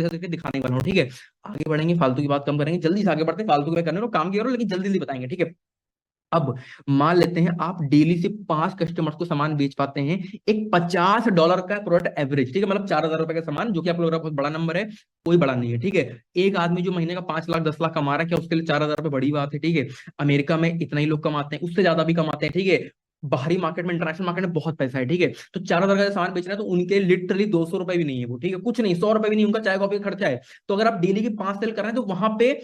करके दिखाने वाला हूँ, ठीक है। आगे बढ़ेंगे, फालतू की बात कम करेंगे, जल्दी से आगे बढ़ते हैं। फालतू की बात करने को काम किया करो, लेकिन जल्दी जल्दी बताएंगे, ठीक है। अब मान लेते हैं आप डेली से 5 कस्टमर्स को सामान बेच पाते हैं, एक $50 का प्रोडक्ट एवरेज, ठीक है, मतलब $4,000 का सामान, जो कि आप लोग का बहुत बड़ा नंबर है, कोई बड़ा नहीं है, ठीक है। एक आदमी जो महीने का 5 लाख 10 लाख कमा रहा है, क्या उसके लिए $4,000 बड़ी बात है? ठीक है। अमेरिका में इतना ही लोग कमाते हैं, उससे ज्यादा भी कमाते हैं, ठीक है। बाहरी मार्केट में, इंटरनेशनल मार्केट में बहुत पैसा है, ठीक है। तो 4,000 का सामान बेच रहे हैं तो उनके लिटरली $200 भी नहीं है वो, ठीक है, कुछ नहीं, $100 भी नहीं, उनका चाय कॉफी का खर्चा है। तो अगर आप डेली की 5 सेल कर रहे हैं तो वहां पे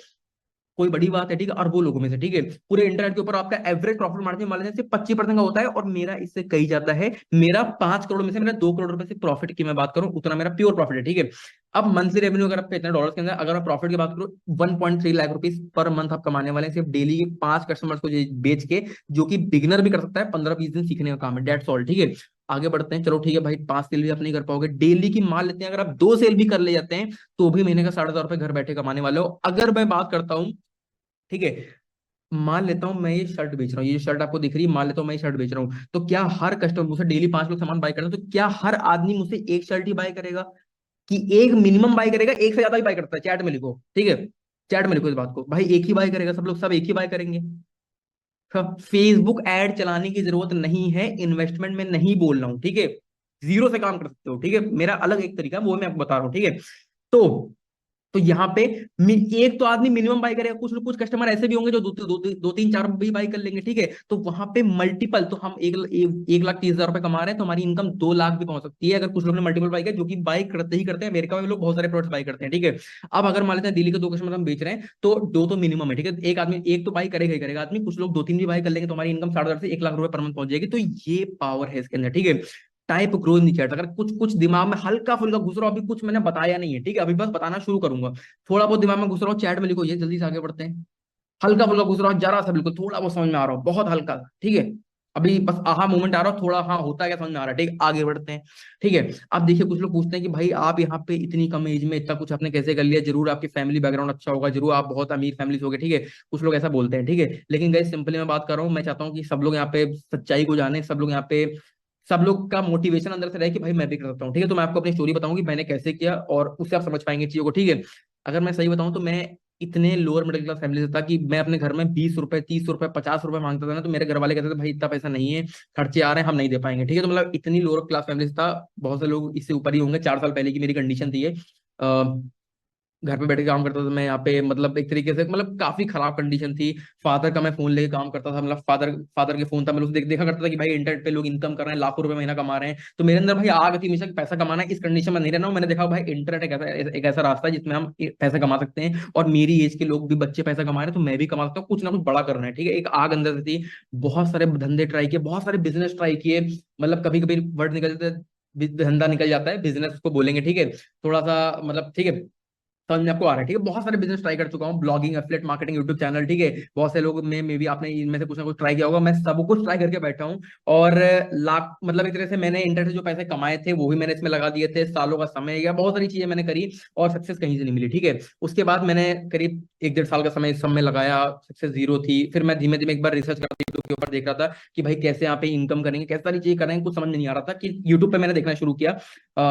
कोई बड़ी बात है, ठीक है, अरबों लोगों में से, ठीक है। पूरे इंटरनेट के ऊपर आपका एवरेज प्रॉफिट मार्जिन मान लीजिए सिर्फ 25% का होता है, और मेरा इससे कहीं ज्यादा है। मेरा 5 करोड़ में से मेरा 2 करोड़ रुपए से प्रॉफिट की मैं बात करूं, उतना मेरा प्योर प्रॉफिट है, ठीक है। अब मंथली रेवेन्यू अगर आपका इतने डॉलर्स के अंदर, अगर मैं प्रॉफिट की बात करूं, 1.3 लाख रुपीज पर मंथ आप कमाने वाले हैं, सिर्फ डेली के 5 कस्टमर्स को बेच के, जो कि बिगिनर भी कर सकता है, 15-20 दिन सीखने का काम है, डेट्स ऑल, ठीक है। आगे बढ़ते हैं, चलो ठीक है भाई, 5 सेल भी आप नहीं कर पाओगे डेली की, मान लेते हैं अगर आप 2 सेल भी कर ले जाते हैं, तो भी महीने का $7,500 घर बैठे कमाने वाले हो। अगर मैं बात करता हूँ, ठीक है, मान लेता हूं मैं ये शर्ट बेच रहा हूँ, ये जो शर्ट आपको दिख रही है, मान लेता हूँ मैं ये शर्ट बेच रहा हूँ, तो क्या हर कस्टमर मुझसे डेली 5 लोग सामान बाय कर रहे हैं, तो क्या हर आदमी मुझसे एक शर्ट ही बाय करेगा, कि एक मिनिमम बाय करेगा, एक से ज्यादा भी बाय करता है? चैट में लिखो, ठीक है, चैट में लिखो इस बात को, भाई एक ही बाय करेगा, सब लोग सब एक ही बाय करेंगे। फेसबुक एड चलाने की जरूरत नहीं है, इन्वेस्टमेंट में नहीं बोल रहा हूँ, ठीक है। जीरो से काम कर सकते हो, ठीक है, मेरा अलग एक तरीका है, वो मैं आपको बता रहा हूँ, ठीक है। तो यहाँ पे एक तो आदमी मिनिमम बाय करेगा, कुछ कुछ कस्टमर ऐसे भी होंगे जो दो तीन चार भी बाय कर लेंगे, ठीक है। तो वहां पे मल्टीपल, तो हम 1,30,000 रुपए कमा रहे हैं, तो हमारी इनकम 2 लाख भी पहुंच सकती है, अगर कुछ लोग ने मल्टीपल बाय किया, जो कि बाय करते ही करते हैं। अमेरिका में लोग बहुत सारे प्रोडक्ट्स बाय करते हैं, ठीक है। अब अगर मान लेते हैं दिल्ली के 2 कस्टमर हम बेच रहे हैं, तो दो तो मिनिमम है, ठीक है। एक आदमी एक तो बाय करेगा ही करेगा आदमी, कुछ लोग 2-3 भी बाय कर लेंगे, तो हमारी इनकम 60,000 से 1 लाख रुपए पर मंथ पहुंच जाएगी। तो ये पावर है इसके अंदर, ठीक है। टाइप ग्रोथ नहीं चाहता, अगर कुछ कुछ दिमाग में हल्का फुल्का घुस रहा हो, अभी कुछ मैंने बताया नहीं है, ठीक है, अभी बस बताना शुरू करूंगा। थोड़ा बहुत दिमाग में घुस रहा हो, चैट में लिखो, ये जल्दी से आगे बढ़ते हैं। हल्का फुल्का घुस रहा हो, जरा सा, बिल्कुल थोड़ा बहुत समझ में आ रहा हो, बहुत हल्का, ठीक है। अभी बस आहा मोमेंट आ रहा हो थोड़ा, हाँ होता है क्या समझ में आ रहा है, ठीक है, आगे बढ़ते हैं, ठीक है। अब देखिए, कुछ लोग पूछते हैं कि भाई आप यहाँ पे इतनी कम एज में इतना कुछ आपने कैसे कर लिया, जरूर आपकी फैमिली बैकग्राउंड अच्छा होगा, जरूर आप बहुत अमीर फैमिली से हो गए, ठीक है। कुछ लोग ऐसा बोलते हैं, ठीक है, लेकिन गाइस सिंपली मैं बात कर रहा हूँ, मैं चाहता हूँ कि सब लोग यहाँ पे सच्चाई को जाने, सब लोग यहाँ पे, सब लोग का मोटिवेशन अंदर से रहे कि भाई मैं भी कर सकता हूँ, ठीक है। तो मैं आपको अपनी स्टोरी बताऊंगी मैंने कैसे किया, और उससे आप समझ पाएंगे चीजों को, ठीक है। अगर मैं सही बताऊं तो मैं इतने लोअर मिडिल क्लास फैमिली से था कि मैं अपने घर में $20, $30, $50 मांगता था ना, तो मेरे घर वाले कहते थे भाई इतना पैसा नहीं है, खर्चे आ रहे हैं, हम नहीं दे पाएंगे, ठीक है। तो मतलब इतनी लोअर क्लास फैमिली से था। बहुत से लोग इससे ऊपर ही होंगे, 4 साल पहले की मेरी कंडीशन थी ये। घर पे बैठ के काम करता था मैं यहाँ पे, मतलब एक तरीके से, मतलब काफी खराब कंडीशन थी। फादर का मैं फोन लेके काम करता था, मतलब फादर फादर के फोन था, मैं उसे देखा करता था कि भाई इंटरनेट पे लोग इनकम कर रहे हैं, लाखों रुपए महीना कमा रहे हैं, तो मेरे अंदर भाई आग थी हमेशा कि पैसा कमाना है, इस कंडीशन में नहीं रहना हूं। मैंने देखा भाई इंटरनेट एक ऐसा रास्ता है जिसमें हम पैसा कमा सकते हैं, और मेरी एज के लोग भी बच्चे पैसा कमा रहे हैं, तो मैं भी कमा सकता हूँ, कुछ ना कुछ बड़ा करना है, ठीक है। एक आग अंदर से थी। बहुत सारे धंधे ट्राई किए, बहुत सारे बिजनेस ट्राई किए, मतलब कभी कभी वर्ड निकल जाता है, धंधा निकल जाता है, बिजनेस उसको बोलेंगे, ठीक है, थोड़ा सा मतलब, ठीक है, समझ में आपको आ रहा है, ठीक है। बहुत सारे बिजनेस ट्राई कर चुका हूँ, blogging, affiliate marketing, YouTube channel, ठीक है। बहुत से लोग में भी आपने इनमें से कुछ ना कुछ ट्राई किया होगा, मैं सब कुछ ट्राई करके बैठा हूँ। और लाख, मतलब एक तरह से मैंने इंटरनेट से जो पैसे कमाए थे वो भी मैंने इसमें लगा दिए थे, सालों का समय या बहुत सारी चीजें मैंने करी, और सक्सेस कहीं से नहीं मिली, ठीक है। उसके बाद मैंने करीब 1-1.5 साल का समय इस सब में लगाया, सक्सेस जीरो थी। फिर मैं धीमे धीमे एक बार रिसर्च करता यूट्यूब के ऊपर देख रहा था कि भाई कैसे यहाँ पे इनकम करेंगे, कैसे सारी चीजें करेंगे, कुछ समझ में नहीं आ रहा था, कि यूट्यूब पे मैंने देखना शुरू किया।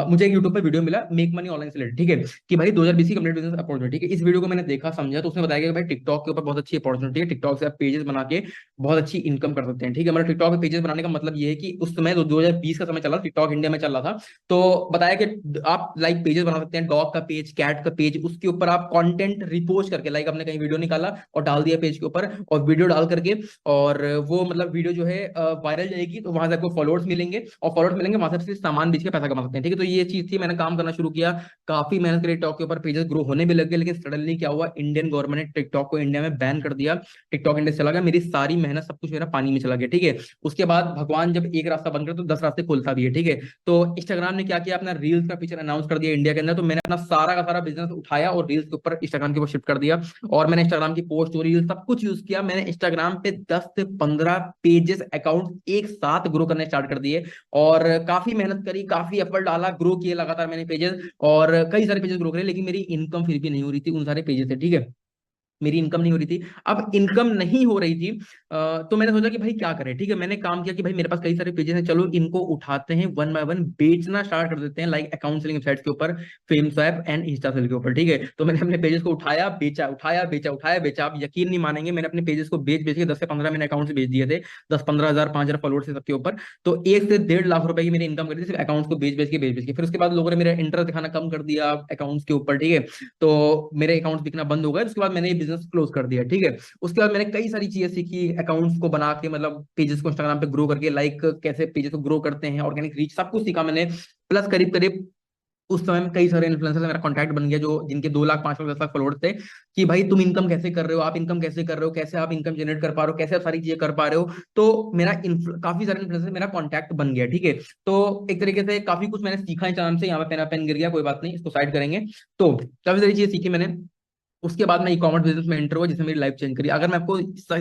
मुझे एक यूट्यूब पे वीडियो मिला, मेक मनी ऑनलाइन से रिलेटेड, ठीक है, कि भाई 2020 की कंप्लीट बिजनेस अपॉर्चुनिटी, ठीक है। इस वीडियो को मैंने देखा, समझा, तो उसने बताया कि भाई टिकटॉक के ऊपर बहुत अच्छी अपॉर्चुनिटी है, टिकटॉक से आप पेजेस बना के बहुत अच्छी इनकम कर सकते हैं, ठीक है। मतलब टिकटॉक पे पेजेस बनाने का मतलब ये है कि उस समय 2020 का समय चला, टिकटॉक इंडिया में चल रहा था, तो बताया कि आप लाइक पेजेस बना सकते हैं, डॉग का पेज, कैट का पेज, उसके ऊपर आप कंटेंट रिपोस्ट करके, लाइक आपने कहीं वीडियो निकाला और डाल दिया पेज के ऊपर, और वीडियो डाल करके, और वो मतलब वीडियो जो है वायरल जाएगी, तो वहां से आपको फॉलोअर्स मिलेंगे, और फॉलोअर्स मिलेंगे, वहां से सामान बेच के पैसा कमा सकते हैं, ठीक है। तो ये चीज थी, मैंने काम करना शुरू किया, काफी मेहनत करी, टिकटॉक के ऊपर पेजेस ग्रो होने भी लगे, लेकिन सडनली क्या हुआ, इंडियन गवर्नमेंट ने टिकटॉक को इंडिया में बैन कर दिया, टिकटॉक इंडिया से चला गया, मेरी सारी मेहनत सब कुछ मेरा पानी में चला गया, ठीक है। उसके बाद भगवान जब एक रास्ता बंद करे तो 10 रास्ते खोलता भी है, ठीक है। तो इंस्टाग्राम ने क्या किया, अपना रील्स का फीचर अनाउंस कर दिया इंडिया के अंदर, तो मैंने अपना सारा का सारा बिजनेस उठाया और रील्स के ऊपर, इंस्टाग्राम के ऊपर शिफ्ट कर दिया, और मैंने इंस्टाग्राम की पोस्ट और रील सब कुछ यूज किया। मैंने इंस्टाग्राम पे 10 से 15 पेजेस अकाउंट एक साथ ग्रो करने स्टार्ट कर दिए, और काफी मेहनत करी, काफी एफर्ट डाला, ग्रो किए लगातार मैंने पेजेस, और कई सारे पेजेस ग्रो करे, लेकिन मेरी इनकम फिर भी नहीं हो रही थी उन सारे पेजेस से, ठीक है। मेरी इनकम नहीं हो रही थी। अब इनकम नहीं हो रही थी, तो मैंने सोचा कि भाई क्या करें, ठीक है। मैंने काम किया कि भाई मेरे पास कई सारे पेजेस हैं, चलो इनको उठाते हैं, वन बाय वन बेचना स्टार्ट कर देते हैं, लाइक अकाउंट सेलिंग वेबसाइट के ऊपर, फेमस्वैप एंड इंस्टा सेल के ऊपर, ठीक है। तो मैंने अपने पेजेस को उठाया बेचा, उठाया बेचा, उठाया बेचा। आप यकीन नहीं मानेंगे, मैंने अपने पेजेस को बेच बेच के 10 से 15 मैंने अकाउंट से बेच दिए थे, 10-15 हजार 5 हजार फॉलोअर्स से सबके ऊपर। तो 1 से 1.5 लाख रुपए की मेरी इनकम करी थी सिर्फ अकाउंट्स को बेच बेच के, बेच बेच के। फिर उसके बाद लोगों ने मेरा इंटरेस्ट दिखाना कम कर दिया अकाउंट्स के ऊपर, ठीक है। तो मेरे अकाउंट्स बिकना बंद हो गए। उसके बाद मैंने ये बिजनेस क्लोज कर दिया, ठीक है। उसके बाद मैंने कई सारी चीजें सीखी अकाउंट्स को बना के, मतलब पेजेस को इंस्टाग्राम पे ग्रो करके, लाइक कैसे पेजेस को ग्रो करते हैं, ऑर्गेनिक रीच, सब कुछ सीखा मैंने। प्लस करीब करीब उस समय में कई सारे इन्फ्लुएंसर से मेरा कॉन्टैक्ट बन गया, जो जिनके 2 लाख 5 लाख 10 लाख फॉलोअर्स थे, कि भाई तुम इनकम कैसे कर रहे हो, आप इनकम कैसे कर रहे हो, कैसे आप इनकम जनरेट कर पा रहे हो, कैसे आप सारी चीजें कर पा रहे हो। तो मेरा काफी सारे इन्फ्लुएंसर से मेरा कॉन्टैक्ट बन गया, ठीक है। तो एक तरीके से काफी कुछ मैंने सीखा है चांद से। यहाँ पे पेना पेन गिर गया, कोई बात नहीं, इसको साइड करेंगे। तो काफी सारी चीजें सीखी मैंने। उसके बाद मैं ई कॉमर्स बिजनेस में एंटर हुआ, जिसने मेरी लाइफ चेंज करी। अगर मैं आपको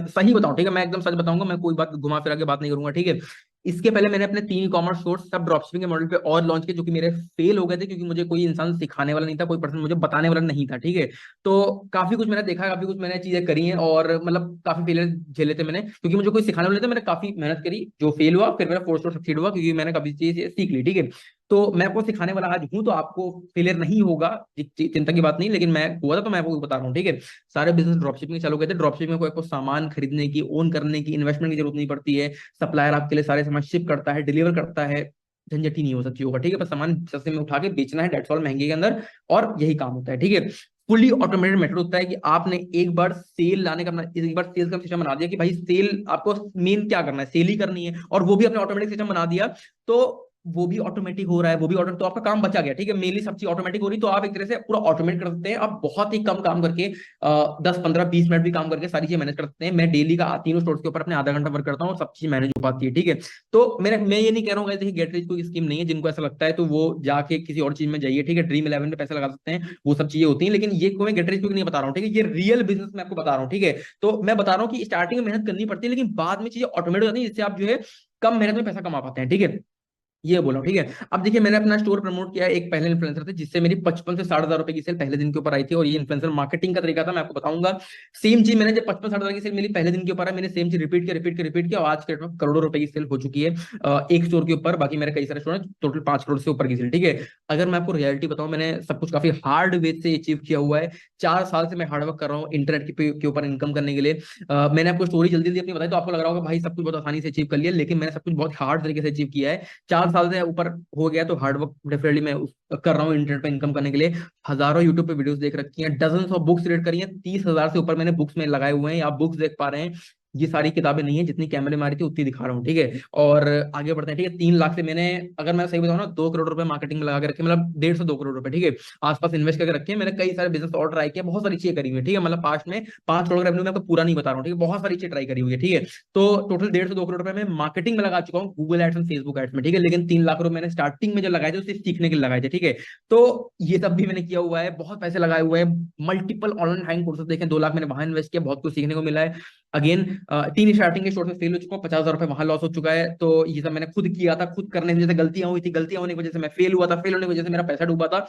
सही बताऊं, ठीक है, मैं एकदम सच बताऊंगा, मैं कोई बात घुमा फिरा के बात नहीं करूंगा, ठीक है। इसके पहले मैंने अपने 3 ई कॉमर्स स्टोर्स सब ड्रॉपशिपिंग के मॉडल पे और लॉन्च किए, जो कि मेरे फेल हो गए थे, क्योंकि मुझे कोई इंसान सिखाने वाला नहीं था, कोई पर्सन मुझे बताने वाला नहीं था, ठीक है। तो काफी कुछ मैंने देखा, काफी कुछ मैंने चीजें करी हैं, और मतलब काफी फेलियर झेले थे मैंने, क्योंकि मुझे कोई सिखाने वाला नहीं था। मैंने काफी मेहनत करी, जो फेल हुआ, फिर मेरा फोर्थ स्टोर सक्सीड हुआ, क्योंकि मैंने काफी चीजें सीख ली, ठीक है। तो मैं आपको सिखाने वाला आज हूं, तो आपको फेलियर नहीं होगा, चिंता की बात नहीं। लेकिन मैं हुआ था, तो मैं आपको बता रहा हूँ, ठीक है। सारे बिजनेस ड्रॉपशिपिंग चालू करते हैं। ड्रॉपशिपिंग में कोई आपको सामान खरीदने की, ओन करने की, इन्वेस्टमेंट की जरूरत नहीं पड़ती है। सप्लायर आपके लिए सारे सामान शिप करता है, डिलीवर करता है। झंझट ही नहीं हो सकती होगा, ठीक है। बस सामान सस्ते में उठा के बेचना है, डेट्स ऑल, महंगे के अंदर। और यही काम होता है, ठीक है। फुली ऑटोमेटेड मेथड होता है कि आपने एक बार सेल लाने का एक बार सेल्स का सिस्टम बना दिया, कि भाई सेल आपको मेन क्या करना है, सेल ही करनी है, और वो भी अपने ऑटोमेटिक सिस्टम बना दिया। तो वो भी ऑटोमेटिक हो रहा है, वो भी ऑटोमेटिक, तो आपका काम बचा गया, ठीक है। मेनली सब चीज ऑटोमेटिक हो रही, तो आप एक तरह से पूरा ऑटोमेट कर सकते हैं। आप बहुत ही कम काम करके 10-15-20 मिनट भी काम करके सारी चीजें मैनेज कर सकते हैं। मैं डेली का तीनों स्टोर्स के ऊपर अपने आधा घंटा वर्क करता हूँ, और सब चीज मैनेज हो पाती है, ठीक है। तो मैं ये नहीं कह रहा हूँ कि गेट रिच कोई स्कीम नहीं है। जिनको ऐसा लगता है तो वो जाके किसी और चीज में जाइए, ठीक है। ड्रीम इलेवन में पैसा लगा सकते हैं, वो सब चीजें होती हैं। लेकिन ये कोई गेट रिच क्यों नहीं बता रहा हूँ, ठीक है। ये रियल बिजनेस मैं आपको बता रहा हूँ, ठीक है। तो मैं बता रहा हूँ कि स्टार्टिंग में मेहनत करनी पड़ती है, लेकिन बाद में चीजें ऑटोमेट हो जाती है, जिससे आप जो है कम मेहनत में पैसा कमा पाते हैं, ठीक है। ये बोला, ठीक है। अब देखिए, मैंने अपना स्टोर प्रमोट किया, एक पहले इन्फ्लुएंसर थे, जिससे मेरी 55 से 60 हजार रुपए की सेल पहले दिन के ऊपर आई थी। और ये इन्फ्लुएंसर मार्केटिंग का तरीका था, मैं आपको बताऊंगा। सेम चीज मैंने, जब 55-60 हजार की सेल मेरी पहले दिन के ऊपर है, मैंने सेम चीज रिपीट किया, और आज के डेट में करोड़ों रुपए की सेल हो चुकी है एक स्टोर के ऊपर। बाकी मेरे कई सारे स्टोर हैं, टोटल 5 करोड़ से ऊपर की सेल, ठीक है। अगर मैं आपको रियलिटी बताऊं, मैंने सब कुछ काफी हार्ड वे से अचीव किया हुआ है। 4 साल से मैं हार्डवर्क कर रहा हूँ इंटरनेट के ऊपर इनकम करने के लिए। मैंने आपको स्टोरी जल्दी जल्दी अपनी बताई, तो आपको लग रहा होगा भाई सब कुछ बहुत आसानी से अचीव कर लिया, लेकिन मैंने सब कुछ बहुत हार्ड तरीके से अचीव किया है। 4 साल से ऊपर हो गया, तो हार्डवर्क डेफिनेटली मैं कर रहा हूँ इंटरनेट पे इनकम करने के लिए। हजारों यूट्यूब पे वीडियोस देख रखी हैं, डजन ऑफ बुक्स रीड करी हैं, 30 हजार से ऊपर मैंने बुक्स में लगाए हुए हैं। आप बुक्स देख पा रहे हैं, ये सारी किताबें नहीं है, जितनी कैमरे में आ रही थी उतनी दिखा रहा हूँ, ठीक है। और आगे बढ़ते हैं, ठीक है। 3 लाख से मैंने, अगर मैं सही बताऊँ ना, 2 करोड़ रुपए मार्केटिंग में लगा के रखे, मतलब 1.5 से 2 करोड़ रुपए, ठीक है, आसपास इन्वेस्ट करके रखे हैं। मैंने कई सारे बिजनेस और ट्राई किया, बहुत सारी चीजें करी हुई है, ठीक है। मतलब पास्ट में 5 करोड़ रेवेन्यू में आपको पूरा नहीं बता रहा हूँ, ठीक है, बहुत सारी चीजें ट्राई करी हुई है, ठीक है। तो टोटल 1.5 से 2 करोड़ रुपए में मार्केटिंग में लगा चुका हूँ, गूगल एड्स और फेसबुक एड्स में, ठीक है। लेकिन 3 लाख रुपए मैंने स्टार्टिंग में जो लगाए थे, उसे सीखने के लिए लगाए थे, ठीक है। तो ये सब भी मैंने किया हुआ है, बहुत पैसे लगाए हुए हैं, मल्टीपल ऑनलाइन कोर्सेज देखे, 2 लाख मैंने वहां इन्वेस्ट किया, बहुत कुछ सीखने को मिला है। अगेन 3 स्टार्टिंग के शोर से फेल हो चुका हूँ, 50 हजार रुपए वहां लॉस हो चुका है। तो ये सब मैंने खुद किया था, खुद करने की वजह से गलतियां हुई थी, गलतियां होने की वजह से मैं फेल हुआ था, फेल होने की वजह से मेरा पैसा डूबा था।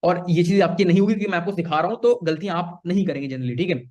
और ये चीज आपकी नहीं होगी, क्योंकि मैं आपको सिखा रहा हूँ, तो गलतियां आप नहीं करेंगे जनरली, ठीक है।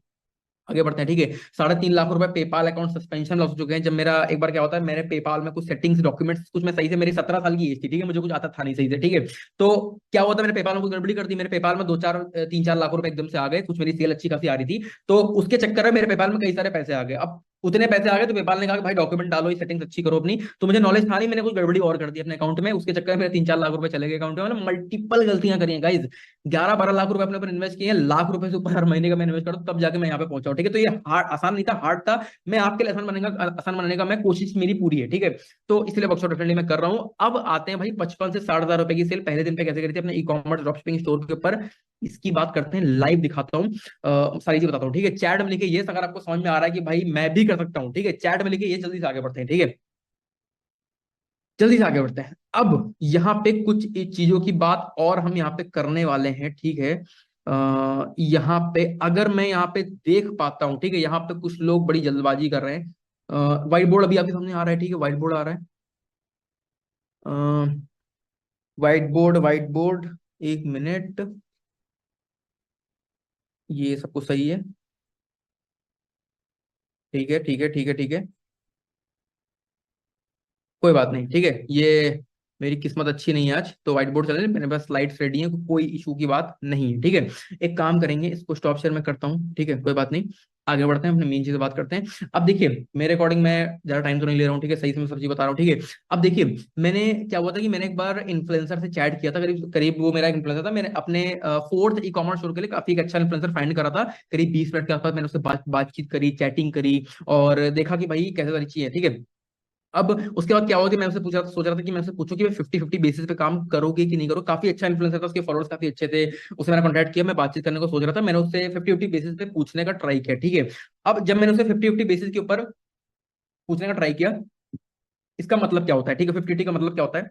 आगे बढ़ते हैं, ठीक है। 3.5 लाख रुपए पेपाल अकाउंट सस्पेंशन लॉस हो चुके हैं। जब मेरा एक बार क्या होता है, मेरे पेपाल में कुछ सेटिंग्स डॉक्यूमेंट्स कुछ मैं सही से, मेरी 17 साल की एज थी, ठीक है, मुझे कुछ आता था नहीं सही से, ठीक है। तो क्या होता है, मेरे पेपाल में कुछ गड़बड़ी कर दी, मेरे पेपाल में 2-4 3-4 लाख रुपए एकदम से आ गए, कुछ मेरी सेल अच्छी खासी आ रही थी। तो उसके चक्कर में मेरे पेपाल में कई सारे पैसे आ गए। अब उतने पैसे आ गए, तो पेपाल ने कहा कि भाई डॉक्यूमेंट डालो, ये सेटिंग्स अच्छी करो अपनी। तो मुझे नॉलेज था नहीं, मैंने कुछ गड़बड़ी और कर दी अपने अकाउंट में, उसके चक्कर में मेरे 3-4 लाख रुपए चले गए अकाउंट में। मतलब मल्टीपल गलतियां करी हैं गाइज। 11-12 लाख रुपए अपने ऊपर इन्वेस्ट किए हैं, लाख रुपए से ऊपर हर महीने का मैं इन्वेस्ट करता हूँ, तब जाके मैं यहाँ पे पहुंचा हूँ, ठीक है। तो ये हार्ड, आसान नहीं था, हार्ड था। मैं आपके लिए आसान बनेगा, आसान बनाने का मैं कोशिश मेरी पूरी है, ठीक है। तो इसलिए वर्कशॉप डेफिनेटली मैं कर रहा हूँ। अब आते हैं भाई, 55 से 60 हजार रुपए की सेल पहले दिन पे कैसे करी थी अपने ई कॉमर्स ड्रॉपशिपिंग स्टोर के ऊपर, इसकी बात करते हैं। लाइव दिखाता हूँ, सारी चीज बताता हूँ, ठीक है। चैट में लिखे ये, अगर आपको समझ में आ रहा है कि भाई मैं भी कर सकता हूँ, ठीक है, चैट में लिखे ये, जल्दी से आगे बढ़ते हैं, ठीक है। जल्दी से आगे बढ़ते हैं। अब यहाँ पे कुछ चीजों की बात और हम यहाँ पे करने वाले हैं, ठीक है। यहाँ पे अगर मैं यहाँ पे देख पाता हूँ, ठीक है, यहाँ पे कुछ लोग बड़ी जल्दबाजी कर रहे हैं। व्हाइट बोर्ड अभी आपके सामने आ रहा है, ठीक है, व्हाइट बोर्ड आ रहा है। व्हाइट बोर्ड, व्हाइट बोर्ड, एक मिनट, ये सब कुछ सही है। ठीक है, ठीक है, ठीक है, ठीक है, कोई बात नहीं, ठीक है। ये मेरी किस्मत अच्छी नहीं है आज, तो व्हाइट बोर्ड चले, मेरे पास स्लाइड्स रेडी हैं, कोई इशू की बात नहीं है, ठीक है। एक काम करेंगे, इसको स्टॉप शेयर में करता हूँ, ठीक है, कोई बात नहीं। आगे बढ़ते हैं, अपने मेन चीज से बात करते हैं। अब देखिए, मेरे अकॉर्डिंग मैं ज्यादा टाइम तो नहीं ले रहा हूँ, ठीक है, सही से मैं सब चीज बता रहा हूँ, ठीक है। अब देखिए, मैंने क्या हुआ था कि मैंने एक बार इन्फ्लुएंसर से चैट किया था, करीब करीब वो मेरा इन्फ्लुएंसर था, मैंने अपने फोर्थ ई कॉमर्स स्टोर के लिए काफी एक अच्छा इन्फ्लुएंसर फाइंड करा था। करीब 20 मिनट के आसपास मैंने उससे बातचीत करी, चैटिंग करी, और देखा कि भाई कैसे सारी चीजें, ठीक है। अब उसके बाद क्या हुआ कि मैं उससे पूछा, सोच रहा था कि मैं उससे पूछूं कि मैं 50-50 बेसिस पे काम करोगे कि नहीं करो। काफी अच्छा इन्फ्लुएंसर था, उसके फॉलोअर्स काफी अच्छे थे। उससे मैंने कॉन्टैक्ट किया, मैं बातचीत करने को सोच रहा था, मैंने उससे 50-50 बेसिस पे पूछने का ट्राई किया, ठीक है। अब जब मैंने उससे 50-50 बेसिस के ऊपर पूछने का ट्राई किया, इसका मतलब क्या होता है, ठीक है, 50-50 का मतलब क्या होता है।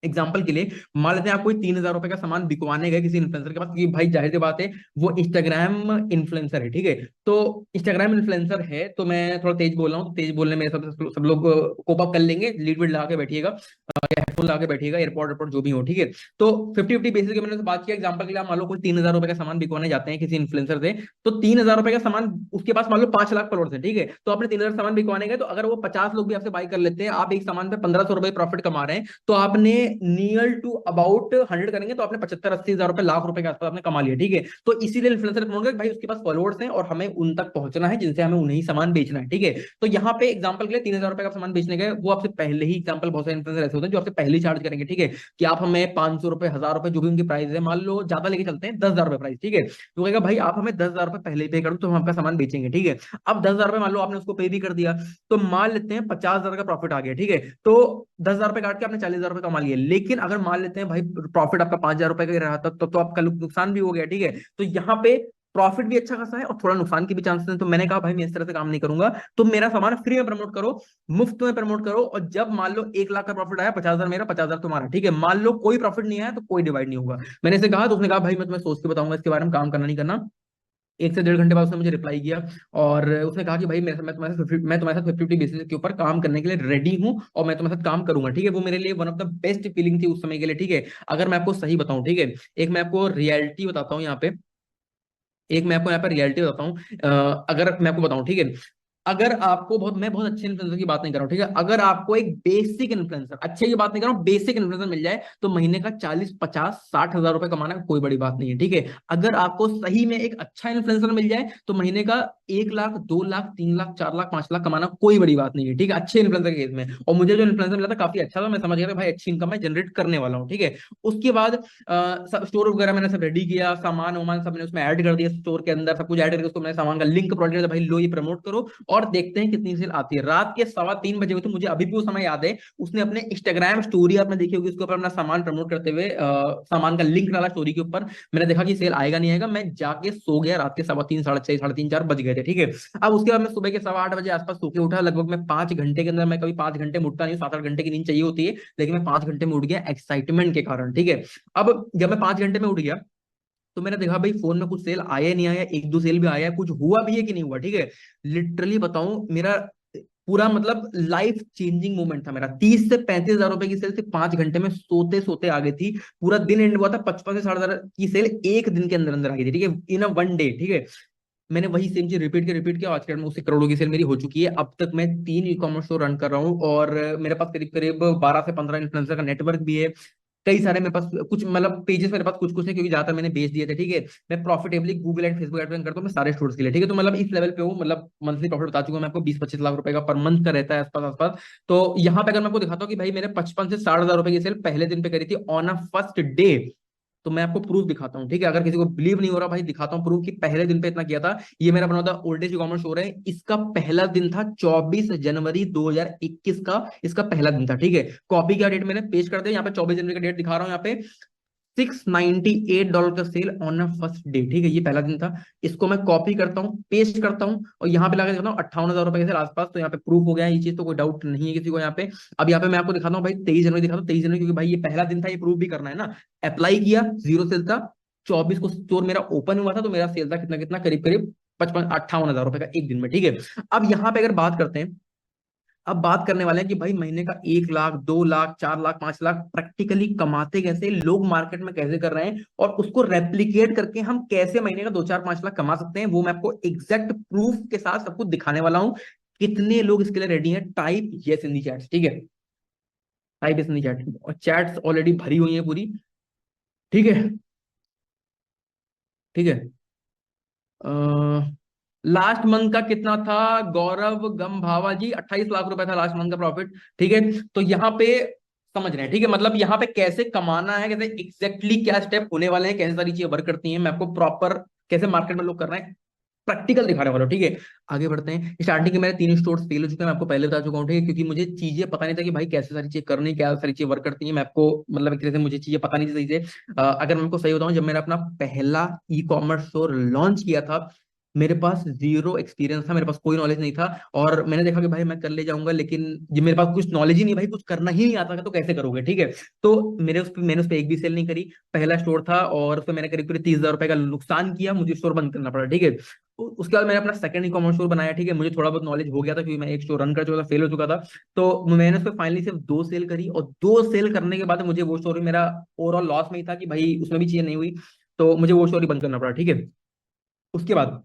एग्जाम्पल के लिए, मान लेते हैं आप कोई 3,000 रुपए का सामान बिकवाने गए किसी इन्फ्लुएंसर के पास, क्योंकि भाई जाहिर सी बात है, वो इंस्टाग्राम इन्फ्लुएंसर है, ठीक है। तो इंस्टाग्राम इन्फ्लुएंसर है, तो मैं थोड़ा तेज बोल रहा हूँ, तो तेज बोलने में सब लोग कोप अप कर लेंगे, लीड वीड लगा के बैठिएगा, या हेडफोन लगा के बैठिएगा, एयरपोर्ट एयरपोर्ट जो भी हो, ठीक है। तो 50-50 बेसिस के मैंने उससे बात किया, एग्जाम्पल के लिए आप मान लो कोई 3,000 रुपए का सामान बिकवाने जाते हैं किसी इन्फ्लुएंसर से, तो 3,000 रुपए का सामान, उसके पास मान लो 5 लाख फॉलोअर्स है, ठीक है। तो आपने 3,000 सामान बिकवाने गए, तो अगर वो 50 लोग भी आपसे बाई कर लेते हैं, आप एक सामान पे 1,500 रुपए प्रॉफिट कमा रहे हैं, तो आपने नियर टू अबाउट 100 करेंगे तो आपने 75-80 हजार रुपए, लाख रुपए के आसपास आपने कमा लिया, ठीक है। तो इसीलिए इन्फ्लुएंसर प्रमोट कर, भाई उसके पास फॉलोअर्स हैं और हमें उन तक पहुंचना है जिनसे हमें उन्हें सामान बेचना है, ठीक है। तो यहाँ पे एग्जाम्पल के लिए 3,000 रुपए का सामान बेचने गए, वो आपसे पहले ही, एग्जाम्पल बहुत सारे इन्फ्लुएंसर ऐसे होते हैं जो आपसे पहले ही चार्ज करेंगे, ठीक है, कि आप हमें 500 रुपए, 1,000 रुपए, जो भी उनकी प्राइस है, मान लो ज्यादा लेके चलते हैं 10,000 रुपए प्राइस, ठीक है। तो कहेगा भाई आप हमें 10,000 रुपए पहले ही पे कर दो, तो हम आपका सामान बेचेंगे, ठीक है। अब 10,000 रुपए मान लो आपने उसको पे भी कर दिया, तो मान लेते हैं 50,000 का प्रॉफिट आ गया, ठीक है। तो 10,000 रुपए काट के आपने 40,000 रुपए कमा लिए, लेकिन अगर मान लेते हैं भाई प्रॉफिट आपका 5,000 रुपए का ही रहा था, तो आपका नुकसान भी हो गया, ठीक है। तो यहाँ पे प्रॉफिट भी अच्छा खासा है और थोड़ा नुकसान के भी चांसेस हैं, तो मैंने कहा भाई मैं इस तरह से काम नहीं करूंगा, तो मेरा सामान फ्री में प्रमोट करो, मुफ्त में प्रमोट करो, और जब मान लो 1 लाख का प्रॉफिट आया, 50,000 मेरा, 50,000 तुम्हारा, ठीक है। मान लो कोई प्रॉफिट नहीं आया तो कोई डिवाइड नहीं होगा। मैंने इसे कहा, तो उसने कहा भाई मैं तुम्हें सोच के बताऊंगा इसके बारे में, काम करना नहीं करना। 1 से 1.5 घंटे बाद उसने मुझे रिप्लाई किया, और उसने कहा कि भाई मैं तुम्हारे साथ 50-50 बेसिस के ऊपर काम करने के लिए रेडी हूं, और मैं तुम्हारे साथ काम करूंगा, ठीक है। वो मेरे लिए one of the best feeling थी उस समय के लिए, ठीक है। अगर मैं आपको सही बताऊं, ठीक है, एक मैं आपको रियलिटी बताता हूँ यहाँ पे, एक मैं आपको यहाँ पर रियलिटी बताता हूँ, अगर मैं आपको बताऊं, ठीक है, अगर आपको बहुत, मैं बहुत अच्छे इन्फ्लुएंसर की बात नहीं कर रहा हूँ, ठीक है, अगर आपको एक बेसिक इन्फ्लुएंसर, अच्छे की बात नहीं कर रहा हूँ, बेसिक इन्फ्लुएंसर मिल जाए, तो महीने का 40-50-60 हजार रुपए कमाना कोई बड़ी बात नहीं है, ठीक है। अगर आपको सही में एक अच्छा इन्फ्लुएंसर मिल जाए, तो महीने का 1 लाख, 2 लाख, 3 लाख, 4 लाख, 5 लाख कमाना कोई बड़ी बात नहीं है, ठीक है, अच्छे इन्फ्लुएंसर के केस में। और मुझे जो इन्फ्लुएंसर मिला था काफी अच्छा था, मैं समझ गया था भाई अच्छी इनकम मैं जनरेट करने वाला हूँ, ठीक है। उसके बाद स्टोर वगैरह मैंने सब रेडी किया, सामान वामान सब मैंने उसमें ऐड कर दिया, स्टोर के अंदर सब कुछ ऐड करके उसको मैंने सामान का लिंक प्रोवाइड किया, भाई लो ये प्रमोट करो, और देखते हैं कितनी सेल आती है। रात के 3:15 बजे हुए, तो मुझे अभी भी वो समय याद है, उसने अपने इंस्टाग्राम स्टोरी आपने देखी होगी, उसके ऊपर अपना सामान प्रमोट करते हुए सामान का लिंक डाला स्टोरी के ऊपर। मैंने देखा कि सेल आएगा नहीं आएगा, मैं जाके सो गया, रात के 3:15, 6:30, 3:30, 4 बज गए थे, ठीक है। अब उसके बाद मैं सुबह के 8:15 बजे आसपास सो के उठा, लगभग मैं 5 घंटे के अंदर, मैं कभी 5 घंटे में उठता नहीं, 7-8 घंटे की नींद चाहिए होती है, लेकिन मैं 5 घंटे में उठ गया एक्साइटमेंट के कारण, ठीक है। अब जब मैं 5 घंटे में उठ गया, तो मैंने देखा भाई फोन में कुछ सेल आया नहीं आया, एक दो सेल भी आया है, कुछ हुआ भी है कि नहीं हुआ, ठीक है। लिटरली बताऊं, मेरा पूरा मतलब लाइफ चेंजिंग मोमेंट था मेरा। 30 से 35 हजार रुपए की सेल सिर्फ 5 घंटे में सोते सोते आ गई थी। पूरा दिन एंड हुआ था, 55 से 60 हजार की सेल एक दिन के अंदर अंदर आ गई थी, ठीक है, इन अ वन डे, ठीक है। मैंने वही सेम चीज रिपीट किया, आज के डेट में उससे करोड़ों की सेल मेरी हो चुकी है। अब तक मैं 3 ई कॉमर्स स्टोर रन कर रहा हूँ, और मेरे पास करीब करीब 12 से 15 इन्फ्लुएंसर का नेटवर्क भी है। कई सारे मेरे पास कुछ मतलब पेजेस मेरे पास कुछ कुछ है, क्योंकि ज्यादातर मैंने बेच दिए थे, ठीक है। मैं profitably Google and Facebook ad करता हूँ मैं सारे स्टोर्स के लिए, ठीक है। तो मतलब इस लेवल पे हूँ, मतलब मंथली प्रॉफिट बता चुका हूँ मैं आपको, 20-25 लाख रुपए का पर मंथ का रहता है आसपास आसपास। तो यहाँ पे अगर मैं आपको दिखाता हूँ कि भाई मैंने 55 से 60 हजार रुपए की सेल पहले दिन पे करी थी ऑन अ फर्स्ट डे, तो मैं आपको प्रूफ दिखाता हूँ, ठीक है। अगर किसी को बिलीव नहीं हो रहा, भाई दिखाता हूँ प्रूफ कि पहले दिन पे इतना किया था। ये मेरा बना था ओल्डेस्ट कॉमर्स स्टोर है, इसका पहला दिन था 24 जनवरी 2021 का, इसका पहला दिन था, ठीक है। कॉपी का डेट मैंने पेश कर दिया यहाँ पे, 24 जनवरी का डेट दिखा रहा हूँ यहाँ पे। $698 का sale on a first day, ठीक है, ये पहला दिन था। इसको मैं कॉपी करता हूँ, पेस्ट करता हूँ, और यहाँ पे लाके दिखाता हूँ 58 हजार रुपए के सेल आसपास, तो यहाँ पे प्रूफ हो गया है ये चीज, तो कोई डाउट नहीं है किसी को यहाँ पे। अब यहाँ पे मैं आपको दिखाता हूँ भाई 23 जनवरी दिखाता हूँ, 23 जनवरी, क्योंकि भाई ये पहला दिन था, ये प्रूफ भी करना है ना। अप्लाई किया, जीरो सेल था। 24 को स्टोर मेरा ओपन हुआ था, तो मेरा सेल था कितना कितना, करीब करीब 55-58 हजार रुपए का एक दिन में, ठीक है। अब यहाँ पे अगर बात करते हैं अब बात करने वाले हैं कि भाई महीने का 1 लाख, 2 लाख, 4 लाख, 5 लाख प्रैक्टिकली कमाते कैसे, लोग मार्केट में कैसे कर रहे हैं, और उसको रेप्लिकेट करके हम कैसे महीने का 2, 4, 5 लाख कमा सकते हैं, वो मैं आपको एग्जैक्ट प्रूफ के साथ सब कुछ दिखाने वाला हूं। कितने लोग इसके लिए रेडी हैं? Type yes in the chat, ठीक है, type yes in the chat, और चैट्स ऑलरेडी भरी हुई है पूरी, ठीक है, ठीक है। लास्ट मंथ का कितना था गौरव गंभावा जी? 28 लाख रुपए था लास्ट मंथ का प्रॉफिट, ठीक है। तो यहाँ पे समझ रहे हैं, ठीक है, मतलब यहाँ पे कैसे कमाना है, कैसे एग्जैक्टली क्या स्टेप होने वाले हैं, कैसे सारी चीजें वर्क करती हैं, मैं आपको प्रॉपर कैसे मार्केट में लोग कर रहे हैं प्रैक्टिकल दिखाने वाला हूं, ठीक है। आगे बढ़ते हैं। स्टार्टिंग के मेरे 3 स्टोर्स फेल हो चुके हैं, मैं आपको पहले बता चुका हूँ, ठीक है, क्योंकि मुझे चीजें पता नहीं था कि भाई कैसे सारी चीजें करनी, क्या सारी चीजें वर्क करती हैं, मैं आपको मतलब एक तरह से मुझे चीजें पता नहीं थी सही से। अगर मैं आपको सही बताऊं, जब मैंने अपना पहला ई कॉमर्स स्टोर लॉन्च किया था, मेरे पास जीरो एक्सपीरियंस था, मेरे पास कोई नॉलेज नहीं था, और मैंने देखा कि भाई मैं कर ले जाऊंगा, लेकिन जब मेरे पास कुछ नॉलेज ही नहीं, भाई कुछ करना ही नहीं आता, तो कैसे करोगे, ठीक है। तो मैंने उस पर एक भी सेल नहीं करी। पहला स्टोर था और उसमें मैंने करीब करीब 30,000 रुपए का नुकसान किया, मुझे स्टोर बंद करना पड़ा, ठीक है। उसके बाद मैंने अपना सेकंड ई कॉमर्स स्टोर बनाया, ठीक है, मुझे थोड़ा बहुत नॉलेज हो गया था क्योंकि मैं एक स्टोर रन कर चुका था, फेल हो चुका था। तो मैंने उस पर फाइनली सिर्फ 2 सेल करी, और 2 सेल करने के बाद मुझे वो स्टोर भी मेरा ओवरऑल लॉस में ही था कि भाई उसमें भी चीजें नहीं हुई, तो मुझे वो स्टोर ही बंद करना पड़ा, ठीक है। उसके बाद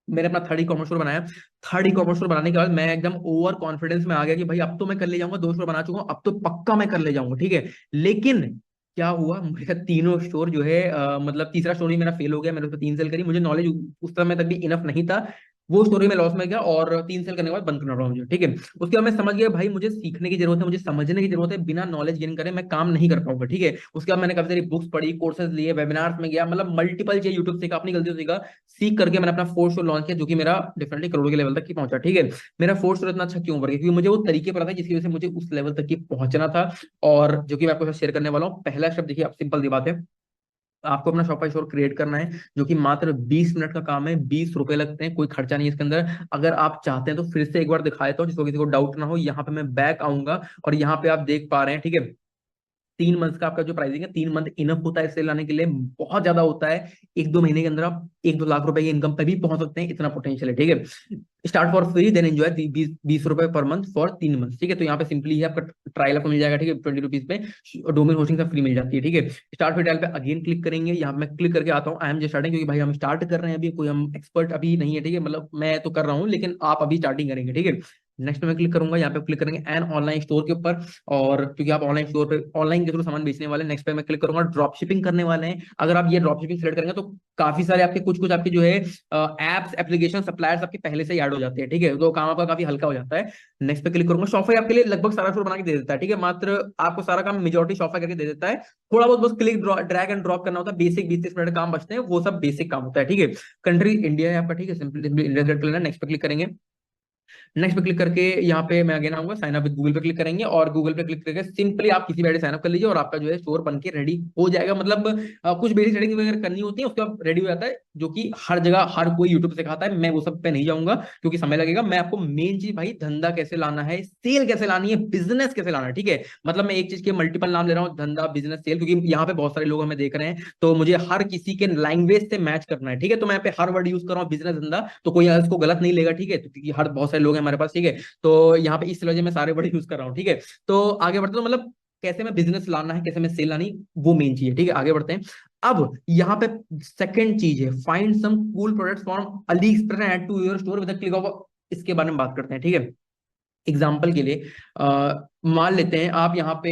मैंने अपना थर्ड ई कॉमर्स स्टोर बनाया। थर्ड ई कॉमर्स स्टोर बनाने के बाद मैं एकदम ओवर कॉन्फिडेंस में आ गया कि भाई अब तो मैं कर ले जाऊंगा, 2 स्टोर बना चुका हूँ, अब तो पक्का मैं कर ले जाऊंगा, ठीक है। लेकिन क्या हुआ, मेरा तीनों स्टोर जो है मतलब तीसरा स्टोर ही मेरा फेल हो गया, मैंने उस पर 3 सेल करी, मुझे नॉलेज उस समय तक भी इनफ नहीं था, वो स्टोरी में लॉस में गया, और 3 सेल करने के बाद बंद करना पड़ा मुझे, ठीक है। उसके बाद मैं समझ गया भाई मुझे सीखने की जरूरत है, मुझे समझने की जरूरत है, बिना नॉलेज गेन करे मैं काम नहीं कर पाऊंगा, ठीक है। उसके बाद मैंने काफी सारी बुक्स पढ़ी, कोर्सेज लिए, वेबिनार्स में गया, मतलब मल्टीपल चीज यूट्यूब सीखा, अपनी गलतियों से सीखा, सीख करके मैंने अपना फोर्थ स्टोर लॉन्च किया, जो कि मेरा डिफरेंटली करोड़ के लेवल तक की पहुंचा, ठीक है। मेरा फोर्थ स्टोर इतना अच्छा क्यों बढ़ गया? क्योंकि मुझे वो तरीके पता था जिसकी वजह से मुझे उस लेवल तक की पहुंचना था, और जो कि मैं आपको शेयर करने वाला हूँ। पहला स्टेप देखिए, आप सिंपल सी बात है, आपको अपना शॉपिफाई स्टोर क्रिएट करना है, जो कि मात्र 20 मिनट का काम है, 20 रुपए लगते हैं, कोई खर्चा नहीं है इसके अंदर। अगर आप चाहते हैं तो फिर से एक बार दिखा देता हूँ, जिसको किसी को डाउट ना हो। यहाँ पे मैं बैक आऊंगा, और यहाँ पे आप देख पा रहे हैं, ठीक है, 3 मंथ का आपका जो प्राइसिंग है, 3 मंथ इनफ होता है इसे लाने के लिए, बहुत ज्यादा होता है। 1-2 महीने के अंदर आप 1-2 लाख रुपए की इनकम पे भी पहुंच सकते हैं, इतना पोटेंशियल है, ठीक है। Start for free then enjoy 20 रुपए पर मंथ फॉर 3 मंथ, ठीक है। तो यहाँ पे सिंपली है आपका ट्रायल आपको मिल जाएगा, ठीक है, 20 रुपीज पे, डोमेन होस्टिंग सब फ्री मिल जाती है, ठीक है। स्टार्ट फ्री ट्रायल पे अगेन क्लिक करेंगे, यहाँ पे मैं क्लिक करके आता हूँ आई एम जस्ट स्टार्टिंग, क्योंकि भाई हम स्टार्ट कर रहे हैं अभी, कोई हम एक्सपर्ट अभी नहीं है, ठीक है, मतलब मैं तो कर रहा हूँ लेकिन आप अभी स्टार्टिंग करेंगे, ठीक है। नेक्स्ट में क्लिक करूंगा, यहाँ पे क्लिक करेंगे एन ऑनलाइन स्टोर के ऊपर, और क्योंकि आप ऑनलाइन स्टोर पे ऑनलाइन के थ्रू सामान बेचने वाले हैं। नेक्स्ट पे मैं क्लिक करूंगा, ड्रॉप शिपिंग करने वाले हैं। अगर आप ये ड्रॉप शिपिंग सेलेक्ट करेंगे तो काफी सारे आपके कुछ कुछ आपके जो है एप्स एप्लीकेशन सप्लायर्स आपके पहले से ही ऐड हो जाते हैं, ठीक है, तो काम आपका काफी हल्का हो जाता है। नेक्स्ट पे क्लिक करूंगा, शॉपिफाई आपके लिए लगभग सारा स्टोर बना के दे देता है, ठीक है, मात्र आपको सारा काम मेजोरिटी शॉपिफाई करके दे देता है। थोड़ा बहुत बस क्लिक ड्रैग एंड ड्रॉप करना होता है, बेसिक 20-30 मिनट काम बचते हैं, वो सब बेसिक काम होता है, ठीक है। कंट्री इंडिया है आपका, ठीक है, सिंपली इंडिया सेलेक्ट कर लेना। नेक्स्ट पे क्लिक करेंगे, नेक्स्ट पे क्लिक करके यहाँ पे मैं अगेन आऊंगा, साइन अप विद गूगल पे क्लिक करेंगे, और गूगल पे क्लिक करके सिंपली आप किसी भी आईडी साइन अप कर लीजिए, और आपका जो है स्टोर बन के रेडी हो जाएगा। मतलब कुछ बेसिक सेटिंग वगैरह करनी होती है, उसके बाद रेडी हो जाता है, जो कि हर जगह हर कोई यूट्यूब सिखाता है, मैं वो सब पे नहीं जाऊंगा क्योंकि समय लगेगा। मैं आपको मेन चीज भाई धंधा कैसे लाना है, सेल कैसे लानी है, बिजनेस कैसे लाना है, ठीक है। मतलब मैं एक चीज के मल्टीपल नाम ले रहा हूँ, धंधा, बिजनेस, सेल, क्योंकि यहाँ पे बहुत सारे लोग हमें देख रहे हैं, तो मुझे हर किसी के लैंग्वेज से मैच करना है, ठीक है। तो मैं यहाँ पे हर वर्ड यूज कर रहा हूँ, बिजनेस, धंधा, तो कोई इसको गलत नहीं लेगा, ठीक है, तो क्योंकि हर बहुत सारे लोग हैं हमारे पास, ठीक है। तो यहाँ पे इस वजह मैं सारे वर्ड यूज कर रहा हूँ, ठीक है। तो आगे बढ़ते, तो मतलब कैसे मैं बिजनेस लाना है, कैसे मैं सेल लानी, वो मेन चीज है, ठीक है। आगे बढ़ते हैं। अब यहाँ पे सेकंड चीज है, find some cool products from Ali Express and add to your store with the click of, इसके बारे में बात करते हैं, ठीक है। एग्जाम्पल के लिए मान लेते हैं आप यहाँ पे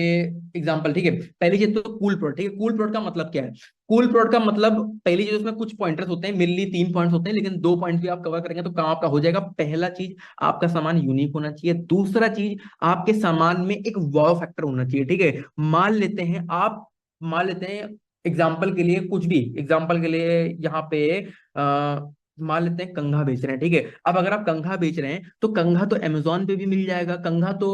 एग्जाम्पल, ठीक है। पहली चीज तो कूल प्रोडक्ट, ठीक है। कूल प्रोडक्ट का मतलब क्या है? कूल प्रोडक्ट का मतलब, पहली चीज उसमें कुछ पॉइंटर्स होते हैं, मेनली 3 पॉइंट्स होते हैं, लेकिन 2 पॉइंट्स भी आप कवर करेंगे तो काम आपका हो जाएगा। पहला चीज, आपका सामान यूनिक होना चाहिए। दूसरा चीज, आपके सामान में एक वाव फैक्टर होना चाहिए, ठीक है। मान लेते हैं एग्जाम्पल के लिए, कुछ भी एग्जाम्पल के लिए यहाँ पे मान लेते हैं कंघा बेच रहे हैं, ठीक है। अब अगर आप कंघा बेच रहे हैं तो कंघा तो अमेजोन पे भी मिल जाएगा, कंघा तो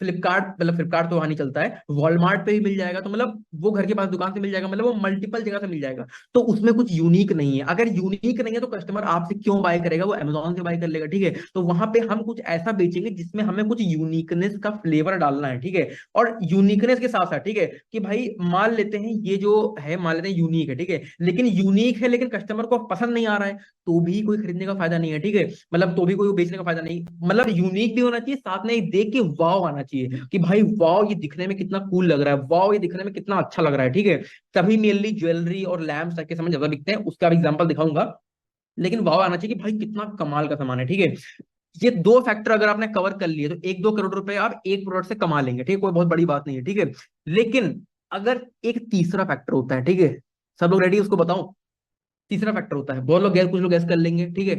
फ्लिपकार्ट, मतलब फ्लिपकार्ट तो वहां नहीं चलता है, वॉलमार्ट पे भी मिल जाएगा, तो मतलब वो घर के पास दुकान से मिल जाएगा, मतलब वो मल्टीपल जगह से मिल जाएगा। तो उसमें कुछ यूनिक नहीं है। अगर यूनिक नहीं है तो कस्टमर आपसे क्यों बाय करेगा, वो अमेजोन से बाय कर लेगा, ठीक है। तो वहां पे हम कुछ ऐसा बेचेंगे जिसमें हमें कुछ यूनिकनेस का फ्लेवर डालना है, ठीक है। और यूनिकनेस के साथ साथ, ठीक है, कि भाई मान लेते हैं ये जो है, मान लेते हैं यूनिक है, ठीक है, लेकिन यूनिक है लेकिन कस्टमर को पसंद नहीं आ रहा है, तो भी भी कोई खरीदने का फायदा नहीं है, ठीक है, मतलब तो भी कोई बेचने का फायदा नहीं, मतलब यूनिक भी होना चाहिए, साथ में एक देख के वाव आना चाहिए कि भाई वाव ये दिखने में कितना कूल लग रहा है, वाव ये दिखने में कितना अच्छा लग रहा है, ठीक है। तभी मेनली ज्वेलरी और लैम्प्स के सामान ज्यादा बिकते हैं, उसका भी एग्जांपल दिखाऊंगा, लेकिन वाव आना चाहिए कि भाई कितना कमाल का सामान है, ठीक है। ये दो फैक्टर अगर आपने कवर कर लिए तो 1-2 करोड़ रुपए आप एक प्रोडक्ट से कमा लेंगे, ठीक है, कोई बहुत बड़ी बात नहीं है, ठीक है। लेकिन अगर एक तीसरा फैक्टर होता है, ठीक है, सब लोग रेडी, उसको बताऊं। तीसरा फैक्टर होता है, बहुत लोग गैस, कुछ लोग गैस कर लेंगे, ठीक है।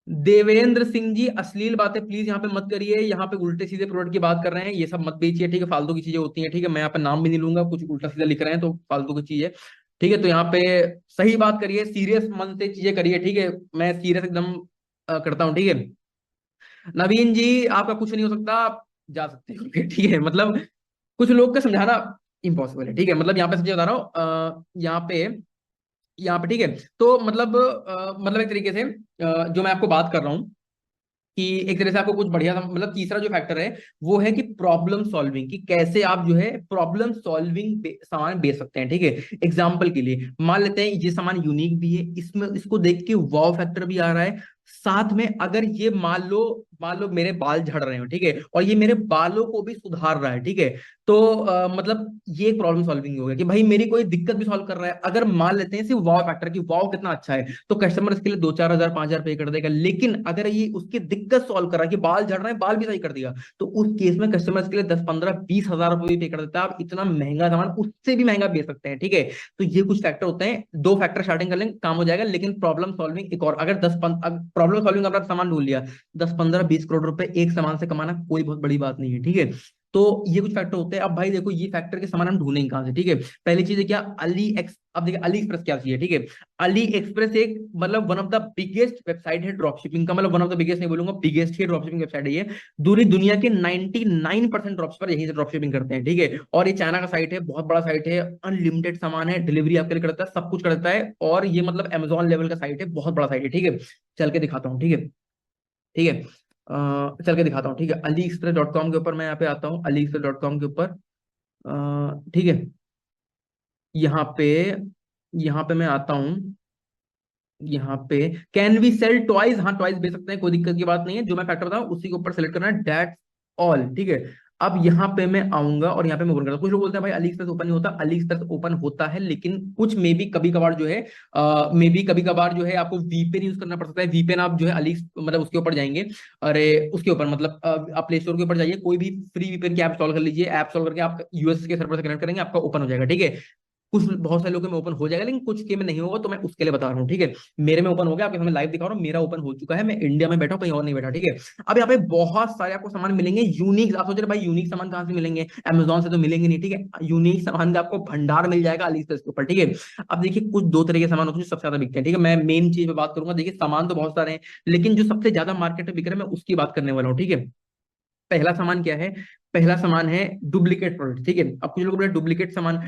देवेंद्र सिंह जी, अश्लील बातें प्लीज यहाँ पे मत करिए, यहाँ पे उल्टे सीधे प्रोडक्ट की बात कर रहे हैं, ये सब मत बेचिए, ठीक है, फालतू की चीजें होती हैं, ठीक है, मैं यहाँ पे नाम भी नहीं लूंगा, कुछ उल्टा सीधा लिख रहे हैं तो फालतू की चीज है, ठीक है। तो यहाँ पे सही बात करिए, सीरियस मन से चीजें करिए, ठीक है, मैं सीरियस एकदम करता हूँ, ठीक है। नवीन जी, आपका कुछ नहीं हो सकता, आप जा सकते हो, ठीक है, मतलब कुछ लोग का समझाना इम्पॉसिबल है, ठीक है, मतलब यहाँ पे सच्ची बता रहा हूँ, यहाँ पे ठीक है। तो मतलब एक तरीके से जो मैं आपको बात कर रहा हूँ कि एक तरह से आपको कुछ बढ़िया मतलब तीसरा जो फैक्टर है वो है कि प्रॉब्लम सॉल्विंग, कि कैसे आप जो है प्रॉब्लम सॉल्विंग सामान बेच सकते हैं, ठीक है। एग्जांपल के लिए मान लेते हैं ये सामान यूनिक भी है, इसमें इसको देख के वाव फैक्टर भी आ रहा है, साथ में अगर ये मान लो मेरे बाल झड़ रहे हो, ठीक है, और ये मेरे बालों को भी सुधार रहा है, ठीक है। तो मतलब ये एक प्रॉब्लम सॉल्विंग हो गया कि भाई मेरी कोई दिक्कत भी सॉल्व कर रहा है, अगर मान लेते हैं सिर्फ वाव फैक्टर की वाव कितना अच्छा है, तो कस्टमर इसके लिए 2-4 हज़ार 5 हज़ार पे कर देगा। लेकिन अगर ये उसकी दिक्कत सॉल्व कर रहा है कि बाल झड़ रहे हैं, बाल भी सही कर दिया, तो उस केस में कस्टमर इसके लिए 10-15-20 हज़ार रुपए भी पे कर देता है, आप इतना महंगा सामान उससे भी महंगा बेच सकते हैं, ठीक है। तो ये कुछ फैक्टर होते हैं, दो फैक्टर स्टार्टिंग कर लेंगे काम हो जाएगा, लेकिन प्रॉब्लम सॉल्विंग एक और, अगर प्रॉब्लम सॉल्विंग अपना सामान ढूंढ लिया, 10-15-20 करोड़ रुपए एक सामान से कमाना कोई बहुत बड़ी बात नहीं है, ठीक है। तो ये कुछ फैक्टर होते हैं। अब भाई देखो ये फैक्टर के सामान हम ढूंढेंगे कहां से, ठीक है। पहली चीज है क्या, अब देखिए अली एक्सप्रेस क्या चीज है, ठीक है। अली एक्सप्रेस एक मतलब one of the biggest website है ड्रॉप शिपिंग का, मतलब वन ऑफ द बिगेस्ट नहीं बोलूंगा, बिगेस्ट ही ड्रॉप शिपिंग वेबसाइट है ये। दूरी दुनिया के 99% ड्रॉप्स पर यहीं से ड्रॉप शिपिंग करते हैं, ठीक है। और ये चाइना का साइट है, बहुत बड़ा साइट है, अनलिमिटेड सामान है, डिलीवरी आपके लिए करता है, सब कुछ करता है, और ये मतलब अमेजोन लेवल का साइट है, बहुत बड़ा साइट है, ठीक है। चल के दिखाता हूँ, ठीक है, ठीक है। चल के दिखाता हूँ, ठीक है, अली एक्सप्रेस डॉट कॉम के ऊपर मैं यहाँ पे आता हूँ, अली एक्सप्रेस डॉट कॉम के ऊपर, ठीक है। यहाँ पे यहाँ पे मैं आता हूँ, यहाँ पे कैन वी सेल ट्वाइस, हाँ ट्वाइस बेच सकते हैं, कोई दिक्कत की बात नहीं है, जो मैं फैक्टर बताऊँ उसी के ऊपर सेलेक्ट करना है, दैट्स ऑल, ठीक है। अब यहाँ पे मैं आऊंगा और यहाँ पे मैं ओपन करता हूँ। कुछ लोग बोलते हैं भाई अली एक्सप्रेस ओपन नहीं होता, अली एक्सप्रेस ओपन होता है, लेकिन कुछ मे बी कभी कभार जो है आपको वीपीएन यूज करना पड़ सकता है। वीपीएन आप जो है अली मतलब उसके ऊपर जाएंगे, अरे उसके ऊपर मतलब आप प्ले स्टोर के ऊपर जाइए, कोई भी फ्री वीपीएन की ऐप इंस्टॉल कर लीजिए, ऐप इंस्टॉल करके आप यूएस के सर्वर से कनेक्ट करेंगे, आपका ओपन हो जाएगा, ठीक है। कुछ बहुत सारे लोगों में ओपन हो जाएगा, लेकिन कुछ के में नहीं होगा, तो मैं उसके लिए बता रहा हूँ, ठीक है। मेरे में ओपन हो गया, आपके सामने लाइव दिखा रहा हूँ, मेरा ओपन हो चुका है, मैं इंडिया में बैठा हूँ, कहीं और नहीं बैठा, ठीक है। अब यहाँ पे बहुत सारे आपको सामान मिलेंगे यूनिक, आप सोच रहे भाई यूनिक सामान कहाँ से मिलेंगे, अमेजोन से तो मिलेंगे नहीं, ठीक है। यूनिक सामान का आपको भंडार मिल जाएगा अली एक्सप्रेस के ऊपर, ठीक है। अब देखिए कुछ दो तरह के सामान होते हैं जो सबसे ज्यादा बिकते हैं, ठीक है, मैं मेन चीज पे बात करूंगा। देखिए सामान तो बहुत सारे हैं, लेकिन जो सबसे ज्यादा मार्केट में बिक रहे हैं मैं उसकी बात करने वाला हूँ, ठीक है। पहला सामान क्या है, पहला सामान है डुप्लीकेट प्रोडक्ट, ठीक है। अब कुछ लोग बोले डुप्लीकेट सामान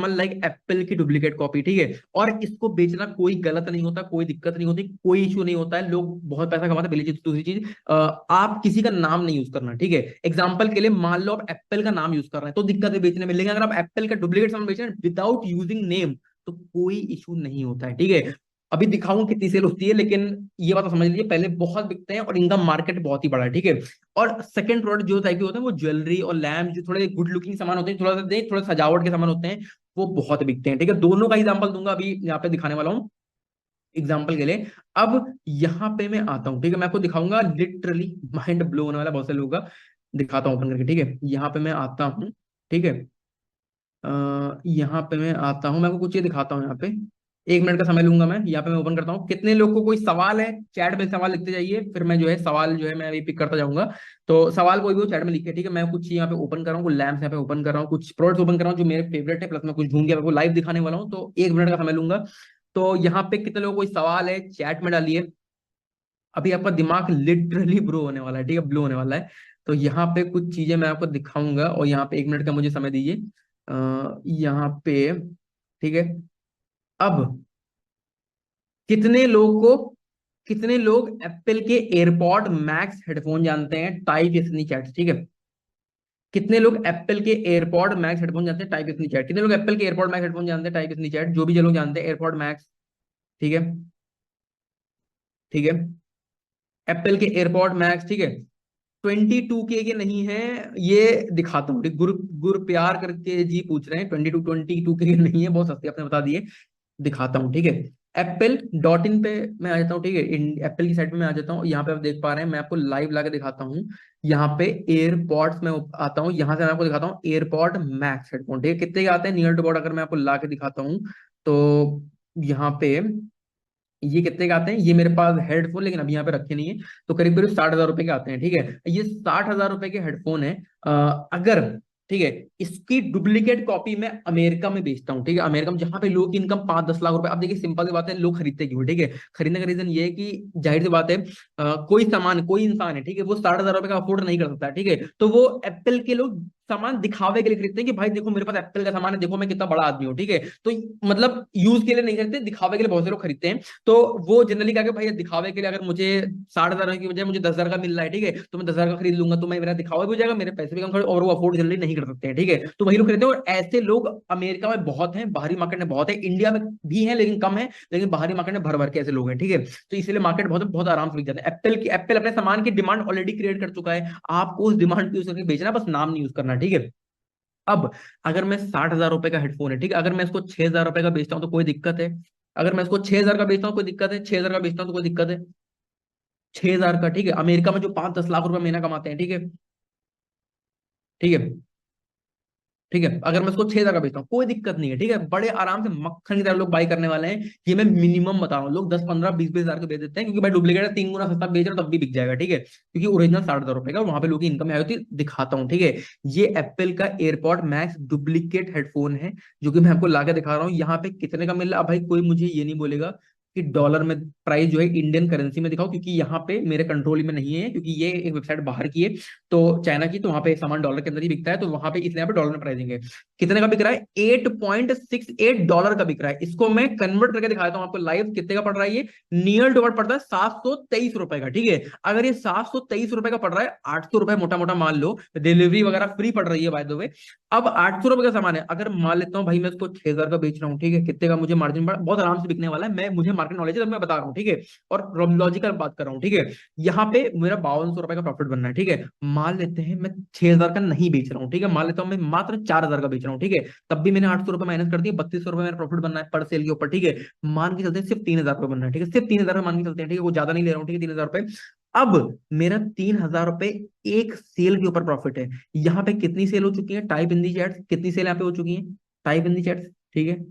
लाइक एप्पल की डुप्लीकेट कॉपी, ठीक है। और इसको बेचना कोई गलत नहीं होता, कोई दिक्कत नहीं होती, कोई इशू नहीं होता है, लोग बहुत पैसा कमाते हैं। पहली चीज, दूसरी चीज, आप किसी का नाम नहीं यूज करना, ठीक है। एग्जाम्पल के लिए मान लो आप एप्पल का नाम यूज कर रहे हैं तो दिक्कत है बेचने में, लेकिन अगर आप एप्पल का डुप्लीकेट सामान बेच रहे हैं विदाउट यूजिंग नेम, तो कोई इशू नहीं होता है, ठीक है। अभी दिखाऊं कितनी सेल होती है, लेकिन ये बात तो समझ लीजिए पहले बहुत बिकते हैं और इनका मार्केट बहुत ही बड़ा है, ठीक है। और सेकंड प्रोडक्ट जो टाइप के होते हैं वो ज्वेलरी और लैम्प, जो थोड़े गुड लुकिंग सामान होते हैं, थोड़ा सजावट के सामान होते हैं, वो बहुत बिकते हैं, ठीक है। दोनों का एग्जांपल दूंगा अभी यहाँ पे दिखाने वाला हूँ एग्जाम्पल के लिए। अब यहाँ पे मैं आता हूँ, ठीक है, मैं आपको दिखाऊंगा, लिटरली माइंड ब्लो होने वाला बहुत से लोगों का, दिखाता हूँ ओपन करके, ठीक है। यहाँ पे मैं आता हूँ, ठीक है। यहाँ पे मैं आता हूँ, मैं आपको कुछ ये दिखाता हूँ यहाँ पे, 1 मिनट का समय लूंगा मैं। यहाँ पे मैं ओपन करता हूँ, कितने लोग को कोई सवाल है चैट में सवाल लिखते जाइए, फिर मैं जो है सवाल जो है मैं अभी पिक करता जाऊंगा। तो सवाल कोई भी हो चैट में लिखे, ठीक है। मैं कुछ यहाँ पे ओपन कर रहा हूँ, कुछ लैम्प यहाँ पे ओपन कर रहा हूँ, कुछ प्रोडक्ट ओपन कर रहा हूँ जो मेरे फेवरेट है, प्लस मैं कुछ ढूंढ के आपको लाइव दिखाने वाला हूँ, तो 1 मिनट का समय लूंगा। तो यहाँ पे कितने लोग कोई सवाल है चैट में डालिए, अभी आपका दिमाग लिटरली ब्रो होने वाला है, ठीक है, ब्लो होने वाला है। तो यहाँ पे कुछ चीजें मैं आपको दिखाऊंगा, और यहाँ पे 1 मिनट का मुझे समय दीजिए। यहाँ पे, ठीक है। अब कितने लोग एप्पल के एयरपॉड मैक्स हेडफोन जानते हैं, टाइप इसनी चैट, ठीक है। कितने लोग एप्पल के एयरपॉड मैक्स हेडफोन जानते हैं, टाइप इसनी चैट। कितने लोग एप्पल के एयरपॉड मैक्स हेडफोन जानते हैं, टाइप इसनी चैट, जो भी जो लोग जानते हैं एयरपॉड मैक्स, ठीक है। ठीक है। एप्पल के एयरपॉड मैक्स, ठीक है, 22K के नहीं है, ये दिखाता हूँ। गुरु गुरु प्यार करके जी पूछ रहे हैं, 22K के नहीं है, बहुत सस्ते आपने बता दिए, दिखाता हूँ, ठीक है। एप्पल डॉट इन पे मैं आ जाता हूँ, ठीक है, एप्पल की साइट पे मैं आ जाता हूँ। यहाँ पे आप देख पा रहे हैं, मैं आपको लाइव लाके दिखाता हूँ। यहाँ पे एयरपॉड्स में आता हूँ, यहाँ से मैं आपको दिखाता हूँ एयरपॉड मैक्स हेडफोन, ठीक है, कितने के आते हैं नियर टू अबाउट, अगर मैं आपको ला के दिखाता हूँ तो यहाँ पे ये कितने के आते हैं, ये मेरे पास हेडफोन लेकिन अभी यहाँ पे रखे नहीं है, तो करीब करीब 60,000 रुपए के आते हैं, ठीक है। ये 60,000 रुपए के हेडफोन है। अगर, ठीक है, इसकी डुप्लीकेट कॉपी मैं अमेरिका में बेचता हूँ, ठीक है, अमेरिका में जहां पे लोग की इनकम 5-10 लाख रुपए, अब देखिए सिंपल सी बात है, लोग खरीदते क्यों, ठीक है, खरीदने का रीजन ये है कि जाहिर सी बात है, कोई सामान, कोई इंसान है, ठीक है, वो 60,000 रुपए का अफोर्ड नहीं कर सकता, ठीक है, तो वो एप्पल के लोग सामान दिखावे के लिए खरीदते हैं कि भाई देखो मेरे पास एप्पल का सामान है, देखो मैं कितना बड़ा आदमी हूँ, ठीक है, तो मतलब यूज के लिए नहीं खरीदते, दिखावे के लिए बहुत से लोग खरीदते हैं। तो वो जनरली क्या, भाई दिखावे के लिए अगर मुझे 60,000 की बजाय मुझे 10,000 का मिल रहा है, ठीक है, तो मैं 10,000 का खरीद लूंगा, तो मैं, मेरा दिखावा भी हो जाएगा, मेरे पैसे भी कम खर्च, और वो अफोर्ड जनरली नहीं कर सकते हैं, ठीक है, तो वही लोग खरीदते हैं। और ऐसे लोग अमेरिका में बहुत हैं, बाहरी मार्केट में बहुत है, इंडिया में भी है लेकिन कम है, लेकिन बाहरी मार्केट में भर भर के ऐसे लोग हैं, ठीक है, तो इसलिए मार्केट बहुत बहुत आराम से बिक जाता है। एप्पल अपने सामान की डिमांड ऑलरेडी क्रिएट कर चुका है, आपको उस डिमांड को यूज करके बेचना, बस नाम नहीं यूज करना, ठीक है। अब अगर मैं 60,000 रुपए का हेडफोन है, ठीक है, अगर मैं इसको 6,000 रुपए का बेचता हूँ तो कोई दिक्कत है, अगर मैं इसको 6,000 का बेचता हूँ कोई दिक्कत है, 6,000 का बेचता हूँ तो कोई दिक्कत है, 6,000 का, ठीक है, अमेरिका में जो 5-10 लाख रुपए महीना कमाते हैं, ठीक है, ठीक है, ठीक है, अगर मैं इसको 6,000 का बेचता हूँ कोई दिक्कत नहीं है, ठीक है, बड़े आराम से मक्खन की तरह लोग बाई करने वाले हैं। ये मैं मिनिमम बता रहा हूँ, लोग 10-15-20-20 हजार के बेच देते हैं, क्योंकि भाई डुप्लीकेट है, 3 गुना सस्ता बेच रहे हो तब भी बिक जाएगा, ठीक है, क्योंकि ओरिजिनल 60,000 रुपए का, वहां पे लोगों की इनकम है होती है, दिखाता हूँ, ठीक है। ये एप्पल का एयरपॉड मैक्स डुप्लीकेट हेडफोन है, जो कि मैं आपको लाके दिखा रहा हूँ। यहाँ पे कितने का मिल रहा है, अब भाई कोई मुझे ये नहीं बोलेगा कि डॉलर में प्राइस जो है इंडियन करेंसी में दिखाओ, क्योंकि यहाँ पे मेरे कंट्रोल में नहीं है, क्योंकि ये एक वेबसाइट बाहर की है, तो चाइना की, तो वहां पे सामान डॉलर के अंदर ही बिकता है, तो वहां पे इसलिए यहाँ पे डॉलर में प्राइसिंग है। कितने का बिक रहा है, $8.68 का बिक रहा है। इसको मैं कन्वर्ट करके दिखा देता हूँ आपको लाइव, कितने का पड़ रहा है ये, नियर टू अबाउट पड़ता है 723 रुपए का, ठीक है। अगर ये 723 रुपए का पड़ रहा है, 800 रुपए मोटा मोटा मान लो, डिलीवरी वगैरह फ्री पड़ रही है बाय द वे। अब 800 रुपए का सामान है, अगर मान लेता हूँ भाई मैं इसको 6,000 का बेच रहा हूँ, ठीक है, कितने का मुझे मार्जिन बहुत आराम से बिकने वाला है, मैं, मुझे मार्केट नॉलेज है तो मैं बता रहा हूँ, ठीक है, और लॉजिकल बात कर रहा हूँ, ठीक है। यहाँ पे मेरा 5200 रुपए का प्रॉफिट बनना है, ठीक है। मान लेते हैं मैं 6,000 का नहीं बेच रहा हूँ, ठीक है, मान लेता हूँ मैं मात्र 4,000 का बेच रहा हूँ, ठीक है, तब भी मैंने 800 रुपए माइनस कर दिया, 3200 रुपए मेरा प्रॉफिट बनना है पर सेल के ऊपर, ठीक है। मान के चलते हैं सिर्फ 3,000 रुपए बनना है, ठीक है, सिर्फ 3,000 रुपए मान के चलते हैं, ठीक है, वो ज्यादा नहीं ले रहा हूँ, ठीक है, 3,000 रुपए। अब मेरा 3,000 रुपए एक सेल के ऊपर प्रॉफिट है। यहाँ पे कितनी सेल हो चुकी है, टाइप इन दी चैट, कितनी सेल यहाँ पे हो चुकी है, टाइप इन दी चैट, ठीक है।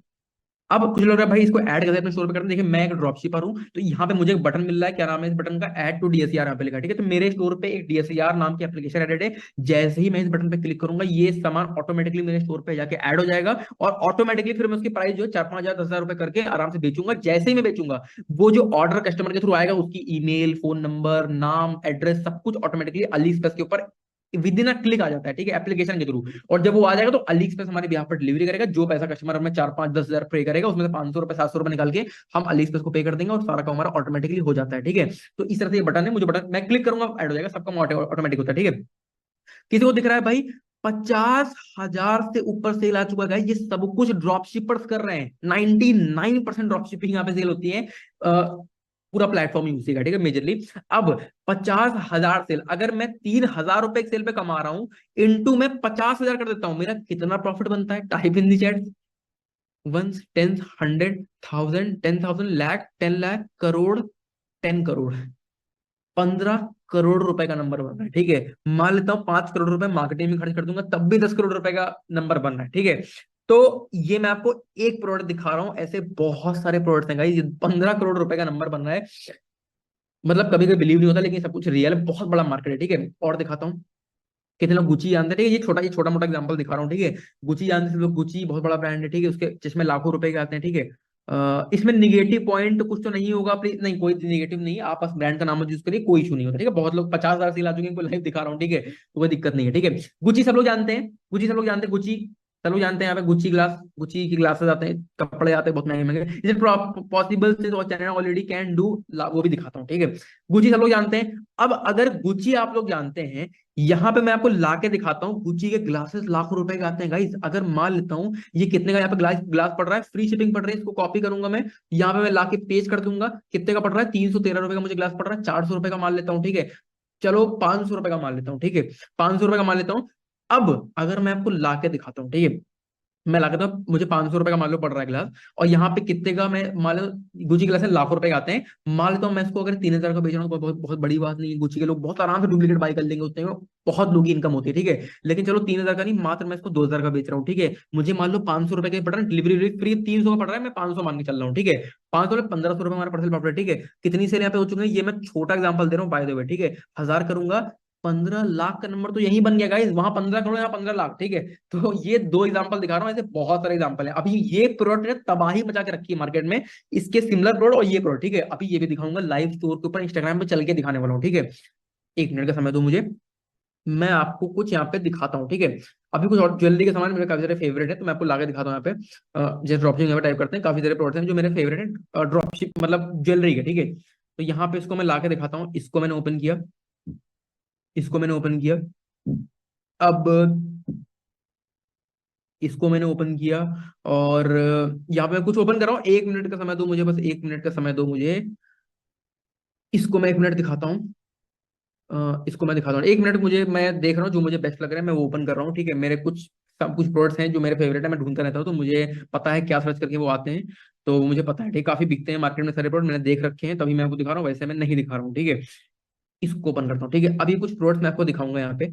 अब कुछ लोग भाई इसको ऐड करते हैं अपने स्टोर पे करते हैं, देखिए मैं एक ड्रॉप शिपर हूँ, तो यहाँ पे मुझे एक बटन मिल रहा है, क्या नाम है इस बटन का, ऐड टू डीएसईआर, यहाँ पे लिखा है, ठीक है, तो मेरे स्टोर पे एक डीएसईआर नाम की एप्लीकेशन एडेड है। जैसे ही मैं इस बटन पे क्लिक करूंगा, ये सामान ऑटोमेटिकली मेरे स्टोर पे जाके ऐड हो जाएगा, और ऑटोमेटिकली फिर मैं उसकी प्राइस जो है 4-5 हजार 10,000 रुपए करके आराम से बेचूंगा। जैसे ही मैं बेचूंगा, वो जो ऑर्डर कस्टमर के थ्रू आएगा, उसकी ईमेल, फोन नंबर, नाम, एड्रेस, सब कुछ ऑटोमेटिकली अली एक्सप्रेस के ऊपर विद इन अ क्लिक आ जाता है, ठीक है, एप्लीकेशन के थ्रू। और जब वो आ जाएगा तो अली एक्सप्रेस हमारे यहाँ पर डिलीवरी करेगा, जो पैसा कस्टमर हमें 4-5-10 हजार पे करेगा, उसमें से 500 रुपए 700 रुपए निकाल के हम अली एक्सप्रेस को पे कर देंगे, और सारा काम हमारा ऑटोमेटिकली हो जाता है, ठीक है। तो इस तरह से ये बटन है, मुझे बटन मैं क्लिक करूंगा ऐड हो जाएगा, सबका ऑटोमेटिक होता है, ठीक है। किसी को दिख रहा है भाई 50,000 से ऊपर सेल आ चुका है, ये सब कुछ ड्रॉप शिपर्स कर रहे हैं, 99% ड्रॉप शिपिंग यहाँ पे सेल होती है, पूरा प्लेटफॉर्म यूज का, ठीक है, मेजरली। अब 50,000 सेल, अगर मैं 3,000 रुपए एक सेल पे कमा रहा हूं, इंटू में 50,000 कर देता हूं, मेरा कितना प्रॉफिट बनता है, type in the chat, ones, tens, 100,000, 10,000, lakh, 10 lakh, crore, 10 crore, 15 crore रुपए का नंबर बन रहा है, ठीक है। मान लेता हूँ 5 करोड़ रुपए मार्केटिंग में खर्च कर दूंगा, तब भी 10 करोड़ रुपए का नंबर बन रहा है, ठीक है। तो ये मैं आपको एक प्रोडक्ट दिखा रहा हूँ, ऐसे बहुत सारे प्रोडक्ट्स हैं गाइस, 15 करोड़ रुपए का नंबर बन रहा है, मतलब कभी कभी बिलीव नहीं होता, लेकिन सब कुछ रियल है, बहुत बड़ा मार्केट है, ठीक है। और दिखाता हूँ, कितने लोग गुची जानते हैं, ठीक है, ये छोटा मोटा एग्जांपल दिखा रहा हूँ, ठीक है। गुची जानते हैं लोग, गुची बहुत बड़ा ब्रांड है, ठीक है, उसके चश्मे लाखों रुपए के आते हैं, ठीक है। इसमें निगेटिव पॉइंट कुछ तो नहीं होगा प्लीज, नहीं कोई निगेटिव नहीं है, आप बस ब्रांड का नाम यूज करिए, कोई इशू नहीं होता, ठीक है। बहुत लोग 50,000 सेल आ चुके हैं, इनको लाइव दिखा रहा हूँ, ठीक है, तो कोई दिक्कत नहीं है, ठीक है। गुची सब लोग जानते हैं, गुची सब लोग जानते हैं, गुची सब लोग जानते हैं यहाँ पे गुच्ची ग्लास, गुच्ची की ग्लासेस आते हैं, कपड़े आते हैं बहुत महंगे महंगे। Is it possible China already can do, वो भी दिखाता हूँ, ठीक है। गुच्ची सब लोग जानते हैं। अब अगर गुच्ची आप लोग जानते हैं, यहाँ पे मैं आपको ला के दिखाता हूँ, गुच्ची के ग्लासेस लाखों रुपए के आते हैं गाइस। अगर मान लेता हूँ ये कितने का यहाँ पे ग्लास ग्लास पड़ रहा है, फ्री शिपिंग पड़ रही है, इसको कॉपी करूंगा मैं, यहाँ पे मैं लाके पेस्ट कर दूंगा, कितने का पड़ रहा है, 313 रुपए का मुझे ग्लास पड़ रहा है, 400 रुपए का मान लेता हूँ, ठीक है। चलो 500 रुपए का मान लेता हूँ, ठीक है, 500 रुपए का मान लेता हूँ। अब अगर मैं आपको ला के दिखाता हूँ, ठीक है, मैं ला के तो मुझे 500 रुपए का मान लो पड़ रहा है ग्लास, और यहाँ पे कितने का, मैं मान लो गुची ग्लास है लाखों रुपए के आते हैं, मान लेता हूँ मैं इसको अगर 3,000 का बेच रहा हूँ तो बहुत बहुत बड़ी बात नहीं है, गुची के लोग बहुत आराम से डुप्लीकेट बाई कर लेंगे, उतने में बहुत लोगों की इनकम होती है, ठीक है। लेकिन चलो 3,000 का नहीं, मात्र मैं इसको 2,000 का बेच रहा हूँ, ठीक है। मुझे मान लो 500 रुपए का पड़ रहा है, डिलीवरी फ्री 300 का पड़ रहा है, मैं 500 मान के चल रहा हूँ, ठीक है। 500 में 1,500 रुपए हमारा पर्सल प्रॉफिट, ठीक है। कितनी सेल यहाँ पे हो चुकी है, ये मैं छोटा एग्जाम्पल दे रहा हूँ बाय द वे, ठीक है। 1,000 करूंगा, 15 लाख का नंबर तो यही बन गया गाइस, वहां 15 करोड़, यहाँ 15 लाख, ठीक है। तो ये दो एग्जांपल दिखा रहा हूँ, ऐसे बहुत सारे एग्जांपल है। अभी ये प्रोडक्ट ने तबाही मचा के रखी है मार्केट में, इसके सिमिलर प्रोडक्ट और ये प्रोडक्ट, ठीक है। अभी ये भी दिखाऊंगा लाइव स्टोर के ऊपर, इंस्टाग्राम पे चल के दिखाने वाला हूँ, ठीक है। 1 मिनट का समय दो मुझे, मैं आपको कुछ यहाँ पे दिखाता हूँ, ठीक है। अभी कुछ और ज्वेलरी के सामान मेरे काफी सारे फेवरेट है, तो मैं आपको लाके दिखाता हूँ यहाँ पे। जैसे ड्रॉपशिपिंग यहाँ पे टाइप करते हैं, काफी सारे प्रोडक्ट्स हैं जो मेरे फेवरेट है ड्रॉपशिप मतलब ज्वेलरी के, ठीक है। तो यहाँ पे इसको मैं लाके दिखाता हूँ, इसको मैंने ओपन किया, इसको मैंने ओपन किया। अब इसको मैंने ओपन किया, और यहाँ पे मैं कुछ ओपन कर रहा हूँ, 1 मिनट का समय दो मुझे, बस 1 मिनट का समय दो मुझे। इसको मैं 1 मिनट दिखाता हूँ, इसको मैं दिखाता हूँ 1 मिनट, मुझे मैं देख रहा हूँ जो मुझे बेस्ट लग रहा है, मैं वो ओपन कर रहा हूँ, ठीक है। मेरे कुछ सब कुछ प्रोडक्ट्स हैं जो मेरे फेवरेट है, मैं ढूंढता रहता हूँ, तो मुझे पता है क्या सर्च करके वो आते हैं, तो मुझे पता है, ठीक, काफी बिकते हैं मार्केट में सारे प्रोडक्ट, मैंने देख रखे हैं, तभी मैं आपको दिखा रहा हूँ, वैसे मैं नहीं दिखा रहा हूँ, ठीक है। इसको ओपन करता हूँ, ठीक है। अभी कुछ प्रोडक्ट्स मैं आपको दिखाऊंगा यहाँ पे,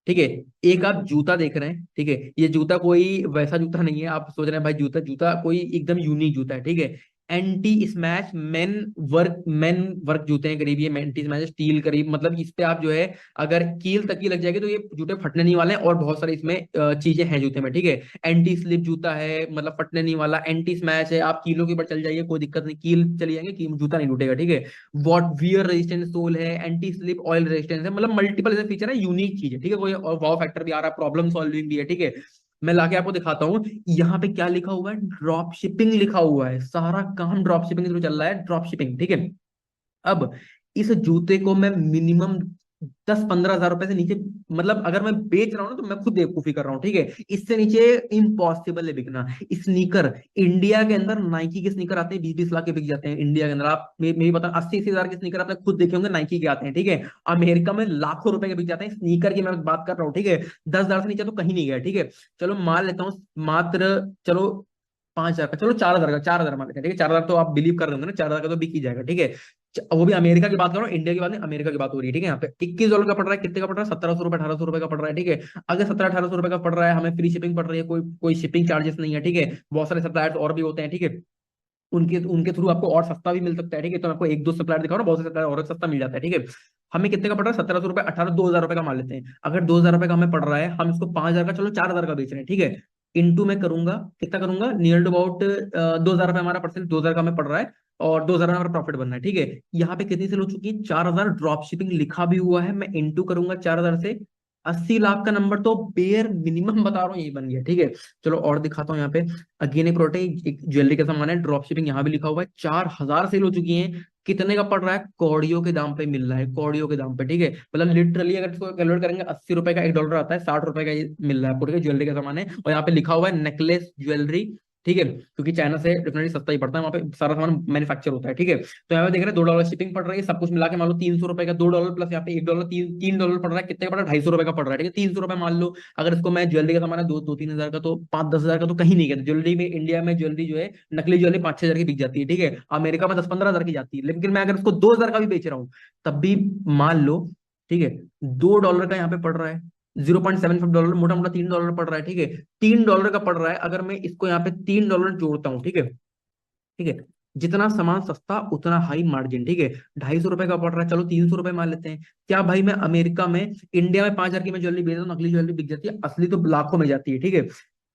ठीक है। एक आप जूता देख रहे हैं, ठीक है। ये जूता कोई वैसा जूता नहीं है, आप सोच रहे हैं भाई जूता जूता कोई एकदम यूनिक जूता है, ठीक है। एंटी स्मैश मेन वर्क जूते हैं करीब, ये एंटी स्मैश स्टील करीब, मतलब इस पे आप जो है अगर कील तक की लग जाएगी तो ये जूते फटने नहीं वाले हैं, और बहुत सारे इसमें चीजें हैं जूते में, ठीक है। एंटी स्लिप जूता है, मतलब फटने नहीं वाला, एंटी स्मैश है, आप कीलों के ऊपर चल जाइए कोई दिक्कत नहीं, कील चली जाएंगे, जूता नहीं टूटेगा, ठीक है। वॉट वियर रेजिस्टेंस सोल है, एंटी स्लिप ऑयल रेजिस्टेंस है, मतलब मल्टीपल ऐसे फीचर है, यूनिक चीज है, ठीक है। कोई और वाव फैक्टर भी आ रहा है, प्रॉब्लम सॉल्विंग भी है, ठीक है। मैं लाके आपको दिखाता हूँ, यहाँ पे क्या लिखा हुआ है, ड्रॉप शिपिंग लिखा हुआ है, सारा काम ड्रॉप शिपिंग थ्रू चल रहा है, ड्रॉप शिपिंग, ठीक है। अब इस जूते को मैं मिनिमम 10-15 हजार रुपए से नीचे, मतलब अगर मैं बेच रहा हूँ ना तो मैं खुद बेवकूफी कर रहा हूँ, ठीक है। इससे नीचे इम्पॉसिबल है बिकना। स्नीकर इंडिया के अंदर नाइकी के स्नीकर आते हैं 20-20 लाख के बिक जाते हैं इंडिया के अंदर, आप मेरी बता 80-80 हजार के स्नीकर आपने खुद देखे होंगे नाइकी के आते हैं, ठीक है। अमेरिका में लाखों रुपए के बिक जाते हैं स्नीकर की, मैं बात कर रहा हूँ, ठीक है। 10 हजार से नीचे तो कहीं नहीं गया, ठीक है। चलो मान लेता हूँ मात्र, चलो 5 हजार का, चलो 4 हजार का, 4 हजार मान लेते हैं, ठीक है। 4 हजार तो आप बिलीव कर रहे होंगे ना, 4 हजार का तो बिक ही जाएगा, ठीक है। वो भी अमेरिका की बात कर रहा हूँ, इंडिया की बात नहीं, अमेरिका की बात हो रही है, ठीक है। यहाँ पे $21 का पड़ रहा है, कितने का पड़ रहा है, 1,700 रुपए 1,800 रुपए का पड़ रहा है, ठीक है। अगर 1,700-1,800 रुपए का पड़ रहा है, हमें फ्री शिपिंग पड़ रही है, कोई कोई शिपिंग चार्जेस नहीं है, ठीक है। बहुत सारे सप्लायर्स और भी होते हैं, ठीक है, उनके उनके थ्रू आपको और सस्ता भी मिल सकता है, ठीक है। तो मैं आपको एक दो सप्लायर दिखा रहा हूँ, बहुत से सप्लायर और सस्ता मिल जाता है, ठीक है। हमें कितने का पड़ रहा है, 1,700 रुपए, 2,000 रुपए का मान लेते हैं। अगर 2,000 रुपए का हमें पड़ रहा है, हम इसको 5 हजार का, चलो 4 हजार का बेच रहे हैं, ठीक है। इंटू में करूंगा, कितना करूंगा, नियर टू अबाउट 2,000 रुपए हमारा परसेंट, 2,000 का हमें पड़ रहा है, और 2,000 हमारा प्रॉफिट बनना है, ठीक है। यहाँ पे कितनी सेल हो चुकी है, 4 हजार, ड्रॉप शिपिंग लिखा भी हुआ है, मैं इंटू करूंगा 4 हजार से, 80 लाख का नंबर तो बेयर मिनिमम बता रहा हूँ यही बन गया, ठीक है। चलो और दिखाता हूँ यहाँ पे, अगेन एक प्रोडक्ट, एक ज्वेलरी का सामान है, ड्रॉप शिपिंग यहाँ भी लिखा हुआ है, 4 हजार सेल हो चुकी है। कितने का पड़ रहा है, कौड़ियों के दाम पे मिल रहा है, कौड़ियों के दाम पे, ठीक है। मतलब लिटरली अगर इसको कैलकुलेट करेंगे, 80 रुपए का $1 आता है, 60 रुपए का ये मिल रहा है आपको, ठीक है। ज्वेलरी का सामान है, और यहाँ पे लिखा हुआ है नेकलेस ज्वेलरी, ठीक है, क्योंकि चाइना से डेफिनेटली सस्ता ही पड़ता है, वहाँ पे सारा सामान मैन्युफैक्चर होता है, ठीक है। तो यहाँ पे देख रहे हैं $2 शिपिंग पड़ रही है, सब कुछ मिला के मान लो 300 रुपए का, $2 प्लस यहाँ पे $1, $3 पड़ रहा है, कितने का पड़ रहा है, $250 का पड़ रहा है, ठीक है। 300 रुपए मान लो, अगर इसको मैं ज्वेलरी का सामान है 2-3 हजार का, तो 5-10 हजार का तो कहीं नहीं गया। ज्वेलरी में इंडिया में ज्वेलरी जो है, नकली ज्वेलरी 5-6 हजार की बिक जाती है, ठीक है। अमेरिका में 10-15 हजार की जाती है, लेकिन मैं अगर इसको 2,000 का भी बेच रहा हूँ, तब भी मान लो, ठीक है, $2 का यहाँ पे पड़ रहा है, $0.75, मोटा मोटा $3 पड़ रहा है, ठीक है। $3 का पड़ रहा है, अगर मैं इसको यहाँ पे $3 जोड़ता हूँ, ठीक है, ठीक है। जितना सामान सस्ता उतना हाई मार्जिन, ठीक है। $250 का पड़ रहा है, चलो $300 मान लेते हैं। क्या भाई मैं अमेरिका में, इंडिया में 5 हजार की मैं ज्वेलरी बेच रहा हूँ, नकली ज्वेलरी बिक जाती है, असली तो लाखों में जाती है, ठीक है।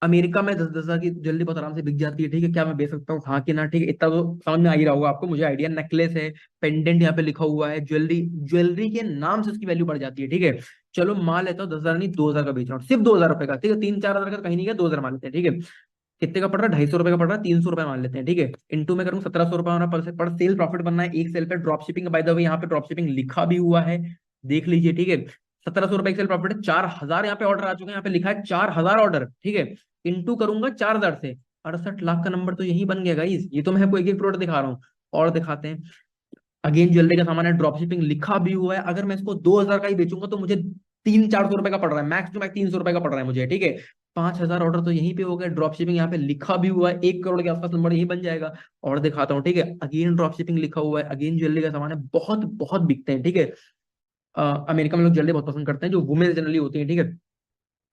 अमेरिका में 10-10 हजार की ज्वेलरी बहुत आराम से बिक जाती है, ठीक है। क्या मैं बेच सकता हूँ, हाँ कि ना, ठीक है। इतना तो समझ में आ ही रहा होगा आपको, मुझे आइडिया। नेकलेस है, पेंडेंट यहाँ पे लिखा हुआ है, ज्वेलरी, ज्वेलरी के नाम से उसकी वैल्यू बढ़ जाती है, ठीक है। चलो मान लेता हूँ 10,000 नहीं 2,000 का बेच रहा हूँ, सिर्फ 2,000 रुपए का, ठीक है, 3-4 हजार का तो कहीं नहीं गया, 2,000 मान लेते हैं, ठीक है। कितने का पड़ रहा है, 250 रुपए का पड़ रहा है, 300 रुपए मान लेते हैं, ठीक है। इंटू में करूँ 1,700 रुपए होना पर सेल प्रॉफिट बनना है एक सेल पे। Drop shipping by the way यहाँ पे ड्रॉप शिपिंग लिखा भी हुआ है, देख लीजिए, ठीक है। 1,700 रुपए सेल प्रॉफिट है, 4,000 यहाँ पे ऑर्डर आ चुके हैं, यहाँ पे लिखा है 4,000 ऑर्डर, ठीक है। इंटू करूंगा 4,000 से, 68 लाख का नंबर तो यही बन गया गाइस। ये तो मैं आपको एक एक प्रोडक्ट दिखा रहा हूँ, और दिखाते हैं। अगेन ज्वेलरी का सामान है, ड्रॉप शिपिंग लिखा भी हुआ है। अगर मैं इसको 2,000 का ही बेचूंगा तो मुझे 300-400 रुपए का पड़ रहा है, मैक्स टू मैक्स 300 रुपए का पड़ रहा है मुझे, ठीक है। 5,000 ऑर्डर तो यहीं पे हो गया, ड्रॉप शिपिंग यहाँ पे लिखा भी हुआ है, 1 करोड़ के आसपास नंबर यही बन जाएगा। और दिखाता हूँ, ठीक है, अगेन ड्रॉप शिपिंग लिखा हुआ है, अगेन ज्वेलरी का सामान है, बहुत बहुत बिकते हैं, ठीक है। अमेरिका में लोग ज्वेलरी बहुत पसंद करते हैं, जो वुमेन जनरली होती है, ठीक है,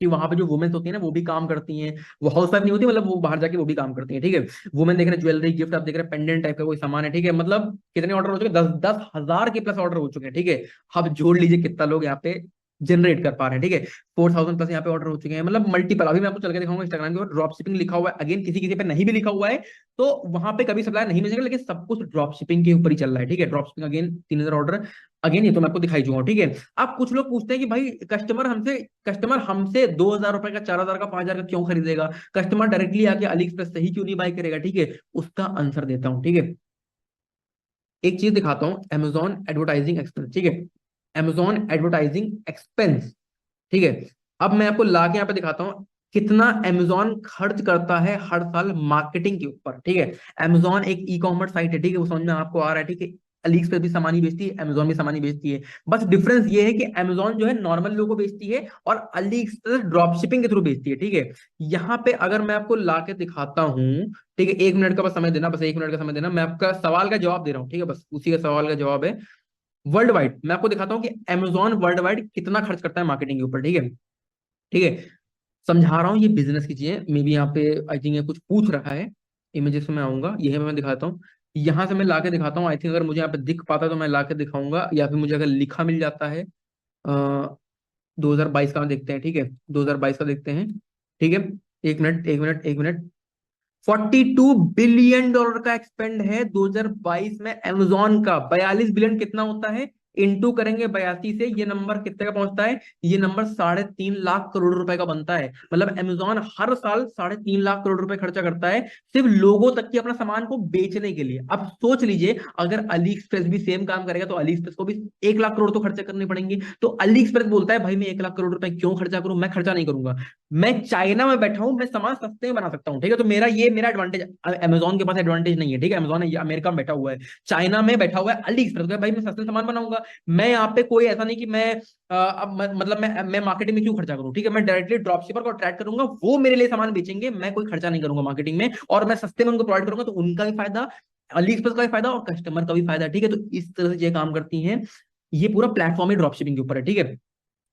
कि वहां पे जो वुमेन्स होती है ना वो भी काम करती हैं, वो हाउस वाइफ नहीं होती, मतलब वो बाहर जाके वो भी काम करती हैं, ठीक है। वुमेन देख रहे हैं ज्वेलरी गिफ्ट, आप देख रहे हैं पेंडेंट टाइप का कोई सामान है, ठीक है। मतलब कितने ऑर्डर हो चुके हैं, 10,000 के प्लस ऑर्डर हो चुके हैं, ठीक है। अब जोड़ लीजिए कितना लोग यहाँ पे जनरेट कर पा रहे हैं, ठीक है। 4,000 प्लस यहाँ पे ऑर्डर हो चुके हैं, मतलब मल्टीपल। अभी मैं आपको चल के दिखाऊंगा इंस्टाग्राम के ऊपर, ड्रॉप शिपिंग लिखा हुआ है, अगेन किसी किसी पे नहीं भी लिखा हुआ है तो वहां पे कभी सप्लाई नहीं मिलेगा, लेकिन सब कुछ ड्रॉप शिपिंग के ऊपर ही चल रहा है, ठीक है। Drop shipping again 3,000 order, again ये तो मैं आपको दिखाई दूंगा, ठीक है। अब कुछ लोग पूछते हैं कि भाई कस्टमर हमसे 2,000 रुपए का, 4,000 का, 5,000 का क्यों खरीदेगा, कस्टमर डायरेक्टली आके अली एक्सप्रेस से ही क्यों नहीं बाय करेगा, ठीक है। उसका आंसर देता हूं, ठीक है। एक चीज दिखाता हूं, Amazon एडवर्टाइजिंग एक्सपेंस, ठीक है। Amazon एडवर्टाइजिंग एक्सपेंस, ठीक है। अब मैं आपको ला के यहाँ पे दिखाता हूँ कितना Amazon खर्च करता है हर साल मार्केटिंग के ऊपर, ठीक है। Amazon एक ई कॉमर्स साइट है, ठीक है, वो समझ में आपको आ रहा है, ठीक है। अलीक्स पे भी सामान ही बेचती है, Amazon भी सामान ही बेचती है। बस डिफरेंस ये है कि Amazon जो है नॉर्मल लोगों को बेचती है और अली एक्सप्रेस ड्रॉप शिपिंग के थ्रू बेचती है, ठीक है। यहाँ पे अगर मैं आपको ला के दिखाता हूँ, ठीक है, 1 मिनट का बस समय देना, बस 1 मिनट का समय देना, मैं आपका सवाल का जवाब दे रहा हूँ, ठीक है, बस उसी का सवाल का जवाब है। वर्ल्ड वाइड मैं आपको दिखाता हूँ कि Amazon वर्ल्ड वाइड कितना खर्च करता है मार्केटिंग के ऊपर, ठीक है, ठीक है। समझा रहा हूँ ये बिजनेस की चीजें, मे बी यहाँ पे आई थिंक ये कुछ पूछ रखा है। इमेजेस में आऊंगा, ये है, मैं दिखाता हूँ, यहाँ से मैं लाके दिखाता हूँ। आई थिंक अगर मुझे यहाँ पे दिख पाता तो मैं लाके दिखाऊंगा, या फिर मुझे अगर लिखा मिल जाता है। 2022 का देखते हैं, ठीक है, 2022 का देखते हैं, ठीक है। 1 मिनट, 1 मिनट, 42 बिलियन डॉलर का एक्सपेंड है 2022 में अमेजोन का। 42 बिलियन कितना होता है, इंटू करेंगे 82 से, ये नंबर कितने का पहुंचता है, ये नंबर 3.5 लाख करोड़ रुपए का बनता है। मतलब अमेजोन हर साल 3.5 लाख करोड़ रुपए खर्चा करता है सिर्फ लोगों तक की अपना सामान को बेचने के लिए। अब सोच लीजिए अगर अली एक्सप्रेस भी सेम काम करेगा तो अली एक्सप्रेस को भी 1 लाख करोड़ तो खर्चा करने पड़ेंगे। तो अली एक्सप्रेस बोलता है भाई मैं 1 लाख करोड़ रुपए क्यों खर्चा करूं, मैं खर्चा नहीं करूंगा। मैं चाइना में बैठा हूं, मैं सामान सस्ते में बना सकता हूं, ठीक है। तो मेरा एडवांटेज, अमेजोन के पास एडवांटेज नहीं है, ठीक है। अमेजोन अमेरिका में बैठा हुआ है, चाइना में बैठा हुआ है, अली एक्सप्रेस भाई मैं सस्ते सामान बनाऊंगा। मैं यहाँ पे कोई ऐसा नहीं कि मैं मतलब मैं मार्केटिंग में क्यों खर्चा करूं, ठीक है। मैं डायरेक्टली ड्रॉप शिपर को अट्रैक्ट करूंगा, वो मेरे लिए सामान बेचेंगे, मैं कोई खर्चा नहीं करूंगा मार्केटिंग में, और मैं सस्ते में उनको प्रोवाइड करूंगा, तो उनका भी फायदा, अली एक्सप्रेस का भी फायदा और कस्टमर का भी फायदा, ठीक है। तो इस तरह से ये काम करती हैं। ये पूरा प्लेटफॉर्म ही ड्रॉप शिपिंग के ऊपर है, ठीक है।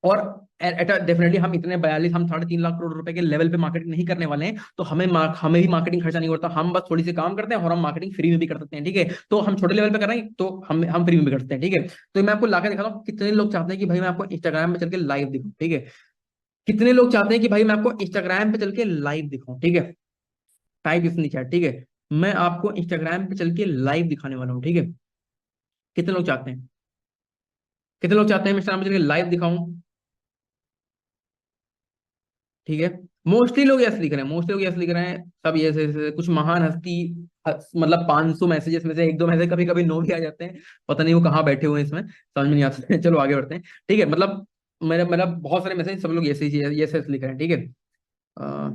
और डेफिनेटली हम इतने 42, हम 3.5 लाख करोड़ रुपए के लेवल पे मार्केटिंग नहीं करने वाले हैं, तो हमें भी मार्केटिंग खर्चा नहीं होता, हम बस थोड़ी सी काम करते हैं और हम मार्केटिंग फ्री में भी कर सकते हैं, ठीक है। तो हम छोटे लेवल पे कर रहे हैं तो हम फ्री में भी कर सकते हैं, ठीक है। तो मैं आपको लाकर दिखाता हूँ कितने लोग चाहते हैं कि भाई मैं आपको इंस्टाग्राम पे चल के लाइव दिखाऊं, ठीक है। कितने लोग चाहते हैं कि भाई मैं आपको इंस्टाग्राम पे चल के लाइव दिखाऊं, ठीक है। टाइप इसमें चैट, ठीक है। मैं आपको इंस्टाग्राम पे चल के लाइव दिखाने वाला हूँ, ठीक है। कितने लोग चाहते हैं, कितने लोग चाहते हैं मैं इंस्टाग्राम पे चल के लाइव दिखाऊं, ठीक है। मोस्टली लोग यस लिख रहे हैं, मोस्टली लोग यस लिख रहे हैं, सब यस कुछ महान हस्ती, मतलब 500 मैसेजेस में से 1-2 मैसेज कभी कभी नो भी आ जाते हैं, पता नहीं वो कहाँ बैठे हुए हैं इसमें, समझ में नहीं आता है। चलो आगे बढ़ते हैं, ठीक है। मतलब मेरा बहुत सारे मैसेज, सब लोग यस यस यस लिख रहे हैं, ठीक है। अ,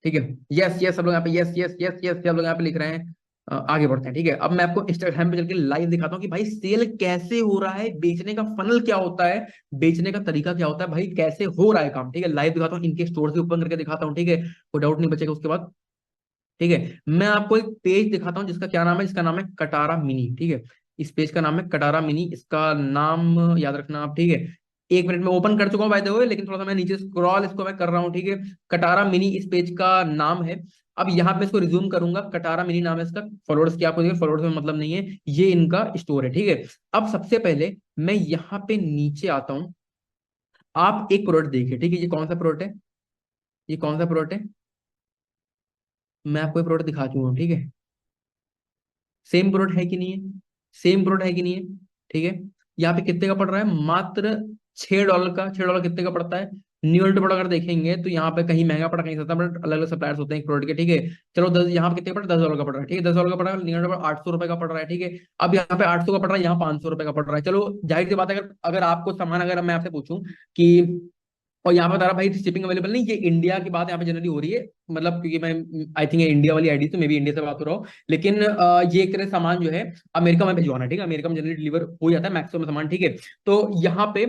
ठीक है, यस यस सब लोग यहाँ पे यस यस यस यस सब लोग यहाँ पे लिख रहे हैं। आगे बढ़ते हैं, ठीक है। अब मैं आपको इंस्टाग्राम पे चल के लाइव दिखाता हूँ कि भाई सेल कैसे हो रहा है, बेचने का फनल क्या होता है, बेचने का तरीका क्या होता है, भाई कैसे हो रहा है काम, ठीक है। लाइव दिखाता हूँ, इनके स्टोर से ओपन करके दिखाता हूँ, ठीक है, कोई डाउट नहीं बचेगा उसके बाद, ठीक है। मैं आपको एक पेज दिखाता हूँ जिसका क्या नाम है, इसका नाम है कटारा मिनी, ठीक है। इस पेज का नाम है कटारा मिनी, इसका नाम याद रखना आप, ठीक है। 1 मिनट में ओपन कर चुका हूँ बाय द वे, लेकिन थोड़ा सा मैं नीचे स्क्रॉल इसको मैं कर रहा हूँ, ठीक है। कटारा मिनी इस पेज का नाम है। अब यहाँ पे इसको रिज्यूम करूंगा, कटारा मिनी नाम है इसका। फॉलोअर्स की आपको फॉलोअर्स में मतलब नहीं है, ये इनका स्टोर है, ठीक है। अब सबसे पहले मैं यहाँ पे नीचे आता हूँ, आप एक प्रोडक्ट देखिए, ठीक है। ये कौन सा प्रोडक्ट है, ये कौन सा प्रोडक्ट है, मैं आपको ये प्रोडक्ट दिखा चुका हूँ, ठीक है। सेम प्रोडक्ट है कि नहीं है, सेम प्रोडक्ट है कि नहीं है, ठीक है। यहाँ पे कितने का पड़ रहा है, मात्र $6 का, $6 कितने का पड़ता है? न्यूअल्ट प्रोडक्ट अगर देखेंगे तो यहाँ पे कहीं महंगा पड़ा, कहीं सस्ता पड़ा, अलग अलग सप्लायर्स होते हैं एक प्रोडक्ट के, ठीक है। चलो 10, यहाँ पे कितने का पड़ा? $10 का पड़ रहा है, ठीक है। $10 का पड़ रहा है, न्यूअल्ट पर ₹800 का पड़ रहा है, ठीक है। अब यहाँ पे 800 का पड़ रहा है, यहाँ ₹500 का पड़ रहा है। चलो जाहिर सी बात है, अगर अगर आपको सामान, अगर मैं आपसे पूछूं कि, और यहाँ पे बता रहा भाई शिपिंग अवेलेबल नहीं, ये इंडिया की बात यहाँ पे जनरली हो रही है, मतलब क्योंकि मैं आई थिंक इंडिया वाली आईडी, तो मे भी इंडिया से बात हो रहा हो, लेकिन ये एक तरह से सामान जो है अमेरिका में भिजवाना है, ठीक है। अमेरिका में जनरली डिलीवर हो जाता है मैक्सिमम सामान, ठीक है। तो यहाँ पे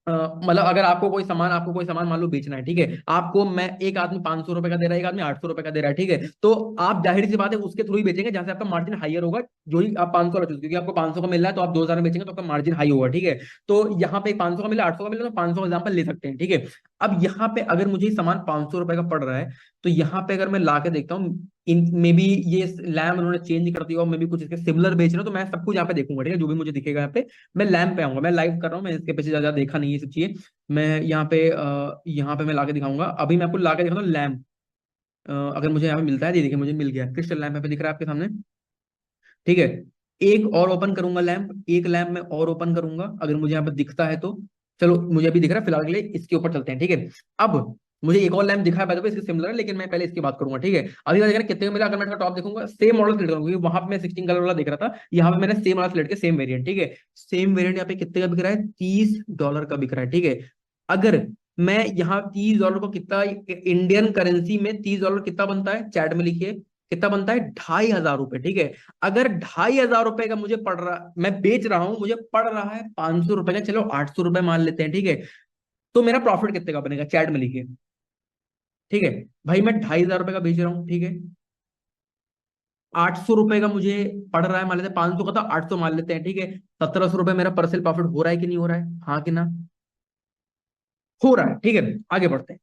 मतलब अगर आपको कोई सामान मान लो बेचना है, ठीक है, आपको मैं, एक आदमी ₹500 का दे रहा है, एक आदमी ₹800 का दे रहा है, ठीक है। तो आप जाहिर सी बात है उसके थ्रू ही बेचेंगे जहां से आपका मार्जिन हाईयर होगा, जो ही आप 500 चूज, क्योंकि आपको 500 का मिल रहा है तो आप 2000 में बेचेंगे तो आपका मार्जिन हाई होगा, ठीक है। तो यहाँ पे 500 का मिला, 800 का मिला, तो 500 का एग्जाम्पल ले सकते हैं, ठीक है। अब यहाँ पे अगर मुझे सामान ₹500 का पड़ रहा है, तो यहाँ पे अगर मैं ला के देखता हूँ, इन मे बी ये लैम्प उन्होंने चेंज कर दिया और मे बी कुछ इसके सिमिलर बेच रहे हो, तो मैं सब कुछ यहाँ पे देखूंगा, ठीक है, जो भी मुझे दिखेगा यहाँ पे। मैं लैम्प पे आऊंगा, मैं लाइव कर रहा हूँ, मैं इसके पीछे ज्यादा देखा नहीं है सब चीजें। मैं यहाँ पे मैं लाके दिखाऊंगा, अभी मैं आपको लाके दिखाता हूँ लैम्प। अगर मुझे यहाँ पे मिलता है, ये देखिए मुझे मिल गया क्रिस्टल लैम्प, यहाँ पे दिख रहा है आपके सामने, ठीक है। एक और ओपन करूंगा लैम्प, एक लैम्प में और ओपन करूंगा, अगर मुझे यहाँ पे दिखता है तो। चलो मुझे अभी दिख रहा है, फिलहाल के लिए इसके ऊपर चलते हैं, ठीक है। अब मुझे एक और लैम्प दिखा है, बाय द वे इसके सिमिलर है, लेकिन मैं पहले इसकी बात करूंगा, ठीक है। अभी मैं देखना कितने का मिला, अगर मैं इसका टॉप देखूंगा, सेम मॉडल सिलेक्ट करूंगा, क्योंकि वहां पे मैं 16 कलर वाला देख रहा था, यहाँ पे मैंने सेम वाला सिलेक्ट किया, सेम वेरिएंट, ठीक है। सेम वेरिएंट यहाँ पे कितने का बिक रहा है? $30 का बिक रहा है, ठीक है। अगर मैं यहाँ $30 को कितना, इंडियन करेंसी में $30 कितना बनता है, चैट में लिखिए कितना बनता है? ₹2500, ठीक है। अगर ₹2500 का मुझे पड़ रहा, मैं बेच रहा हूं, मुझे पड़ रहा है ₹500 का, चलो ₹800 मान लेते हैं, ठीक है। तो मेरा प्रॉफिट कितने का बनेगा, चैट में लिखिए, ठीक है। भाई मैं ₹2500 का बेच रहा हूँ, ठीक है। ₹800 का मुझे पड़ रहा है, मान लेते हैं 500 का था, 800 मान लेते हैं, ठीक है। ₹1700 मेरा परसेंट प्रॉफिट हो रहा है कि नहीं हो रहा है? हाँ कि ना? हो रहा है, ठीक है। आगे बढ़ते हैं।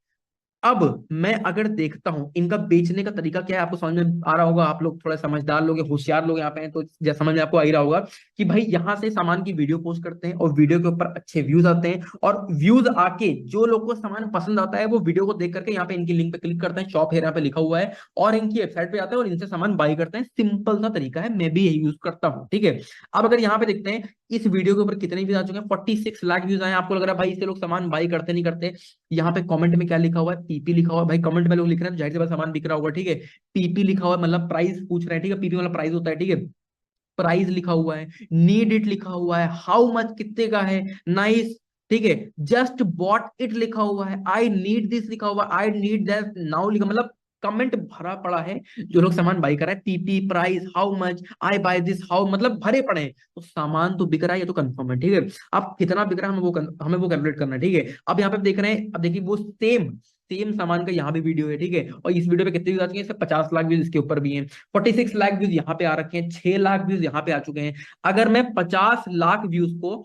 अब मैं अगर देखता हूं इनका बेचने का तरीका क्या है, आपको समझ में आ रहा होगा, आप लोग थोड़ा समझदार लोग हैं, होशियार लोग यहाँ पे हैं, तो समझ में आपको आ ही रहा होगा कि भाई यहाँ से सामान की वीडियो पोस्ट करते हैं और वीडियो के ऊपर अच्छे व्यूज आते हैं, और व्यूज आके जो लोग को सामान पसंद आता है वो वीडियो को देख करके यहाँ पे इनकी लिंक पे क्लिक करते हैं, शॉप है यहाँ पे लिखा हुआ है, और इनकी वेबसाइट पे जाते हैं और इनसे सामान बाई करते हैं। सिंपल सा तरीका है, मैं भी यही यूज करता हूँ, ठीक है। अब अगर यहाँ पे देखते हैं इस वीडियो के ऊपर कितने व्यूज आ चुके हैं, 46 लाख व्यूज आए। आपको लग रहा है भाई इससे लोग सामान बाई करते नहीं करते? यहाँ पे कमेंट में क्या लिखा हुआ है? पीपी लिखा हुआ है। भाई कमेंट में लोग लिख रहे हैं, जाहिर सी बात सामान बिक रहा होगा, ठीक है। पीपी लिखा हुआ है, मतलब प्राइस पूछ रहे हैं, ठीक है। पीपी मतलब प्राइस होता है, ठीक है। प्राइस लिखा हुआ है, नीड इट लिखा हुआ है, हाउ मच कितने का है, नाइस, ठीक है। जस्ट बॉट इट लिखा हुआ है, आई नीड दिस लिखा हुआ है, आई नीड दैट नाउ लिखा, मतलब कमेंट भरा पड़ा है। जो लोग सामान बाई कर रहे हैं, PP, price, how much, I buy this, how, मतलब भरे पड़े हैं, तो सामान तो बिक रहा है, ये तो कंफर्म है, ठीक है। अब कितना बिक रहा है हमें वो कैलकुलेट करना है, ठीक है। अब यहाँ पे देख रहे हैं, अब देखिए वो सेम सेम सामान का यहाँ भी वीडियो है, ठीक है। और इस वीडियो पे कितने व्यूज आ चुके हैं? इससे 50 लाख व्यूज इसके ऊपर भी हैं, 46 लाख व्यूज यहाँ पे आ रखे हैं, 6 लाख व्यूज यहाँ पे आ चुके हैं। अगर मैं 50 लाख व्यूज को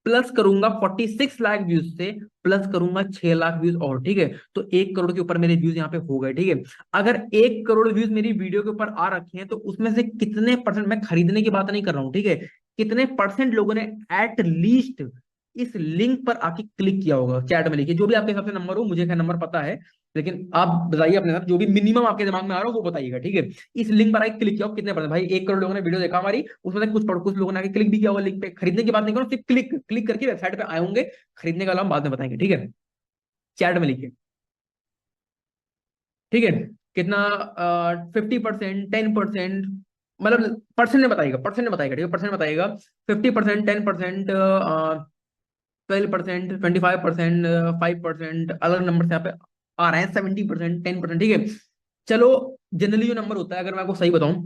प्लस करूंगा 46 लाख व्यूज से, प्लस करूंगा 6 लाख व्यूज और, ठीक है, तो 1 करोड़ के ऊपर मेरे व्यूज यहाँ पे हो गए, ठीक है। अगर 1 करोड़ व्यूज मेरी वीडियो के ऊपर आ रखे हैं, तो उसमें से कितने परसेंट, मैं खरीदने की बात नहीं कर रहा हूं, ठीक है, कितने परसेंट लोगों ने एट लीस्ट इस लिंक पर आके क्लिक किया होगा? चैट में लिखिए, जो भी आपके हिसाब से नंबर हो, मुझे खैर नंबर पता है, लेकिन आप बताइए अपने साथ, जो भी मिनिमम आपके दिमाग में आ रहा हो वो बताइएगा, ठीक है। इस लिंक पर आके क्लिक किया हो, कितने परसेंट? भाई 1 करोड़ लोगों ने वीडियो देखा हमारी, उसमें से कुछ लोगों ने आके क्लिक भी किया होगा लिंक पे। खरीदने की बात नहीं करो, सिर्फ क्लिक क्लिक करके वेबसाइट पे आए होंगे। खरीदने का अलावा बाद में बताएंगे, ठीक है। चैट में लिखिए, ठीक है। कितना? 50%, 10%, मतलब परसेंट में बताइएगा, परसेंट में बताइएगा, ठीक है, परसेंट बताइएगा। 50%, 10%, 12%, 25%, 5%, अलग नंबर से यहाँ पे आ रहे हैं, 70%, 10%, ठीक है। चलो जनरली जो नंबर होता है, अगर मैं आपको सही बताऊं,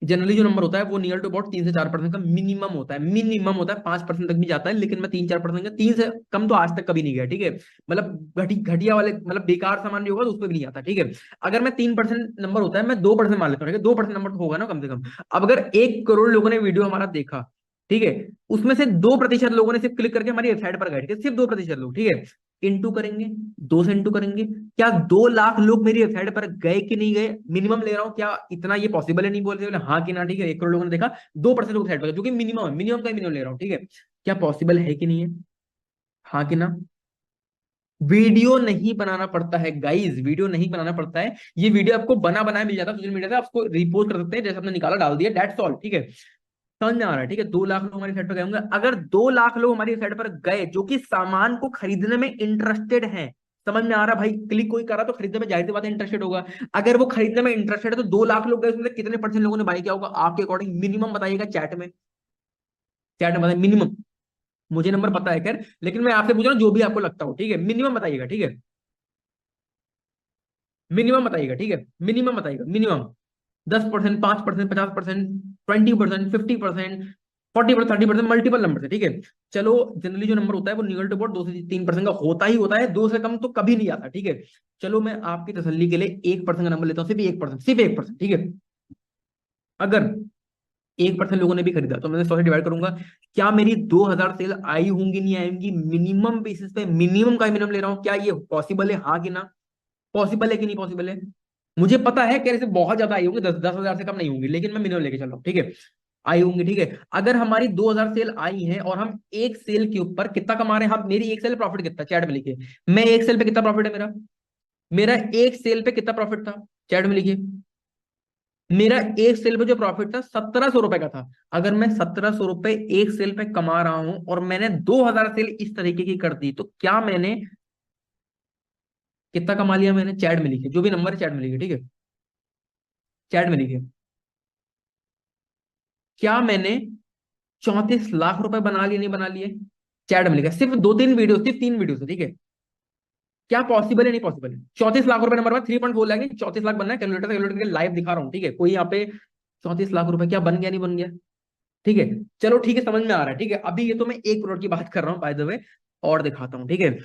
जनरली जो नंबर होता है वो नियर टू अबाउट 3 से 4% का मिनिमम होता है, मिनिमम होता है, 5% तक भी जाता है, लेकिन मैं 3-4% का, 3 से कम तो आज तक कभी नहीं गया, ठीक है। मतलब घटिया वाले, मतलब बेकार सामान जो होगा तो उस पर भी नहीं आता, ठीक है। अगर मैं 3% नंबर होता है, मैं 2% मान लेता हूँ, ठीक है, 2% नंबर तो होगा ना कम से कम। अब अगर 1 करोड़ लोगों ने वीडियो हमारा देखा, ठीक है, उसमें से 2% लोगों ने सिर्फ क्लिक करके हमारी वेबसाइट पर गए, ठीक है, सिर्फ 2% लोग, ठीक है। इंटू करेंगे, 2 से इंटू करेंगे, क्या 2 लाख लोग मेरी वेबसाइट पर गए कि नहीं गए? मिनिमम ले रहा हूं, क्या इतना ये पॉसिबल है? नहीं बोल रहे, बोले हाँ कि ना, ठीक है। 1 करोड़ लोगों ने देखा, 2% लोग साइड पर, जो कि मिनिमम है, मिनिमम का मिनिमम ले रहा हूँ, ठीक है। क्या पॉसिबल है कि नहीं है? हाँ कि ना? वीडियो नहीं बनाना पड़ता है गाइज, वीडियो नहीं बनाना पड़ता है। ये वीडियो आपको बना बनाया मिल जाता है सोशल मीडिया से, आप उसको रिपोस्ट कर सकते हैं, जैसे आपने निकाला डाल दिया, दैट्स ऑल, ठीक है। समझ में आ रहा है? ठीक है, 2 लाख लोग हमारी साइट पर गए होंगे। अगर 2 लाख लोग हमारी साइट पर गए जो कि सामान को खरीदने में इंटरेस्टेड हैं, समझ में आ रहा है भाई? क्लिक कोई करा तो खरीदने में जाहिर सी बात है इंटरेस्टेड होगा। अगर वो खरीदने में इंटरेस्टेड है तो 2 लाख लोग गए, उसमें से कितने परसेंट लोगों ने बाई किया होगा आपके अकॉर्डिंग? मिनिमम बताइएगा चैट में, चैट में बताइए मिनिमम। मुझे नंबर पता है खैर, लेकिन मैं आपसे पूछ रहा हूँ जो भी आपको लगता हो, ठीक है, मिनिमम बताइएगा, ठीक है, मिनिमम बताइएगा, ठीक है, मिनिमम बताइएगा, मिनिमम 10%, 5%, 50%, 20%, 50%, 40%, 30%, मल्टीपल नंबर है, ठीक है। चलो, जनरली जो नंबर होता है वो नियर टू अबाउट 2 से 3% का होता ही होता है, 2 से कम तो कभी नहीं आता, ठीक है। चलो मैं आपकी तसल्ली के लिए 1% का नंबर लेता हूँ, सिर्फ 1%, सिर्फ 1%, ठीक है। अगर 1% लोगों ने भी खरीदा तो मैं 100 से डिवाइड करूंगा। क्या मेरी 2,000 सेल आई होंगी, नहीं आएंगी? मिनिमम बेसिस पे, मिनिमम का मिनिमम ले रहा हूँ, क्या ये पॉसिबल है, हाँ कि ना? पॉसिबल है कि नहीं पॉसिबल है? मुझे पता है कि ऐसे बहुत ज्यादा आई होंगी, 10,000 से कम नहीं होंगी, लेकिन मैं मिनिमम लेके चल रहा हूँ, ठीक है। आई होंगी, ठीक है। अगर हमारी 2,000 सेल आई हैं और हम एक सेल के ऊपर कितना कमा रहे हैं, हम, मेरी एक सेल प्रॉफिट कितना, चैट में लिखिए। मैं एक सेल पे कितना प्रॉफिट है मेरा, मेरा एक सेल पे कितना प्रॉफिट था, चैट में लिखिए। मेरा एक सेल पे जो प्रॉफिट था 1,700 रुपए का था। अगर मैं 1,700 रुपए एक सेल पे कमा रहा हूं और मैंने 2,000 सेल इस तरीके की कर दी, तो क्या मैंने कितना कमा लिया? मैंने चैट में लिखे, जो भी नंबर है चैट में लिखे, ठीक है, चैट में लिखे। क्या मैंने 34 लाख रुपए बना लिए, नहीं बना लिए? चैट में लिखा, सिर्फ 2-3 वीडियो, सिर्फ 3 वीडियो से, ठीक है। क्या पॉसिबल है, नहीं पॉसिबल है? 34 लाख रुपए नंबर बाद 3.4 लाख नहीं, 34 लाख बनना है। कैलकुलेटर से कैलकुलेटर के लाइव दिखा रहा हूँ, ठीक है। कोई यहाँ पे 34 लाख रुपए क्या बन गया, नहीं बन गया? ठीक है, चलो ठीक है, समझ में आ रहा है, ठीक है। अभी ये तो मैं एक करोड़ की बात कर रहा हूँ बाय द वे, और दिखाता हूँ, ठीक है।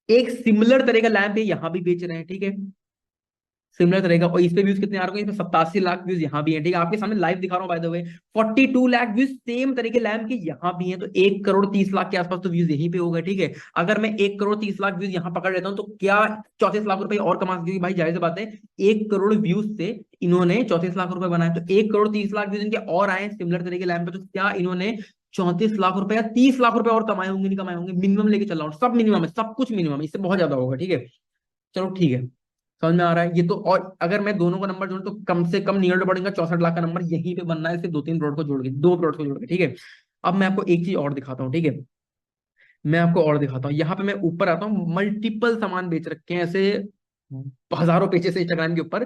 एक सिमिलर तरह का लैंप यहाँ भी बेच रहे हैं, ठीक है, सिमिलर रहेगा। और इस पे व्यूज कितने आ रहे हैं? इसमें 87 लाख व्यूज यहाँ भी हैं, ठीक है, आपके सामने लाइव दिखा रहा हूँ by the way. 42 lakh views same तरीके लैम्प के यहाँ भी हैं, तो 1,30,00,000 के आसपास तो व्यूज यहीं पे हो गए, ठीक है। अगर मैं 1,30,00,000 व्यूज यहाँ पकड़ लेता हूँ तो क्या 34 लाख रुपए और कमा सकती? भाई जाहिर सी बात है, 1 करोड़ व्यूज से इन्होंने 34 लाख रुपए बनाए, तो 1,30,00,000 व्यूज इनके और आए सिमिलर तरीके लैम्प पे, तो क्या इन्होंने 34 लाख रुपए या 30 लाख रुपए और कमाए होंगे, नहीं कमाए होंगे? मिनिमम लेके चल रहा हूँ, सब मिनिमम है, सब कुछ मिनिमम है, इससे बहुत ज्यादा होगा, ठीक है। चलो ठीक है, समझ में आ रहा है ये तो। और अगर मैं दोनों का नंबर जोड़ूं तो कम से कम नियर अबाउट का 64 लाख का नंबर यहीं पे बनना है, सिर्फ 2-3 प्लॉट को जोड़ के, 2 प्लॉट को जोड़ के, ठीक है। अब मैं आपको एक चीज और दिखाता हूँ, ठीक है, मैं आपको और दिखाता हूँ। यहाँ पे मैं ऊपर आता हूँ, मल्टीपल सामान बेच रखे हैं ऐसे, हजारों पेजेस से इंस्टाग्राम के ऊपर,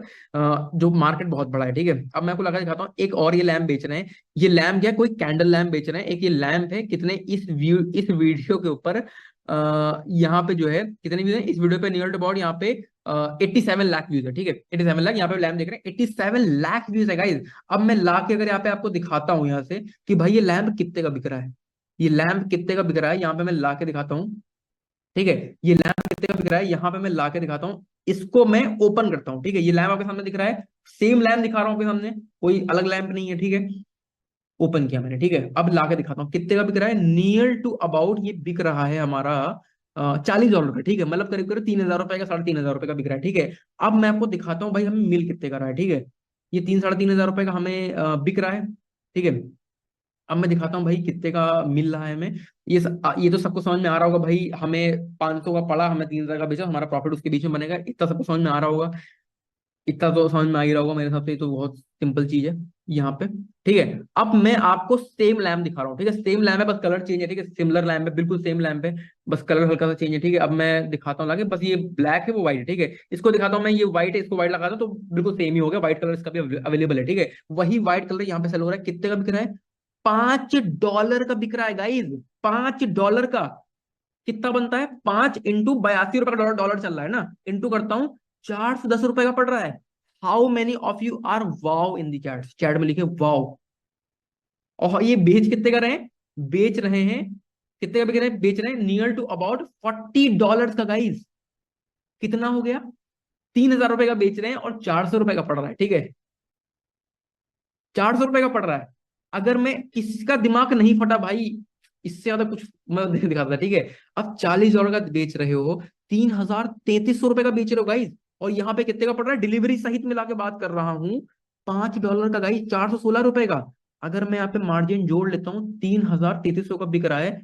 जो मार्केट बहुत बड़ा है, ठीक है। अब मैं आपको लगा दिखाता हूँ, एक और ये लैम्प बेच रहे हैं। ये लैम्प क्या है, कोई कैंडल लैम्प बेच रहे हैं। एक ये लैम्प है, कितने इस वीडियो के ऊपर यहाँ पे जो है कितने व्यूज है इस वीडियो पे, नियर अबाउट यहाँ पे 87 लाख व्यूज है, ठीक है। 87 लाख, यहाँ पे लैम्प देख रहे हैं, 87 लाख व्यूज है गाइज। अब मैं ला के अगर यहाँ पे आपको दिखाता हूँ यहाँ से कि भाई ये लैम्प कितने का बिक रहा है, ये लैम्प कितने का बिक रहा है, यहाँ पे मैं ला के दिखाता हूँ, ठीक है। ये लैम्प कितने का बिक रहा है, यहाँ पे मैं ला के दिखाता हूँ। इसको मैं ओपन करता हूँ, ठीक है, ये लैम्प आपके सामने दिख रहा है, सेम लैम्प दिखा रहा हूँ आपके सामने, कोई अलग लैम्प नहीं है, ठीक है। ओपन किया मैंने, ठीक है। अब ला के दिखाता हूँ कितने का बिक रहा है, नियर टू अबाउट ये बिक रहा है हमारा $40 का, ठीक है, मतलब करीब करीब 3,000 रुपए का, 3,500 रुपए का बिक रहा है, ठीक है। अब मैं आपको दिखाता हूँ भाई हमें मिल कितने का रहा है, ठीक है। ये 3-3,500 रुपए का हमें बिक रहा है, ठीक है। अब मैं दिखाता हूँ भाई कितने का मिल रहा है हमें। ये तो सबको समझ में आ रहा होगा भाई, हमें 500 का पड़ा, हमें 3,000 का बेचा, हमारा प्रॉफिट उसके बीच में बनेगा, इतना सबको समझ में आ रहा होगा। इतना तो समझ में आ ही रहा होगा मेरे हिसाब से, ये तो बहुत सिंपल चीज है यहाँ पे, ठीक है। अब मैं आपको सेम लैम्प दिखा रहा हूँ, ठीक है, सेम लैम्प है, बस कलर चेंज है, ठीक है, सिमिलर लैम्प है, बिल्कुल सेम लैम्प है, बस कलर हल्का सा चेंज है, ठीक है। अब मैं दिखाता हूँ लाके, बस ये ब्लैक है वो व्हाइट है, ठीक है। इसको दिखाता हूँ मैं, ये व्हाइट है, इसको व्हाइट लगाता हूँ तो बिल्कुल सेम ही हो गया, व्हाइट कलर इसका भी अवेलेबल है, ठीक है। वही व्हाइट कलर यहाँ पे सेल हो रहा है, कितने का बिक रहा है, $5 का बिक रहा है गाइज, $5 का। कितना बनता है, 5 × 82 रुपए का डॉलर चल रहा है ना, इंटू करता हूँ, $410 का पड़ रहा है। How many of you are wow in the chat, chat में लिखे वाव। और ये बेच कितने का रहे हैं, बेच रहे हैं, कितने का बिक रहे हैं, बेच रहे हैं नियर टू अबाउट $40 का गाइज। कितना हो गया, 3,000 रुपए का बेच रहे हैं और 400 रुपए का पड़ रहा है, ठीक है, 400 रुपए का पड़ रहा है। अगर मैं, किसका दिमाग नहीं फटा भाई, इससे ज्यादा कुछ मैं नहीं दिखाता, ठीक है। अब $40 का बेच रहे हो, 3,333 रुपए का बेच रहे हो गाइज, और यहाँ पे कितने का पड़ रहा है, डिलीवरी सहित मिला के बात कर रहा हूँ, $5 का गाइज, 416 रुपए का। अगर मैं यहाँ पे मार्जिन जोड़ लेता हूँ, 3,333 का बिक रहा है,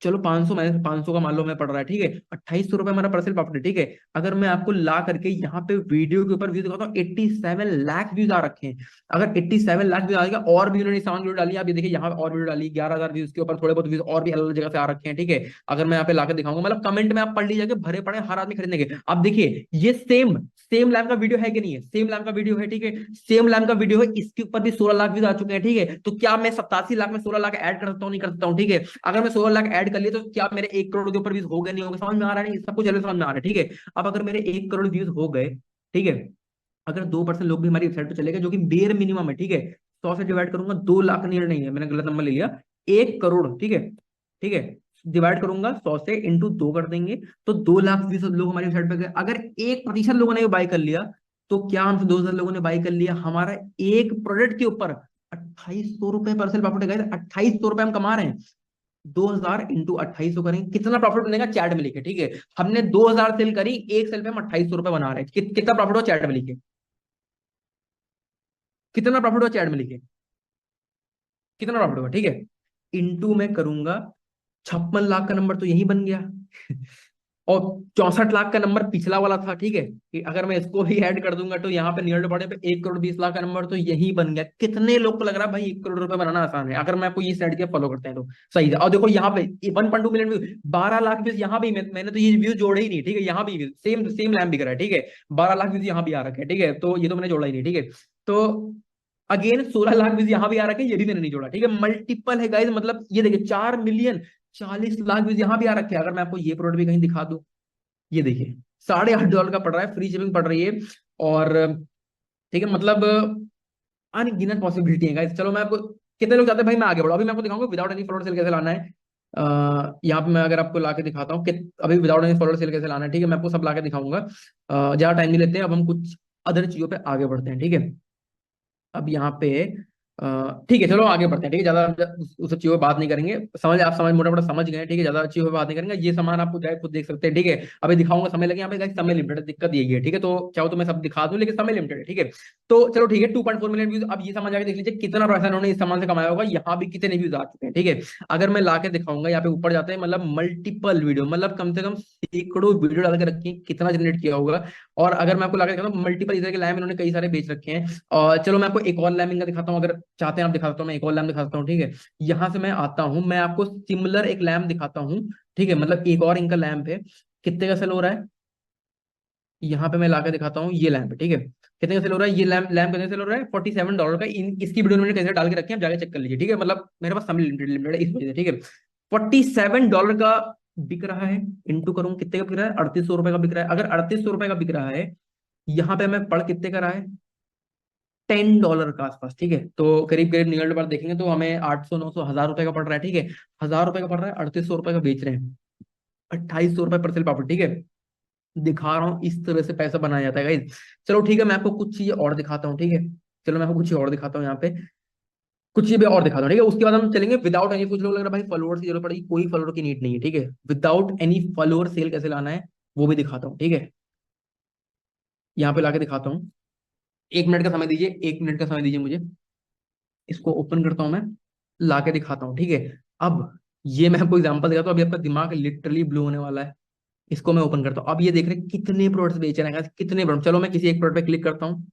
चलो 500 माइनस 500 का मान लो मैं पड़ रहा है, ठीक है, 2800 रुपए हमारा परसेंट प्रॉफिट है, ठीक है। अगर मैं आपको ला करके यहाँ पे वीडियो के ऊपर व्यू दिखाता हूँ, 87 लाख व्यूज आ रखे हैं। अगर 87 लाख व्यूज आ जाएगा, और भी उन्होंने सामान वीडियो डाली है, आप ये देखिए यहाँ पे और वीडियो डाली 11,000 व्यूज के ऊपर, थोड़े बहुत व्यूज और भी अलग अलग जगह से आ रखे हैं, ठीक है। अगर मैं यहाँ पे लाकर दिखाऊंगा, मतलब कमेंट में आप पढ़ लीजिए, भरे पड़े हर आदमी खरीदने के। अब देखिए ये सेम सेम लैम्प का वीडियो है कि नहीं है, सेम लैम्प का वीडियो है, ठीक है, सेम लैम्प का वीडियो है, इसके ऊपर भी 16 लाख व्यूज आ चुके हैं, ठीक है। तो क्या मैं 87 लाख में 16 लाख ऐड कर सकता हूँ, नहीं कर सकता हूँ, ठीक है। अगर मैं 16 लाख ऐड कर लिए तो क्या मेरे 1 करोड़ के ऊपर व्यूज हो गए, नहीं हो गए, समझ में आ रहा है, नहीं सब कुछ समझ में आ रहा है, ठीक है। अब अगर मेरे 1 करोड़ व्यूज हो गए, ठीक है, अगर 2% लोग भी हमारी वेबसाइट पे चले गए, जो कि बेर मिनिमम है, ठीक है, 100 से डिवाइड करूंगा, 2 लाख नहीं है, मैंने गलत नंबर ले लिया, 1 करोड़, ठीक है, ठीक है, डिवाइड करूंगा 100 से, इंटू 2 कर देंगे, तो 2 लाख भी सब लोग हमारी वेबसाइट पे गए। अगर 1% लोगों ने बाय कर लिया, तो क्या हमसे 2,000 लोगों ने बाय कर लिया, हमारा एक प्रोडक्ट के ऊपर 2800 रुपए परसेंट प्रॉफिट है, 2800 रुपए हम कमा रहे हैं। 2,000 इंटू 2800 करेंगे, कितना प्रॉफिट बनेगा चैट में लिखे, ठीक है। हमने 2,000 सेल करी, एक सेल पे हम 2800 रुपए बना रहे हैं, कितना प्रॉफिट हुआ चैट में लिखे, कितना प्रॉफिट हुआ चैट में लिखे, कितना प्रॉफिट हुआ, ठीक है। इंटू में करूंगा, 56 लाख का नंबर तो यही बन गया और 64 लाख का नंबर पिछला वाला था, ठीक है, कि अगर मैं इसको भी ऐड कर दूंगा तो यहाँ पे नियर बड़े पे 1 करोड़ 20 लाख का नंबर तो यही बन गया। कितने लोग को लग रहा है भाई 1 करोड़ रुपए बनाना आसान है, अगर मैं आपको ये स्ट्रेटजी फॉलो करते हैं तो सही है। और देखो यहाँ पे 1.2 मिलियन व्यू, 12 लाख व्यूज यहाँ भी, मैंने तो ये व्यूज जोड़े ही नहीं, ठीक है, यहाँ भी सेम सेम लैम्प दिख रहा है, ठीक है, 12 लाख व्यूज यहाँ भी आ रखे हैं, ठीक है, तो ये तो मैंने जोड़ा ही नहीं, ठीक है। तो अगेन 16 लाख व्यूज यहाँ भी आ रखे हैं, ये भी मैंने नहीं जोड़ा, ठीक है, मल्टीपल है गाइस, मतलब ये देखिए 4 मिलियन 40 लाख व्यूज यहाँ भी आ रखे हैं। अगर मैं आपको ये प्रोडक्ट भी कहीं दिखा दूं, ये देखिए $8.5 का पड़ रहा है, फ्री शिपिंग पड़ रही है, और ठीक है, मतलब अनगिनत पॉसिबिलिटी है गाइस। चलो मैं आपको, कितने लोग चाहते हैं भाई मैं आगे बढ़ूँ, अभी मैं आपको दिखाऊंगा विदाउट एनी फॉलोअर सेल कैसे लाना है। यहाँ पे मैं अगर आपको लाके दिखाता हूँ कि अभी विदाउट एनी फॉलोअर सेल कैसे लाना है, ठीक है, मैं आपको सब लाके दिखाऊंगा। ज्यादा टाइम नहीं लेते हैं, अब हम कुछ अदर चीजों पे आगे बढ़ते हैं, ठीक है। अब यहाँ पे ठीक है, चलो आगे बढ़ते हैं, ठीक है, ज्यादा उस सब चीजों पे बात नहीं करेंगे, आप समझ मोटा मोटा समझ गए, ठीक है, ज्यादा चीजों पे बात नहीं करेंगे, ये सामान आपको चाहे खुद देख सकते हैं, ठीक है। अभी दिखाऊंगा, समय लगे, यहाँ पे guys समय लिमिटेड है, दिक्कत यही है, ठीक है, तो चाहो तो मैं सब दिखा दूं, लेकिन समय लिमिटेड है, ठीक है। तो चलो ठीक है, 2.4 मिलियन व्यूज, अब ये समझ आके देख लीजिए कितना पैसा इन्होंने इस सामान से कमाया होगा, यहाँ भी कितने व्यूज आ चुके हैं, ठीक है। अगर मैं ला के दिखाऊंगा, यहाँ पे ऊपर जाते हैं, मतलब मल्टीपल वीडियो, मतलब कम से कम सैकड़ों वीडियो डाल के रखी है, कितना जनरेट किया होगा। और अगर मैं आपको ला के दिखाता हूँ, मल्टीपल इधर के लैम्प इन्होंने कई सारे बेच रखे हैं। और चलो मैं आपको एक और लैम्प इनका दिखाता हूँ, अगर चाहते हैं आप दिखाता हूँ, मैं एक और लैम्प दिखाता हूँ, ठीक है। यहाँ से मैं आता हूँ, मैं आपको सिमिलर एक लैम्प दिखाता हूँ, ठीक है, मतलब एक और इनका लैम्प है, कितने का सेल हो रहा है, यहाँ पे मैं लाकर दिखाता हूँ, ये लैम्प है, ठीक है, कितने का सेल हो रहा है, ये लैम्प लैम्प कितने सेल हो रहा है, $47 का। इसकी वीडियो उन्होंने कैसे डाल के रखी है, आप जाके चेक कर लीजिए, ठीक है, मतलब मेरे पास समय लिमिटेड है इस वजह से, ठीक है। $47 का बिक रहा है, इंटू करूँ कितने का बिक रहा है, $3800 का बिक रहा है। अगर $3800 का बिक रहा है, यहाँ पे हमें पढ़ कितने का रहा है, $10 का आसपास, ठीक है, तो करीब करीब नियर बार देखेंगे तो हमें 800 900 1000 रुपए का पड़ रहा है, ठीक है। 1000 रुपए का पड़ रहा है, $3800 का बेच रहे हैं, $2800 पर सेल प्रॉफिट, ठीक है। दिखा रहा हूँ इस तरह से पैसा बनाया जाता है गाइस। चलो ठीक है, मैं आपको कुछ चीजें और दिखाता हूँ, ठीक है, चलो मैं आपको कुछ चीज और दिखाता हूँ, यहाँ पे कुछ चीजें और दिखाता हूँ, ठीक है। उसके बाद हम चलेंगे विदाउट एनी, कुछ लोग लग रहा है भाई फॉलोअर्स की जरूरत पड़ेगी, कोई फॉलोअर की नीड नहीं है, ठीक है, विदाउट एनी फॉलोअर सेल कैसे लाना है वो भी दिखाता हूँ, ठीक है। यहाँ पे लाके दिखाता हूँ, 1 मिनट का समय दीजिए, 1 मिनट का समय दीजिए मुझे, इसको ओपन करता हूं मैं, लाके दिखाता हूँ, ठीक है। अब ये मैं आपको एग्जांपल दिखाता हूँ, अभी आपका दिमाग लिटरली ब्लो होने वाला है। इसको मैं ओपन करता हूँ, अब ये देख रहे हैं कितने प्रोडक्ट्स बेच रहे हैं guys, कितने प्रोडक्ट। चलो मैं किसी एक प्रोडक्ट पे क्लिक करता हूँ,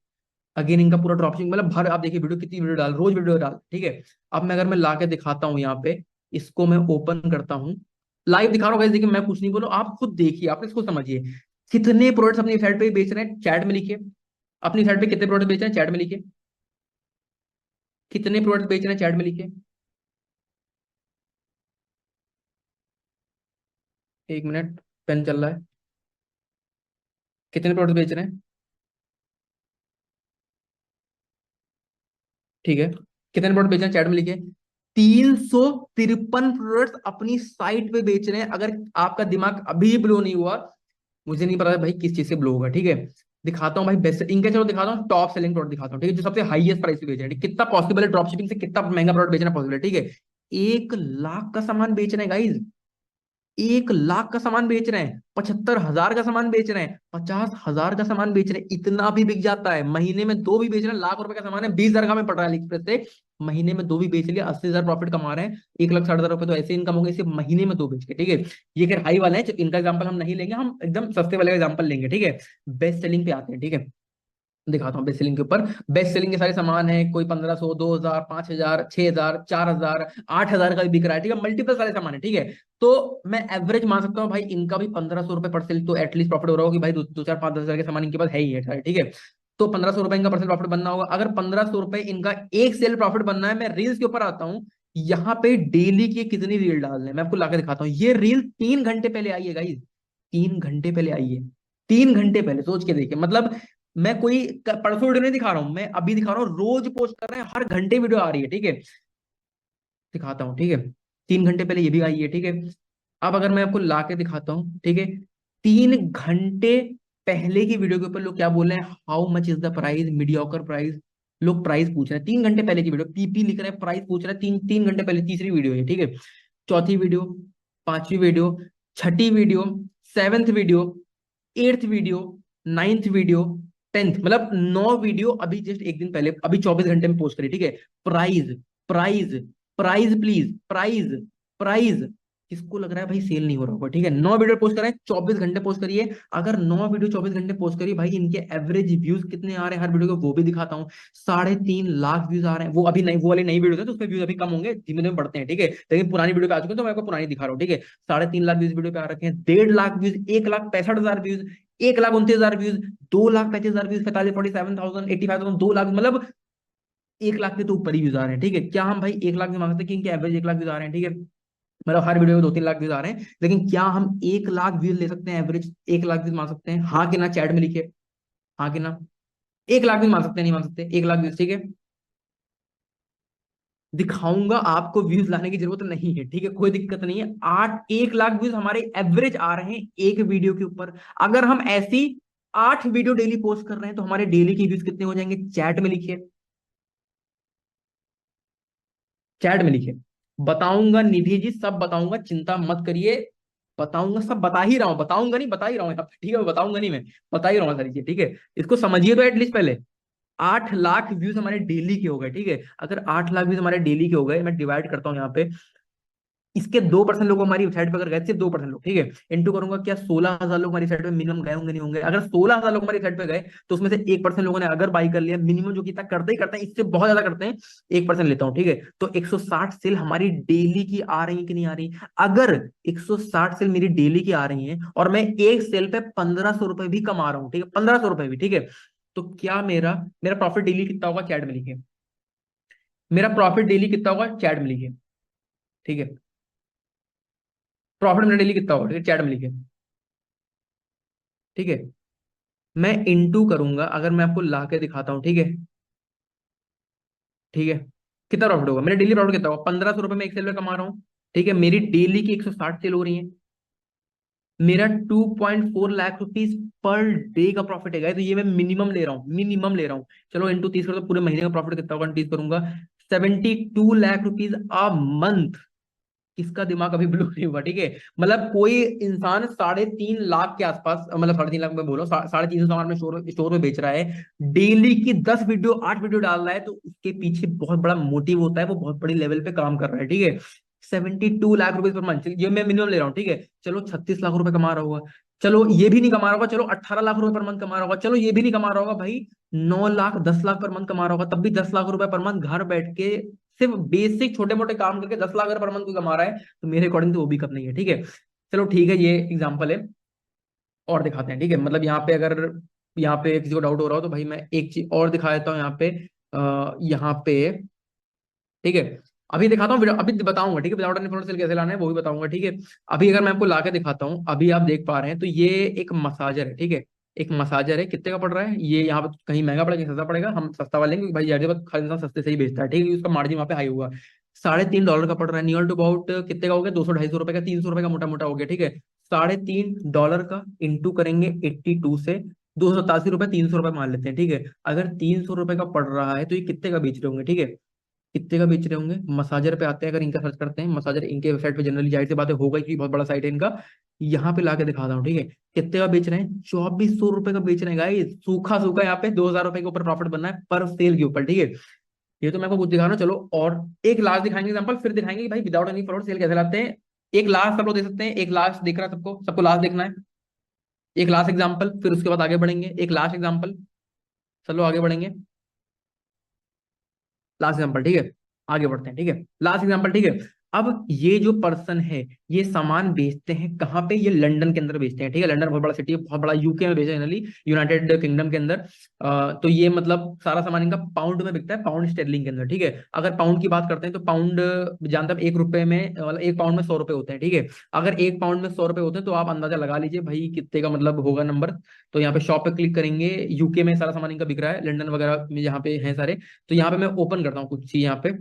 अगेन इनका पूरा ड्रॉपशिपिंग, मतलब भर, आप देखिए वीडियो कितनी वीडियो डाल, रोज वीडियो डाल, ठीक है। अब मैं अगर मैं लाके दिखाता हूँ यहाँ पे, इसको मैं ओपन करता हूँ, लाइव दिखा रहा हूँ guys, देखिए मैं कुछ नहीं बोलूँ, आप खुद देखिए, आप इसको समझिए, कितने प्रोडक्ट्स अपनी साइड पे बेच रहे हैं, चैट में लिखिए, अपनी साइड पे कितने प्रोडक्ट बेच रहे हैं चैट में लिखिए, कितने प्रोडक्ट बेच रहे हैं चैट में लिखिए, 1 मिनट, पेन चल रहा है, कितने प्रोडक्ट बेच रहे हैं, ठीक है, कितने प्रोडक्ट बेच रहे हैं चैट में लिखिए, 353 प्रोडक्ट अपनी साइट पे बेच रहे हैं। अगर आपका दिमाग अभी ब्लो नहीं हुआ, मुझे नहीं पता भाई किस चीज से ब्लो होगा, ठीक है। दिखाता हूँ भाई बेस्ट इनके, चलो दिखाता हूँ टॉप सेलिंग प्रोडक्ट दिखाता हूँ, ठीक है, जो सबसे हाईएस्ट प्राइस पे बेच रहे हैं, कितना पॉसिबल है ड्रॉप शिपिंग से, कितना महंगा प्रोडक्ट बेचना पॉसिबल है, ठीक है। 1 लाख का सामान बेच रहे हैं गाइज, 1 लाख का सामान बेच रहे हैं, 75,000 का सामान बेच रहे हैं, 50,000 का सामान बेच रहे हैं, इतना भी बिक जाता है। महीने में 2 भी बेच रहे हैं, लाख रुपए का सामान है, 20,000 का में पड़ रहा है एक्सप्रेस से, महीने में दो भी बेच लिया, 80,000 प्रॉफिट कमा रहे हैं, 1,60,000 रुपए तो ऐसे इनकम हो गई सिर्फ महीने में दो बेच के, ठीक है। ये खैर हाई वाले हैं, इनका एग्जाम्पल हम नहीं लेंगे, हम एकदम सस्ते वाले का एग्जाम्पल लेंगे, ठीक है। बेस्ट सेलिंग पे आते हैं, ठीक है। दिखाता हूँ बेस्ट सेलिंग के ऊपर। बेस्ट सेलिंग के सारे सामान है, कोई 1,500, 2,000, 5,000, 6,000, 4,000, 8,000 का भी बिक रहा है, ठीक है। मल्टीपल सारे सामान है, ठीक है। तो मैं एवरेज मान सकता हूँ भाई इनका भी 1,500 रुपए पर सेल तो एटलीस्ट प्रॉफिट हो रहा होगा कि भाई दो चार 5-10 हजार के सामान इनके पास है ही है, ठीक है। तो 1,500 रुपए इनका परसेंट प्रॉफिट बनना होगा। अगर 1,500 रुपए इनका एक सेल प्रॉफिट बनना है, मैं रील्स के ऊपर आता हूँ। यहाँ पे डेली की कितनी रील डालने मैं आपको लाके दिखाता हूँ। ये रील 3 घंटे पहले आई है गाइस, 3 घंटे पहले आई है, 3 घंटे पहले, सोच के देखिए। मतलब मैं कोई परसों वीडियो नहीं दिखा रहा हूं, मैं अभी दिखा रहा हूँ, रोज पोस्ट कर रहे हैं, हर घंटे वीडियो आ रही है, ठीक है। दिखाता हूँ, ठीक है। 3 घंटे पहले ये भी आई है, ठीक है। अब अगर मैं आपको ला के दिखाता हूँ, ठीक है। 3 घंटे पहले की वीडियो के ऊपर लोग क्या बोल रहे हैं, how much is the price, mediocre price. लोग प्राइस पूछ रहे हैं, 3 घंटे पहले की वीडियो, पीपी लिख रहे हैं, प्राइस पूछ रहे हैं, तीन तीन घंटे पहले, तीसरी वीडियो है, ठीक है। चौथी वीडियो, पांचवी वीडियो, छठी video, seventh video, eighth video, ninth video, tenth, मतलब 9 वीडियो अभी जस्ट एक दिन पहले, अभी 24 घंटे में पोस्ट करी, ठीक है। Prize, prize, prize please, prize, prize. किसको लग रहा है भाई सेल नहीं हो रहा होगा, ठीक है। 9 वीडियो पोस्ट करें, 24 घंटे पोस्ट करिए। अगर 9 वीडियो 24 घंटे पोस्ट करिए भाई, इनके एवरेज व्यूज कितने आ रहे हैं हर वीडियो के, वो भी दिखाता हूँ। 3.5 लाख व्यूज आ रहे हैं। वो अभी नहीं, वो वाली नई वीडियो है तो उसमें व्यूज अभी कम होंगे, धीमे धीमे बढ़ते हैं, ठीक है। लेकिन पुरानी वीडियो पे आ चुके हैं तो मैं आपको पुरानी दिखा रहा हूँ, ठीक है। 3.5 लाख व्यूज वीडियो पे आ रखे हैं, 1.5 lakh views, 1,65,000 views, 1,29,000 views, 2,35,000 views, 47,000, 85,000, 2 lakh, मतलब 1 लाख के तो ऊपर ही व्यूज आ रहे हैं, ठीक है। क्या हम भाई 1 लाख भी मांग सकते हैं कि इनके एवरेज 1 लाख व्यूज आ रहे हैं, ठीक है। मतलब हर वीडियो में 2-3 लाख व्यूज आ रहे हैं, लेकिन क्या हम 1 लाख व्यूज ले सकते हैं, एवरेज 1 लाख व्यूज मांग सकते हैं, हाँ कि ना, चैट में लिखिए, हाँ कि ना। 1 लाख भी मांग सकते हैं, नहीं मांग सकते 1 लाख व्यूज, ठीक है। दिखाऊंगा, आपको व्यूज लाने की जरूरत नहीं है, ठीक है, कोई दिक्कत नहीं है। 1 लाख व्यूज हमारे एवरेज आ रहे हैं एक वीडियो के ऊपर। अगर हम ऐसी 8 वीडियो डेली पोस्ट कर रहे हैं तो हमारे डेली के व्यूज कितने हो जाएंगे, चैट में लिखिए, चैट में लिखिए। बताऊंगा निधि जी, सब बताऊंगा, चिंता मत करिए। बताऊंगा, सब बता ही रहा हूँ, बताऊंगा नहीं, बता ही रहा हूँ यहाँ पे, ठीक है। मैं बताऊंगा नहीं, मैं बता ही रहा हूँ सारी चीज, ठीक है। इसको समझिए तो एटलीस्ट पहले। 8 लाख व्यूज हमारे डेली के हो गए, ठीक है। अगर 8 लाख व्यूज हमारे डेली के हो गए, मैं डिवाइड करता हूँ यहाँ पे, इसके 2% लोग हमारी वेबसाइट पर अगर गए, सिर्फ 2% लोग, ठीक है। इंटू करूंगा, क्या 16,000 लोग हमारी साइट पे मिनिमम गए होंगे, नहीं होंगे। अगर 16,000 लोग हमारी साइट पे गए तो उसमें से 1% लोगों ने अगर बाई कर लिया, मिनिमम जो कि इतना करते ही करते हैं, इससे बहुत ज्यादा करते हैं, 1% लेता हूँ, ठीक है। तो 160 सेल हमारी डेली की आ रही है कि नहीं आ रही। अगर 160 सेल मेरी डेली की आ रही है और मैं एक सेल पे 1,500 रुपए भी कमा रहा हूँ, ठीक है, 1,500 रुपए भी, ठीक है। तो क्या मेरा मेरा प्रॉफिट डेली कितना होगा, चैट में लिखिए। मेरा प्रॉफिट डेली कितना होगा, चैट में लिखिए, ठीक है। प्रॉफिट मेरा डेली कितना होगा, ठीक है, चैट में लिखिए, ठीक है। मैं इंटू करूंगा, अगर मैं आपको ला के दिखाता हूँ, ठीक है, ठीक है। कितना प्रॉफिट होगा, मेरा डेली प्रॉफिट कितना होगा, 1,500 रुपए में एक सेल में कमा रहा हूँ, ठीक है। मेरी डेली की 160 सेल हो रही है, मेरा 2.4 लाख रुपीज पर डे का प्रॉफिट है, तो ये मैं मिनिमम ले रहा हूँ, मिनिमम ले रहा हूँ। चलो इंटू 30 करो तो पूरे महीने का प्रॉफिट कितना होगा, 30 करूंगा, 72 लाख रुपीज अ मंथ। किसका दिमाग अभी ब्लू नहीं हुआ, ठीक है। मतलब कोई इंसान 3.5 लाख के आसपास, मतलब 3.5 लाख में बोलो, 350 सामान में स्टोर में बेच रहा है, डेली की 10 वीडियो, 8 वीडियो डाल रहा है, तो उसके पीछे बहुत बड़ा मोटिव होता है, वो बहुत बड़ी लेवल पे काम कर रहा है, ठीक है। 72 लाख रुपए पर मंथ, ये मैं मिनिमम ले रहा हूँ, ठीक है। चलो 36 लाख रुपए कमा रहा होगा, चलो ये भी नहीं कमा रहा होगा, चलो 18 लाख रुपए पर मंथ कमा रहा होगा, चलो ये भी नहीं कमा रहा होगा भाई, 9 लाख, 10 लाख पर मंथ कमा रहा होगा, तब भी 10 लाख रुपए पर मंथ घर बैठ के सिर्फ बेसिक छोटे मोटे काम करके 10 लाख अगर पर मंथ कोई कमा रहा है, तो मेरे अकॉर्डिंग तो वो भी कम नहीं है, ठीक है। चलो ठीक है, ये एग्जांपल है, और दिखाते हैं, ठीक है। मतलब यहाँ पे अगर यहाँ पे किसी को डाउट हो रहा हो तो भाई मैं एक चीज और दिखा देता हूँ यहाँ पे, यहाँ पे, ठीक है। अभी दिखाता हूँ वीडियो, अभी बताऊंगा, ठीक है, विदाउट एनी सेल कैसे लाना है वो भी बताऊंगा, ठीक है। अभी अगर मैं आपको ला के दिखाता हूँ, अभी आप देख पा रहे हैं तो ये एक मसाजर है, ठीक है। एक मसाजर है, कितने का पड़ रहा है ये, यहाँ पे कहीं महंगा पड़ेगा कहीं सस्ता पड़ेगा, हम सस्ता वाले लेंगे क्योंकि भाई यार हर इंसान सस्ते से ही बेचता है, ठीक है, क्योंकि उसका मार्जिन वहाँ पे हाई होगा। $3.5 का पड़ रहा है, नियर टू अबाउट कितने का हो गया, 200-250 रुपए का, 300 रुपए का मोटा मोटा हो गया, ठीक है। $3.5 का इंटू करेंगे 82 से, 287 रुपए, 300 रुपए मान लेते हैं, ठीक है। अगर 300 रुपए का पड़ रहा है तो ये कितने का बेच रहे होंगे, ठीक है, कितने का बेच रहे होंगे। मसाजर पे आते हैं, अगर इनका सर्च करते हैं, मसाजर इनके वेबसाइट पे जनरली जाहिर सी बात है होगा कि बहुत बड़ा साइट है इनका। यहाँ पे लाके दिखाता हूँ, ठीक है। कितने का बेच रहे हैं, 2,400 रुपए का बेच रहे हैं गाइस, सूखा सूखा। यहाँ पे 2,000 रुपए के ऊपर प्रॉफिट बनना है पर सेल के ऊपर, ठीक है। ये तो मैं आपको कुछ दिखा रहा हूँ, चलो और एक लास्ट दिखाएंगे एग्जांपल, फिर दिखाएंगे कि भाई विदाउट एनी फॉलोअर सेल कैसे लाते हैं। एक लास्ट सब लोग दे सकते हैं, एक लास्ट देख रहा है सबको, सबको लास्ट देखना है। एक लास्ट एग्जांपल, फिर उसके बाद आगे बढ़ेंगे, एक लास्ट एग्जांपल, चलो आगे बढ़ेंगे। लास्ट एग्जांपल, ठीक है, आगे बढ़ते हैं, ठीक है, लास्ट एग्जांपल, ठीक है। अब ये जो पर्सन है, ये सामान बेचते हैं कहाँ पे, ये लंदन के अंदर बेचते हैं, ठीक है। लंदन बहुत बड़ा सिटी है, बहुत बड़ा यूके में बेचते हैं जनरली, यूनाइटेड किंगडम के अंदर। तो ये मतलब सारा सामान इनका पाउंड में बिकता है, पाउंड स्टेरलिंग के अंदर, ठीक है। अगर पाउंड की बात करते हैं तो पाउंड जानते हैं, 1 रुपए में मतलब 1 पाउंड में 100 रुपए होते हैं, ठीक है। अगर 1 पाउंड में 100 रुपए होते हैं तो आप अंदाजा लगा लीजिए भाई कितने का मतलब होगा नंबर। तो यहाँ पे शॉप पे क्लिक करेंगे, यूके में सारा सामान इनका बिक रहा है, लंदन वगैरह में जहाँ पे है सारे। तो यहाँ पे मैं ओपन करता हूँ कुछ चीज यहाँ पे,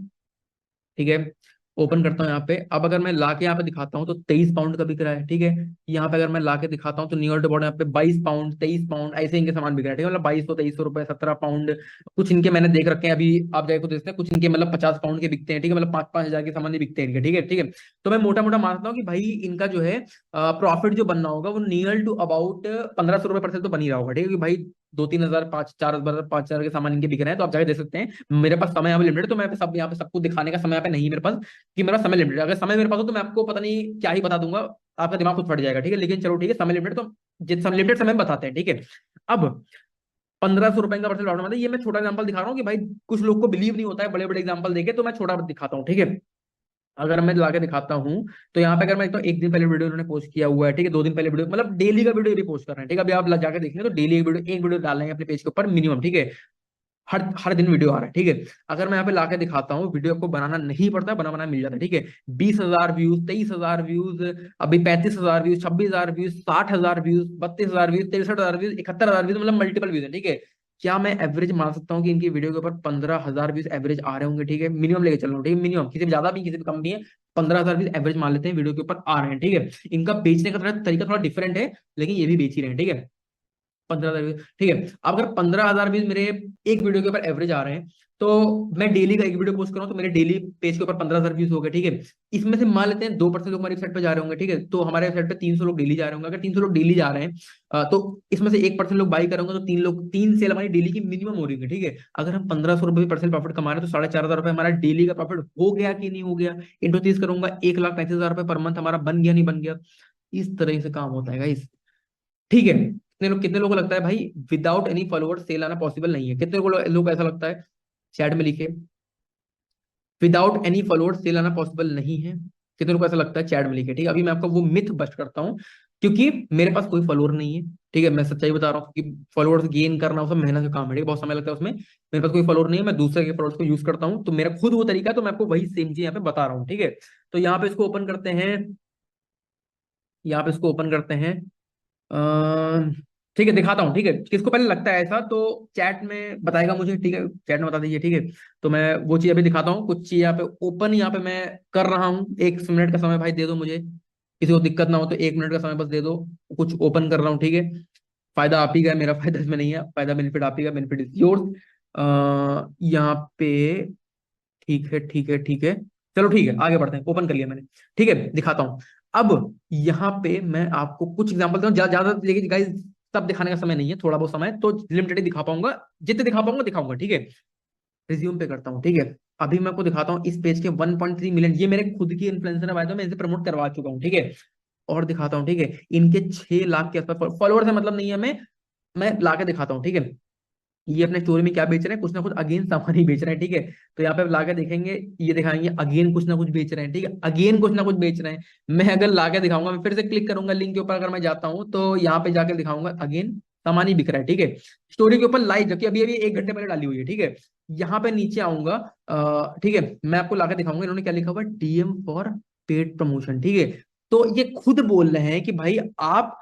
ठीक है। ओपन करता हूँ यहाँ पे, अब अगर मैं लाके यहाँ पे दिखाता हूँ तो 23 पाउंड का बिक रहा है, ठीक है। यहाँ पे अगर मैं लाके दिखाता हूँ तो नियर टू अबाउट यहाँ पे 22 पाउंड, 23 पाउंड ऐसे इनके सामान बिक रहा है, ठीक है। मतलब 2200 2300 रुपए, 17 पाउंड। कुछ इनके मैंने देख रखे हैं, अभी आप जाके तो देखते हैं, कुछ इनके मतलब 50 पाउंड के बिकते हैं, ठीक है। मतलब 5-5 हजार के सामान ही बिकते हैं इनके, ठीक है, ठीक है। तो मैं मोटा मोटा मानता हूँ कि भाई इनका जो है प्रॉफिट जो बनना होगा वो नियर टू अबाउट 1500 रुपए परसेंट तो बन ही रहा होगा, ठीक है। कि भाई 2-3 हजार, 5-4 हजार, 5 हजार के सामान इनके बिक रहे हैं, तो आप जाके देख सकते हैं। मेरे पास समय यहाँ पे लिमिटेड, तो मैं सब यहाँ पे सबको दिखाने का समय यहाँ पे नहीं है मेरे पास, कि मेरा समय लिमिटेड। अगर समय मेरे पास हो तो मैं आपको पता नहीं क्या ही बता दूंगा, आपका दिमाग खुद फट जाएगा, ठीक है। लेकिन चलो ठीक है, समय लिमिटेड तो जिस समय लिमिटेड समय बताते हैं, ठीक है। अब 1500 रुपए का परसेंट मतलब ये मैं छोटा एग्जांपल दिखा रहा हूँ कि भाई कुछ लोग को बिलीव नहीं होता है बड़े बड़े एग्जांपल देके, तो मैं छोटा दिखाता हूँ, ठीक है। अगर मैं लाके दिखाता हूँ तो यहाँ पे अगर मैं तो एक दिन पहले वीडियो उन्होंने पोस्ट किया हुआ है, ठीक है। 2 दिन पहले वीडियो, मतलब डेली का वीडियो भी पोस्ट कर रहे हैं, ठीक है। अभी आप जाके देख लें तो डेली एक वीडियो डाल रहे हैं अपने पेज के ऊपर मिनिमम, ठीक है। हर हर दिन वीडियो आ रहा है, ठीक है। अगर मैं यहाँ पे लाके दिखाता हूँ, वीडियो आपको बनाना नहीं पड़ता, बना बना मिल जाता है, ठीक है। 20,000 व्यूज, 23,000 व्यूज, अभी 35,000 views, 26,000 views, 60,000 views, 32,000 views, 63,000 views, 71,000 views, मतलब मल्टीपल व्यूज है, ठीक है। क्या मैं एवरेज मान सकता हूँ कि इनकी वीडियो के ऊपर 15,000 व्यूज एवरेज आ रहे होंगे, ठीक है। मिनिमम लेके चल रहा हूँ, ठीक है, मिनिमम, किसी भी ज्यादा भी किसी भी कम भी है। 15,000 व्यूज एवरेज मान लेते हैं वीडियो के ऊपर आ रहे हैं, ठीक है। इनका बेचने का थोड़ा तरीका थोड़ा डिफरेंट है, लेकिन ये भी बेच ही रहे हैं, ठीक है। 15,000 व्यूज, ठीक है। अब अगर 15,000 व्यूज मेरे एक वीडियो के ऊपर एवरेज आ रहे हैं, तो मैं डेली का एक वीडियो पोस्ट कर रहा हूँ, तो मेरे डेली पेज के ऊपर 15,000 व्यूज हो गए, ठीक है। इसमें से मान लेते हैं 2% लोग हमारी साइड पे जा रहे होंगे, ठीक है। तो हमारे साइड पे 300 लोग डेली जा रहे होंगे। अगर 300 लोग डेली जा रहे हैं, तो इसमें से 1% लोग बाई करेंगे, तो 3 लोग, 3 सेल हमारी डेली की मिनिमम हो रही है, ठीक है। अगर हम 1500 रुपये परसेंट प्रॉफिट कमा रहे हैं, तो 4,500 रुपये हमारा डेली का प्रॉफिट हो गया कि नहीं हो गया। इंटू 30 करूंगा, 1,35,000 रुपये पर मंथ हमारा बन गया नहीं बन गया। इस तरह से काम होता है गाइस, ठीक है। कितने लोगों को लगता है भाई विदाउट एनी फॉलोअर सेल आना पॉसिबल नहीं है? कितने लोग ऐसा लगता है, चैट में लिखे विदाउट एनी फॉलोअर सेल आना पॉसिबल नहीं है। कितने लोग को ऐसा लगता है, चैट में लिखे, ठीक है। अभी मैं आपको वो मिथ बस्ट करता हूँ, क्योंकि मेरे पास कोई फॉलोअर नहीं है, ठीक है। मैं सच्चाई बता रहा हूँ कि फॉलोअर्स गेन करना वो सब मेहनत का काम है, ठीक है, बहुत समय लगता है उसमें। मेरे पास कोई फॉलोअर नहीं है, मैं दूसरे के फॉलोअर्स को यूज करता हूँ, तो मेरा खुद वो तरीका है, तो मैं आपको वही सेम चीज यहाँ पे बता रहा हूँ, ठीक है। तो यहाँ पे इसको ओपन करते हैं, यहाँ पे इसको ओपन करते हैं, ठीक है, दिखाता हूँ, ठीक है। किसको पहले लगता है ऐसा तो चैट में बताएगा मुझे, ठीक है, चैट में बता दीजिए, ठीक है। तो मैं वो चीज अभी दिखाता हूँ, कुछ चीज यहाँ पे ओपन यहाँ पे मैं कर रहा हूँ। 1 मिनट का समय भाई दे दो मुझे, किसी को दिक्कत ना हो तो 1 मिनट का समय बस दे दो। कुछ ओपन कर रहा हूँ, ठीक है। फायदा आप ही का है, मेरा फायदा इसमें नहीं है, फायदा बेनिफिट आप ही का, बेनिफिट इज योर्स। यहाँ पे ठीक है, ठीक है, ठीक है, चलो ठीक है, आगे बढ़ते हैं। ओपन कर लिया मैंने, ठीक है, दिखाता हूं। अब यहाँ पे मैं आपको कुछ एग्जांपल दूं, ज्यादा लेकिन गाइस सब दिखाने का समय नहीं है, थोड़ा बहुत समय तो लिमिटेड ही दिखा पाऊंगा, जितने दिखा पाऊंगा दिखाऊंगा, ठीक है। रिज्यूम पे करता हूँ, ठीक है। अभी मैं आपको दिखाता हूँ इस पेज के 1.3 मिलियन, ये मेरे खुद की इन्फ्लुएंसर है भाई, तो मैं इनसे प्रमोट करवा चुका हूँ, ठीक है। और दिखाता हूँ, ठीक है, इनके 6 लाख के आसपास फॉलोअर्स है, मतलब नहीं है, मैं ला के दिखाता हूँ, ठीक है। ये अपने स्टोरी में क्या बेच रहे हैं, कुछ ना कुछ अगेन सामान ही बेच रहे हैं, ठीक है। तो यहाँ पे लाके देखेंगे, ये दिखाएंगे अगेन कुछ ना कुछ बेच रहे हैं, ठीक है, अगेन कुछ ना कुछ बेच रहे हैं। मैं अगर लाके दिखाऊंगा, मैं फिर से क्लिक करूंगा लिंक के ऊपर, अगर मैं जाता हूँ तो यहाँ पे जाके दिखाऊंगा अगेन सामान ही बिक रहा है, ठीक है। स्टोरी के ऊपर लाइव, जबकि अभी अभी 1 घंटे पहले डाली हुई है, ठीक है। यहाँ पे नीचे आऊंगा, ठीक है, मैं आपको लाके दिखाऊंगा इन्होंने क्या लिखा हुआ, डीएम फॉर पेड प्रमोशन, ठीक है। तो ये खुद बोल रहे हैं कि भाई आप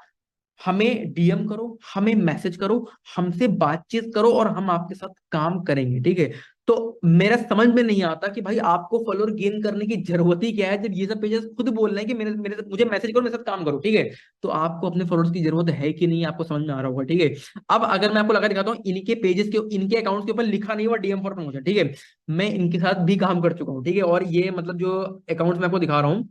हमें डीएम करो, हमें मैसेज करो, हमसे बातचीत करो और हम आपके साथ काम करेंगे, ठीक है। तो मेरा समझ में नहीं आता कि भाई आपको फॉलोअर गेन करने की जरूरत ही क्या है, जब ये सब पेजेस खुद बोल रहे हैं कि मुझे मैसेज करो, मेरे साथ काम करो, ठीक है। तो आपको अपने फॉलोअर्स की जरूरत है कि नहीं, आपको समझ में आ रहा होगा, ठीक है। अब अगर मैं आपको लगा दिखाता हूँ, इनके पेजेस के, इनके अकाउंट्स के ऊपर लिखा नहीं हुआ डीएम फॉर प्रमोशन, ठीक है। मैं इनके साथ भी काम कर चुका हूँ, ठीक है। और ये मतलब जो अकाउंट्स मैं आपको दिखा रहा हूँ,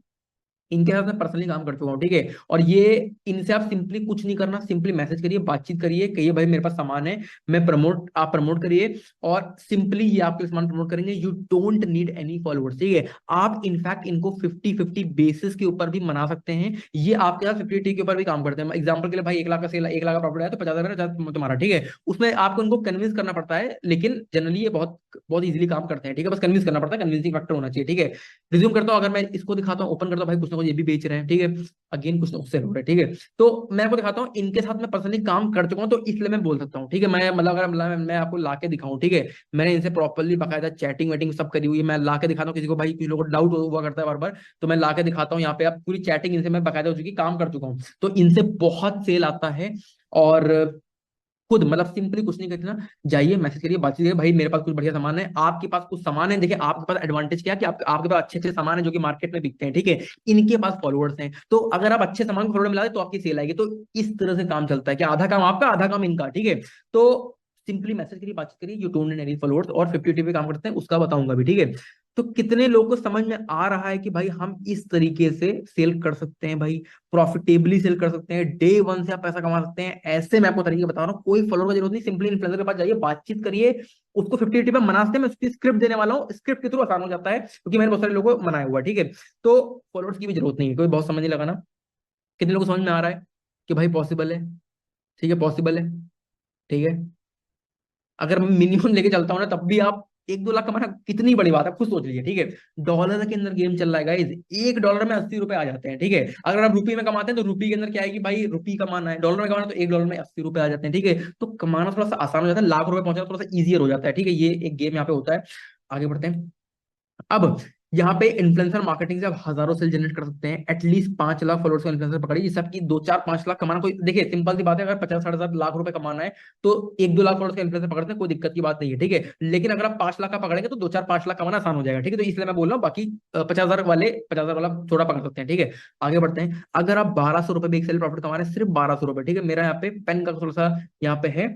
इनके साथ मैं पर्सनली काम कर चुका हूँ, ठीक है। और ये इनसे आप सिंपली कुछ नहीं करना, सिंपली मैसेज करिए, बातचीत करिए, कहिए भाई मेरे पास सामान है, मैं प्रमोट, आप प्रमोट करिए, और सिंपली ये आपके सामान प्रमोट करेंगे। You don't need any followers, ठीक है। आप इनफैक्ट इनको 50-50 बेसिस के ऊपर भी मना सकते हैं, ये आपके साथ 50 के ऊपर भी काम करते हैं। एग्जाम्पल के लिए भाई 1 लाख का सेल, 1 लाख का प्रॉफिट है तो 50,000 तुम्हारा, ठीक है। उसमें आपको उनको कन्विंस करना पड़ता है, लेकिन जनरली ये बहुत बहुत इजीली काम करते हैं, ठीक है। बस कन्विंस करना पड़ता है, कन्विंसिंग फैक्टर होना चाहिए, ठीक है। रिज्यूम करता हूं, अगर मैं इसको दिखाता हूं, ओपन करता हूं, भाई कुछ ना कुछ ये भी बेच रहे हैं, ठीक है। अगेन कुछ ना कुछ सेल हो रहा है, ठीक है। तो मैं आपको दिखाता हूँ, इनके साथ मैं पर्सनली काम कर चुका हूँ, तो इसलिए मैं बोल सकता हूँ, ठीक है। मैं मतलब अगर मैं आपको ला के दिखाऊं, ठीक है, मैंने इनसे प्रॉपरली बाकायदा चैटिंग वेटिंग सब करी हुई है, मैं ला के दिखाता हूँ किसी को, भाई किसी लोगों को डाउट हुआ करता है बार बार, तो मैं ला के दिखाता हूँ यहाँ पे। आप पूरी चैटिंग इनसे मैं बाकायदा हो चुकी, काम कर चुका हूँ, तो इनसे बहुत सेल आता है। और खुद मतलब सिंपली कुछ नहीं करना, जाइए मैसेज करिए, बातचीत करिए, भाई मेरे पास कुछ बढ़िया सामान है, आपके पास कुछ सामान है, देखिए आपके पास एडवांटेज क्या है कि आपके पास अच्छे अच्छे सामान है जो कि मार्केट में बिकते हैं, ठीक है। इनके पास फॉलोअर्स हैं, तो अगर आप अच्छे सामान को फॉलोअर मिला दे तो आपकी सेल आएगी। तो इस तरह से काम चलता है कि आधा काम आपका, आधा काम इनका, ठीक है। तो सिंपली मैसेज करिए, बातचीत करिए, you don't need any followers, और 50 पे काम करते हैं उसका बताऊंगा भी, ठीक है। तो कितने लोगों को समझ में आ रहा है कि भाई हम इस तरीके से सेल कर सकते हैं, भाई प्रॉफिटेबली सेल कर सकते हैं, डे वन से आप पैसा कमा सकते हैं। ऐसे मैं आपको तरीके बता रहा हूँ, कोई फॉलोअर की जरूरत नहीं, सिंपली इन्फ्लुएंसर के पास जाइए, बातचीत करिए, उसको 50 पे मना सकते हैं। मैं उसकी स्क्रिप्ट देने वाला हूँ, स्क्रिप्ट के थ्रू आसान हो जाता है, क्योंकि मैंने बहुत सारे लोगों को मनाया हुआ है, ठीक है। तो फॉलोअर्स की भी जरूरत नहीं है, कोई बहुत समझ नहीं लगाना। कितने लोगों को समझ में आ रहा है कि भाई पॉसिबल है, ठीक है, पॉसिबल है, ठीक है। अगर मैं मिनिमम लेके चलता हूँ ना, तब भी आप 1-2 लाख कमाना कितनी बड़ी बात है, खुद सोच लीजिए, ठीक है। डॉलर के अंदर गेम चल रहा है गाइस, $1 में 80 रुपए आ जाते हैं, ठीक है। अगर आप रुपये में कमाते हैं तो रुपये के अंदर क्या है कि भाई रुपये कमाना है, डॉलर में कमाना तो $1 में 80 रुपए आ जाते हैं, ठीक है। तो कमाना थोड़ा सा आसान हो जाता है, लाख रुपए पहुंचना थोड़ा सा ईजियर हो जाता है, ठीक है। ये एक गेम यहाँ पे होता है। आगे बढ़ते हैं। अब यहाँ पे इन्फ्लुएंसर मार्केटिंग से आप हजारों सेल जनरेट कर सकते हैं, एटलीस्ट 5 लाख फॉलोअर्स का इन्फ्लुएंसर पकड़िए, जिससे आपकी 2-4-5 लाख कमाना कोई, देखिए सिंपल सी बात है, अगर 50-60 लाख रुपए कमाना है तो 1-2 लाख फॉलोअर्स का इन्फ्लुएंसर पकड़ते हैं, कोई दिक्कत की बात नहीं है, ठीक है। लेकिन अगर आप 5 लाख का पकड़ेंगे तो 2-4-5 लाख कमाना आसान हो जाएगा, ठीक है। तो इसलिए मैं बोल रहा हूँ, बाकी 50,000 वाला थोड़ा पकड़ सकते हैं, ठीक है। आगे बढ़ते हैं। अगर आप 1200 रुपए भी एक सेल प्रॉफिट कमा रहे हैं, सिर्फ 1200 रुपए, ठीक है। मेरा यहाँ पे पेन का थोड़ा सा यहाँ पे है,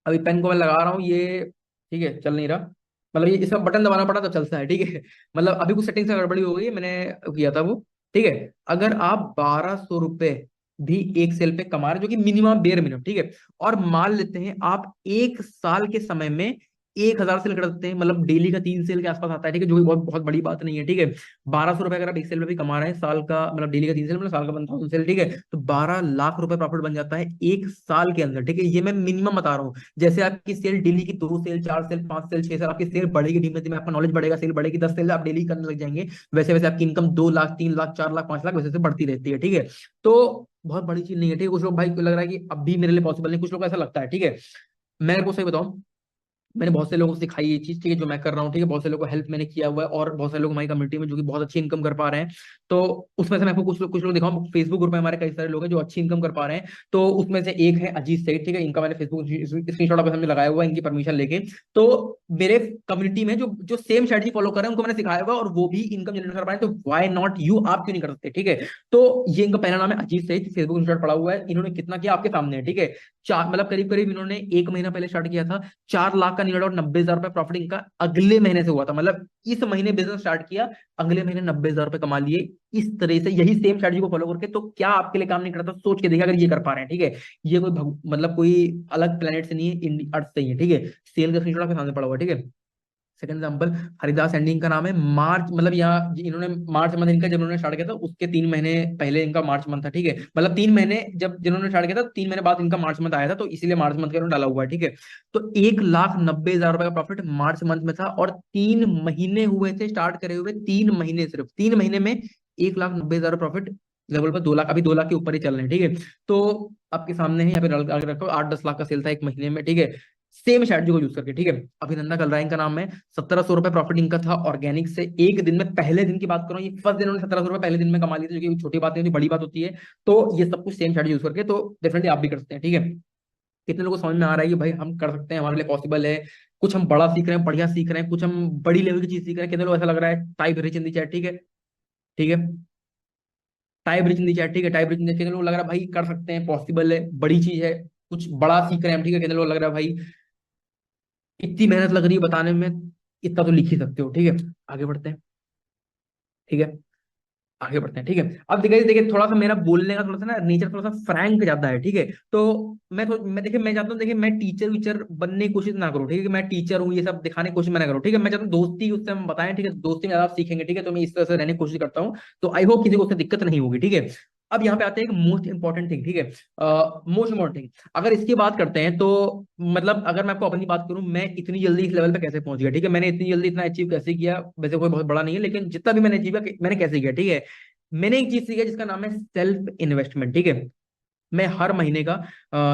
अभी पेन को मैं लगा रहा हूँ, ये ठीक है चल नहीं रहा, मतलब ये इसका बटन दबाना पड़ा तो चलता है, ठीक है। मतलब अभी कुछ सेटिंग से गड़बड़ी हो गई है, मैंने किया था वो, ठीक है। अगर आप 1200 रुपए भी एक सेल पे कमा रहे हैं, जो कि मिनिमम बेयर मिनिमम, ठीक है, और मान लेते हैं आप 1 साल के समय में 1,000 सेल कर सकते हैं, मतलब डेली का 3 सेल के आसपास आता है, ठीक है, जो कि बहुत बहुत बड़ी बात नहीं है, ठीक है। 1200 रुपए अगर आप एक सेल पे भी कमा रहे हैं, साल का मतलब डेली का 3 सेल मतलब साल का 1,000 सेल, ठीक है। तो 12 लाख रुपए प्रॉफिट बन जाता है 1 साल के अंदर, ठीक है। ये मैं मिनिमम बता रहा हूँ। जैसे आपकी सेल डेली की 2 सेल, 4 सेल, 5 सेल, 6 सेल, आपकी सेल बढ़ेगी, धीमे धीमे आपका नॉलेज बढ़ेगा, सेल बढ़ेगी, 10 सेल आप डेली करने लग जाएंगे, वैसे वैसे आपकी इनकम 2 लाख, 3 लाख, 4 लाख, 5 लाख वैसे से बढ़ती रहती है, ठीक है। तो बहुत बड़ी चीज नहीं है, ठीक है। कुछ लोग भाई को लग रहा है कि अभी मेरे लिए पॉसिबल नहीं, कुछ लोग को ऐसा लगता है, ठीक है। मैं को सही बताऊं, मैंने बहुत से लोगों को सिखाई ये चीज, ठीक है, जो मैं कर रहा हूँ, ठीक है। बहुत से लोगों को हेल्प मैंने किया हुआ है, और बहुत सारे लोग हमारी कम्युनिटी में जो कि बहुत अच्छी इनकम कर पा रहे हैं। तो उसमें से मैं आपको कुछ लोग दिखाऊं, फेसबुक ग्रुप में हमारे कई सारे लोग हैं जो अच्छी इनकम कर पा रहे हैं। तो उसमें से एक है अजीत सेठ, ठीक है। इनका मैंने फेसबुक स्क्रीनशॉट आपके सामने लगाया हुआ है, इनकी परमिशन लेके। तो मेरे कम्युनिटी में जो जो सेम स्ट्रेटजी फॉलो कर रहे हैं उनको मैंने सिखाया हुआ है, और वो भी इनकम जनरेट कर पाए, तो व्हाई नॉट यू, आप क्यों नहीं कर सकते, ठीक है। तो ये इनका पहला नाम है अजीत सेठ, फेसबुक स्क्रीनशॉट पड़ा हुआ है, इन्होंने कितना किया आपके सामने है, ठीक है। चार मतलब करीब करीब इन्होंने 1 महीना पहले स्टार्ट किया था, 4 लाख का नियर अबाउट 90,000 रुपए प्रॉफिट इनका अगले महीने से हुआ था, मतलब इस महीने बिजनेस स्टार्ट किया, अगले महीने 90,000 रुपए कमा लिए। इस तरह से यही सेम स्ट्रेटजी को फॉलो करके, तो क्या आपके लिए काम नहीं करता, सोच के देखिए, अगर ये कर पा रहे हैं, ठीक है। ये कोई मतलब कोई अलग प्लेनेट से नहीं है, अर्थ से ही है, ठीक है। सेल का स्क्रीनशॉट आपके सामने पड़ा हुआ है, ठीक है। सेकंड एग्जांपल, हरिदास एंडिंग का नाम है, मार्च मतलब यहाँ इन्होंने मार्च मंथ इनका जब इन्होंने स्टार्ट किया था उसके 3 महीने पहले इनका मार्च मंथ था, ठीक है। मतलब 3 महीने जब जिन्होंने स्टार्ट किया था, 3 महीने बाद इनका मार्च मंथ आया था, तो इसीलिए मार्च मंथ का इन्होंने डाला हुआ है, ठीक है। तो 1,90,000 रुपए का प्रॉफिट मार्च मंथ में था, और 3 महीने हुए थे स्टार्ट करे हुए, 3 महीने, सिर्फ 3 महीने में 1,90,000 प्रॉफिट लेवल पर 2 लाख, अभी 2 लाख के ऊपर ही चल रहे हैं, ठीक है। तो आपके सामने है यहाँ पे आगे रखो, 8-10 लाख का सेल था एक महीने में, ठीक है। सेम स्ट्रेटजी को यूज करके, ठीक है। अभिनंदन कलराइन का नाम है, 1,700 रुपए प्रॉफिट इनका था ऑर्गेनिक से, एक दिन में, पहले दिन की बात करूं, ये फर्स्ट दिन उन्होंने 1,700 रुपए पहले दिन में कमा लिए थे, जो कि छोटी बात नहीं होती, बड़ी बात होती है। तो ये सब कुछ सेम स्ट्रेटजी यूज करके, तो डेफिनेटली आप भी कर सकते हैं, ठीक है। कितने लोगों को समझ में आ रहा है कि भाई हम कर सकते हैं, हमारे लिए पॉसिबल है, कुछ हम बड़ा सीख रहे हैं, बढ़िया सीख रहे हैं, कुछ हम बड़ी लेवल की चीज सीख रहे हैं। कितने लोग ऐसा लग रहा है, type rich in the chat, ठीक है, ठीक है, type rich in the chat, ठीक है, टाइप रिच इन दी, कितने लोग लग रहा है भाई कर सकते हैं, पॉसिबल है, बड़ी चीज है, कुछ बड़ा सीख रहे हैं हम, ठीक है। कितने लोग लग रहा है भाई इतनी मेहनत लग रही है बताने में, इतना तो लिख ही सकते हो, ठीक है। आगे बढ़ते हैं, ठीक है। आगे बढ़ते हैं, ठीक है। अब देखिए देखिए थोड़ा सा मेरा बोलने का थोड़ा सा ना नेचर थोड़ा सा फ्रैंक ज्यादा है, ठीक है। तो मैं देखिए मैं चाहता हूँ, देखिए मैं टीचर वीचर बनने की कोशिश ना करूँ, ठीक है, कि मैं टीचर हूँ ये सब दिखाने की कोशिश मैं ना करूँ, ठीक है। मैं चाहता हूँ दोस्ती उससे हम बताएं, ठीक है, दोस्ती में ज्यादा आप सीखेंगे, ठीक है। तो मैं इस तरह से रहने की कोशिश करता हूँ, तो आई होप किसी को उससे दिक्कत नहीं होगी, ठीक है। अब यहाँ पे आते हैं एक मोस्ट इंपॉर्टेंट थिंग, ठीक है, मोस्ट इंपॉर्टेंट थिंग। अगर इसकी बात करते हैं तो मतलब अगर मैं आपको अपनी बात करूं, मैं इतनी जल्दी इस लेवल पे कैसे पहुंच गया, ठीक है, मैंने इतनी जल्दी इतना अचीव कैसे किया, वैसे कोई बहुत बड़ा नहीं है, लेकिन जितना भी मैंने अचीव किया मैंने कैसे किया, ठीक है। मैंने एक चीज सीखी जिसका नाम है सेल्फ इन्वेस्टमेंट, ठीक है। मैं हर महीने का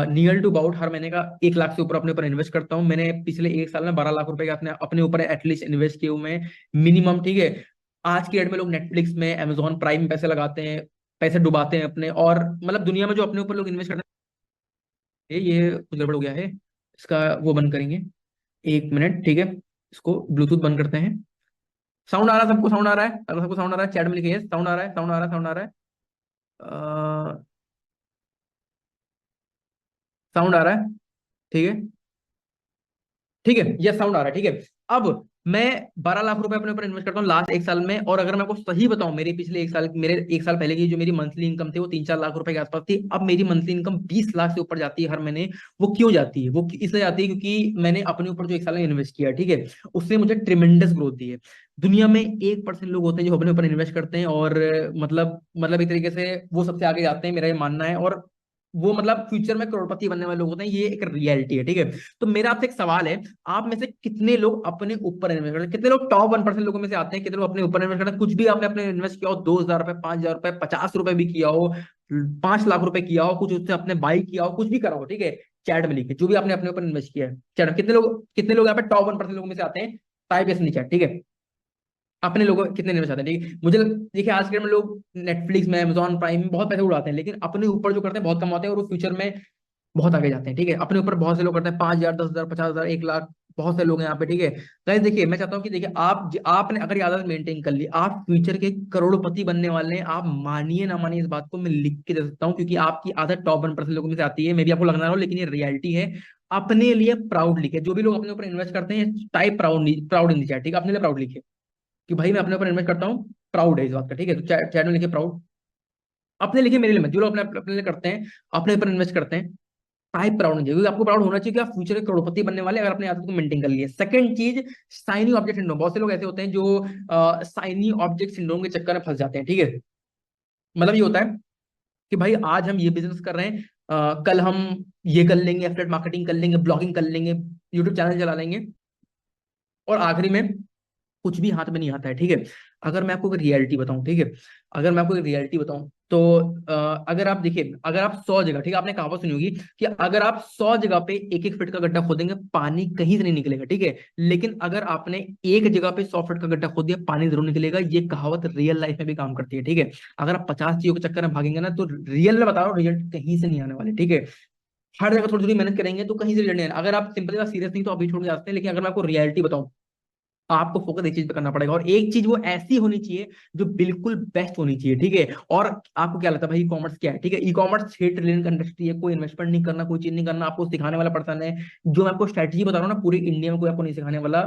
नियर टू अबाउट हर महीने का 1 लाख से ऊपर अपने ऊपर इन्वेस्ट करता हूँ। मैंने पिछले 1 साल में 12 लाख रुपए का अपने अपने ऊपर एटलीस्ट इन्वेस्ट किए हुए हैं, मिनिमम, ठीक है। आज की डेट में लोग नेटफ्लिक्स में, अमेजोन प्राइम में पैसे लगाते हैं, पैसे डुबाते हैं अपने, और मतलब दुनिया में जो अपने ऊपर लोग इन्वेस्ट करते हैं, ये कुछ गड़बड़ हो गया है, इसका वो बंद करेंगे, 1 मिनट, ठीक है। इसको ब्लूटूथ बंद करते हैं। साउंड आ रहा है सबको, साउंड आ रहा है, अगर सबको साउंड आ रहा है चैट में लिखिए साउंड आ रहा है, साउंड आ रहा है, साउंड आ रहा है, साउंड आ रहा है, ठीक है, ठीक है, ये साउंड आ रहा है, ठीक है। अब मैं 12 लाख रुपए अपने ऊपर इन्वेस्ट करता हूँ लास्ट 1 साल में, और अगर मैं आपको सही बताऊं, मेरे पिछले 1 साल, मेरे 1 साल पहले की जो मेरी मंथली इनकम थी वो 3-4 लाख रुपए के आसपास थी। अब मेरी मंथली इनकम 20 लाख से ऊपर जाती है हर महीने। वो क्यों जाती है? वो इसलिए जाती है क्योंकि मैंने अपने ऊपर जो 1 साल में इन्वेस्ट किया, ठीक है, उसने मुझे ट्रिमेंडस ग्रोथ दी है। दुनिया में 1% लोग होते हैं जो अपने ऊपर इन्वेस्ट करते हैं, और मतलब एक तरीके से वो सबसे आगे जाते हैं, मेरा ये मानना है। और वो मतलब फ्यूचर में करोड़पति बनने वाले लोग होते हैं, ये एक रियलिटी है, ठीक है। तो मेरा आपसे एक सवाल है, आप में से कितने लोग अपने ऊपर इन्वेस्ट करते हैं? कितने लोग टॉप 1% लोगों में से आते हैं? कितने लोग अपने ऊपर इन्वेस्ट करते हैं? कुछ भी आपने अपने इन्वेस्ट किया हो, 2,000 रुपए, 5,000 रुपए, 50 रुपए भी किया हो, 5 लाख रुपए किया हो, कुछ उससे अपने बाई किया हो, कुछ भी करा हो, ठीक है, चैट में लिखे जो भी आपने अपने ऊपर इन्वेस्ट किया है। चैट में कितने लोग यहाँ पे टॉप 1% लोगों में से आते हैं? टाइप ऐसे नीचे, ठीक है। अपने लोगों कितने इन्वेस्ट आते हैं, ठीक है। देखिए आज के डेट में लोग नेटफ्लिक्स में, अमेजोन प्राइम में बहुत पैसे उड़ाते हैं, लेकिन अपने ऊपर जो करते हैं बहुत कम आते हैं, और वो फ्यूचर में बहुत आगे जाते हैं, ठीक है। अपने ऊपर बहुत से लोग करते हैं 5,000, 10,000, 50,000, 1 लाख, बहुत से लोग हैं यहाँ पे, ठीक है। गाइस देखिए मैं चाहता हूँ कि देखिए आपने अगर ये आदत मेंटेन कर ली, आप फ्यूचर के करोड़पति बनने वाले हैं। आप मानिए ना मानिए, इस बात को मैं लिख के दे सकता हूँ, क्योंकि आपकी आदत टॉप 1% लोगों में से आती है। मे भी आपको लगना ना हो, लेकिन ये रियलिटी है। अपने लिए प्राउड लिखे, जो भी लोग अपने ऊपर इन्वेस्ट करते हैं, type proud, proud in the chat, ठीक है, अपने लिए प्राउड लिखे कि भाई मैं अपने ऊपर इन्वेस्ट करता हूँ, प्राउड है इस बात का, ठीक है। तो चैट में लिखे प्राउड, अपने लिखे, मेरे लिए मत। जो लोग अपने अपने लिए करते हैं, अपने ऊपर इन्वेस्ट करते हैं, टाइप प्राउड नहीं चाहिए, क्योंकि आपको प्राउड होना चाहिए कि आप फ्यूचर के करोड़पति बनने वाले, अगर अपने आदत को मेंटेन कर लिए। सेकंड चीज, साइनी ऑब्जेक्ट सिंड्रोम। बहुत से लोग ऐसे होते हैं जो साइनी ऑब्जेक्ट सिंड्रोम के चक्कर में फंस जाते हैं, ठीक है। मतलब ये होता है कि भाई आज हम ये बिजनेस कर रहे हैं, कल हम ये कर लेंगे, एफिलिएट मार्केटिंग कर लेंगे, ब्लॉगिंग कर लेंगे, यूट्यूब चैनल चला लेंगे, और आखिरी में कुछ भी हाथ में नहीं आता है, ठीक है। अगर मैं आपको एक रियलिटी बताऊं, ठीक है, अगर मैं आपको एक रियलिटी बताऊं, तो अगर आप देखिए, अगर आप 100 जगह, ठीक है, आपने कहावत सुनी होगी कि अगर आप 100 जगह पे 1-1 फीट का गड्ढा खोदेंगे, पानी कहीं से नहीं निकलेगा, ठीक है। लेकिन अगर आपने एक जगह पे 100 फीट का गड्ढा खोद दिया, पानी जरूर निकलेगा। ये कहावत रियल लाइफ में भी काम करती है, ठीक है। अगर आप 50 चीजों के चक्कर में भागेंगे ना, तो रियल में बता रहा हूँ, रिजल्ट कहीं से नहीं आने वाले, ठीक है। हर जगह थोड़ी थोड़ी मेहनत करेंगे तो कहीं से रिजल्ट नहीं आने। अगर आप सिंपली सीरियस नहीं तो अभी छोड़ के जाते हैं, लेकिन अगर मैं आपको रियलिटी बताऊं, आपको फोकस एक चीज पे करना पड़ेगा, और एक चीज वो ऐसी होनी चाहिए जो बिल्कुल बेस्ट होनी चाहिए, ठीक है। और आपको क्या लगता है भाई, ई कॉमर्स क्या है? ठीक है, ई कॉमर्स 6 ट्रिलियन का इंडस्ट्री है। कोई इन्वेस्टमेंट नहीं करना, कोई चीज नहीं करना, आपको सिखाने वाला पर्सन है। जो मैं आपको स्ट्रेटजी बता रहा हूँ ना, पूरी इंडिया में कोई आपको नहीं सिखाने वाला।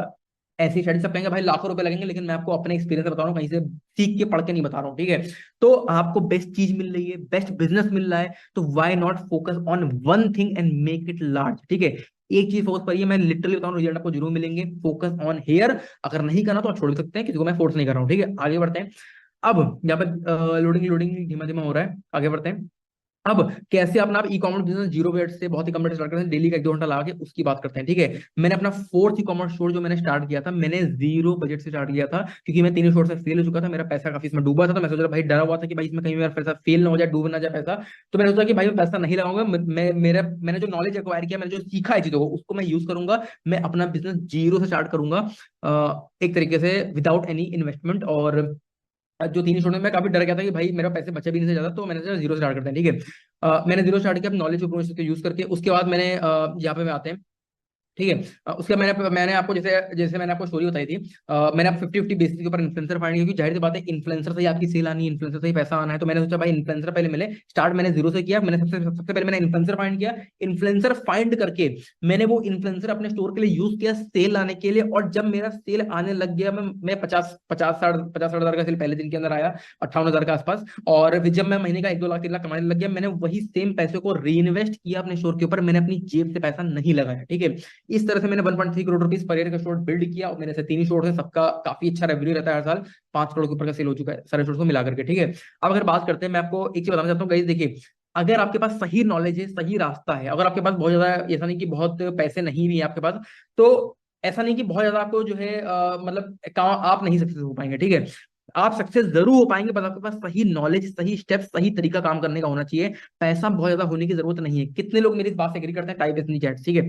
ऐसी स्ट्रेटजी सब कहेंगे भाई लाखों रुपए लगेंगे, लेकिन मैं आपको अपने एक्सपीरियंस से बता रहा हूँ, कहीं से सीख के पढ़ के नहीं बता रहा हूँ, ठीक है। तो आपको बेस्ट चीज मिल रही है, बेस्ट बिजनेस मिल रहा है, तो why not focus on one thing and make it large, ठीक है। एक चीज फोकस करिए, मैं लिटरली बता रहा हूँ, रिजल्ट आपको जरूर मिलेंगे। फोकस ऑन हेयर, अगर नहीं करना तो आप छोड़ भी सकते हैं, किसी को मैं फोर्स नहीं कर रहा हूँ, ठीक है। आगे बढ़ते हैं। अब यहाँ पे लोडिंग लोडिंग धीमा धीमा हो रहा है, आगे बढ़ते हैं। अब कैसे अपना आप e commerce business zero budget से बहुत ही कम बजट स्टार्ट करते हैं, डेली का 1-2 घंटा लगा के, उसकी बात करते हैं, ठीक है। मैंने अपना फोर्थ ई कॉमर्स स्टोर जो मैंने स्टार्ट किया था, मैंने जीरो बजट से स्टार्ट किया था, क्योंकि मैं 3 स्टोर से फेल हो चुका था, मेरा पैसा काफी इसमें डूबा था। तो मैं सोच रहा भाई, डरा हुआ था कि भाई इसमें कहीं मेरा पैसा फेल ना हो जाए, डूब ना जाए पैसा। तो मैंने सोचा कि भाई मैं पैसा नहीं लगाऊंगा, मैंने जो नॉलेज एक्वायर किया, मैंने जो सीखा है चीजों को, उसको मैं यूज करूंगा। मैं अपना बिजनेस जीरो से स्टार्ट करूंगा, एक तरीके से विदाउट एनी इन्वेस्टमेंट। और जो 3 स्टूडेंट में मैं काफी डर गया था कि भाई मेरा पैसे बचे भी नहीं से ज्यादा, तो मैंने सोचा जीरो स्टार्ट करते हैं, ठीक है। मैंने जीरो स्टार्ट किया, नॉलेज को यूज करके। उसके बाद मैंने यहाँ पे आते हैं, ठीक है। उसके मैंने आपको जैसे जैसे मैंने आपको स्टोरी बताई थी, मैंने आप 50-50 बेसिस के ऊपर इन्फ्लुएंसर फाइंड किया, क्योंकि जाहिर सी बात है इन्फ्लुएंसर से ही आपकी सेल आनी है, इन्फ्लुएंसर से ही पैसा आना है। तो मैंने सोचा भाई इन्फ्लुएंसर पहले मिले, स्टार्ट मैंने जीरो से किया। मैंने सबसे सबसे पहले मैंने इन्फ्लुएंसर फाइंड किया। इन्फ्लुएंसर फाइंड करके मैंने वो इन्फ्लुएंसर अपने स्टोर के लिए यूज किया सेल आने के लिए, और जब मेरा सेल आने लग गया, मैं 50-60 हजार का सेल पहले दिन के अंदर आया, 58 हजार के आसपास। और फिर जब मैं महीने का 1-2 लाख 3 लाख कमाने लग गया, मैंने वही सेम पैसे को री इन्वेस्ट किया अपने स्टोर के ऊपर, मैंने अपनी जेब से पैसा नहीं लगाया। ठीक है। इस तरह से मैंने 1.3 करोड़ रुपीस पर ईयर का स्टोर बिल्ड किया, और मेरे से 3 स्टोर है, सबका काफी अच्छा रेवेन्यू रहता है हर साल। 5 करोड़ के ऊपर का सेल हो चुका है सारे स्टोर को मिला करके। ठीक है। अब अगर बात करते हैं, मैं आपको एक चीज बताना चाहता हूँ गाइस, देखिए, अगर आपके पास सही नॉलेज है, सही रास्ता है, अगर आपके पास बहुत ज्यादा, ऐसा नहीं कि बहुत पैसे नहीं भी है आपके पास, तो ऐसा नहीं कि बहुत ज्यादा आपको जो है मतलब आप नहीं सक्सेस हो पाएंगे। ठीक है। आप सक्सेस जरूर हो पाएंगे, बस आपके पास सही नॉलेज, सही स्टेप, सही तरीका काम करने का होना चाहिए। पैसा बहुत ज्यादा होने की जरूरत नहीं है। कितने लोग मेरी इस बात से एग्री करते हैं? Type in chat. ठीक है,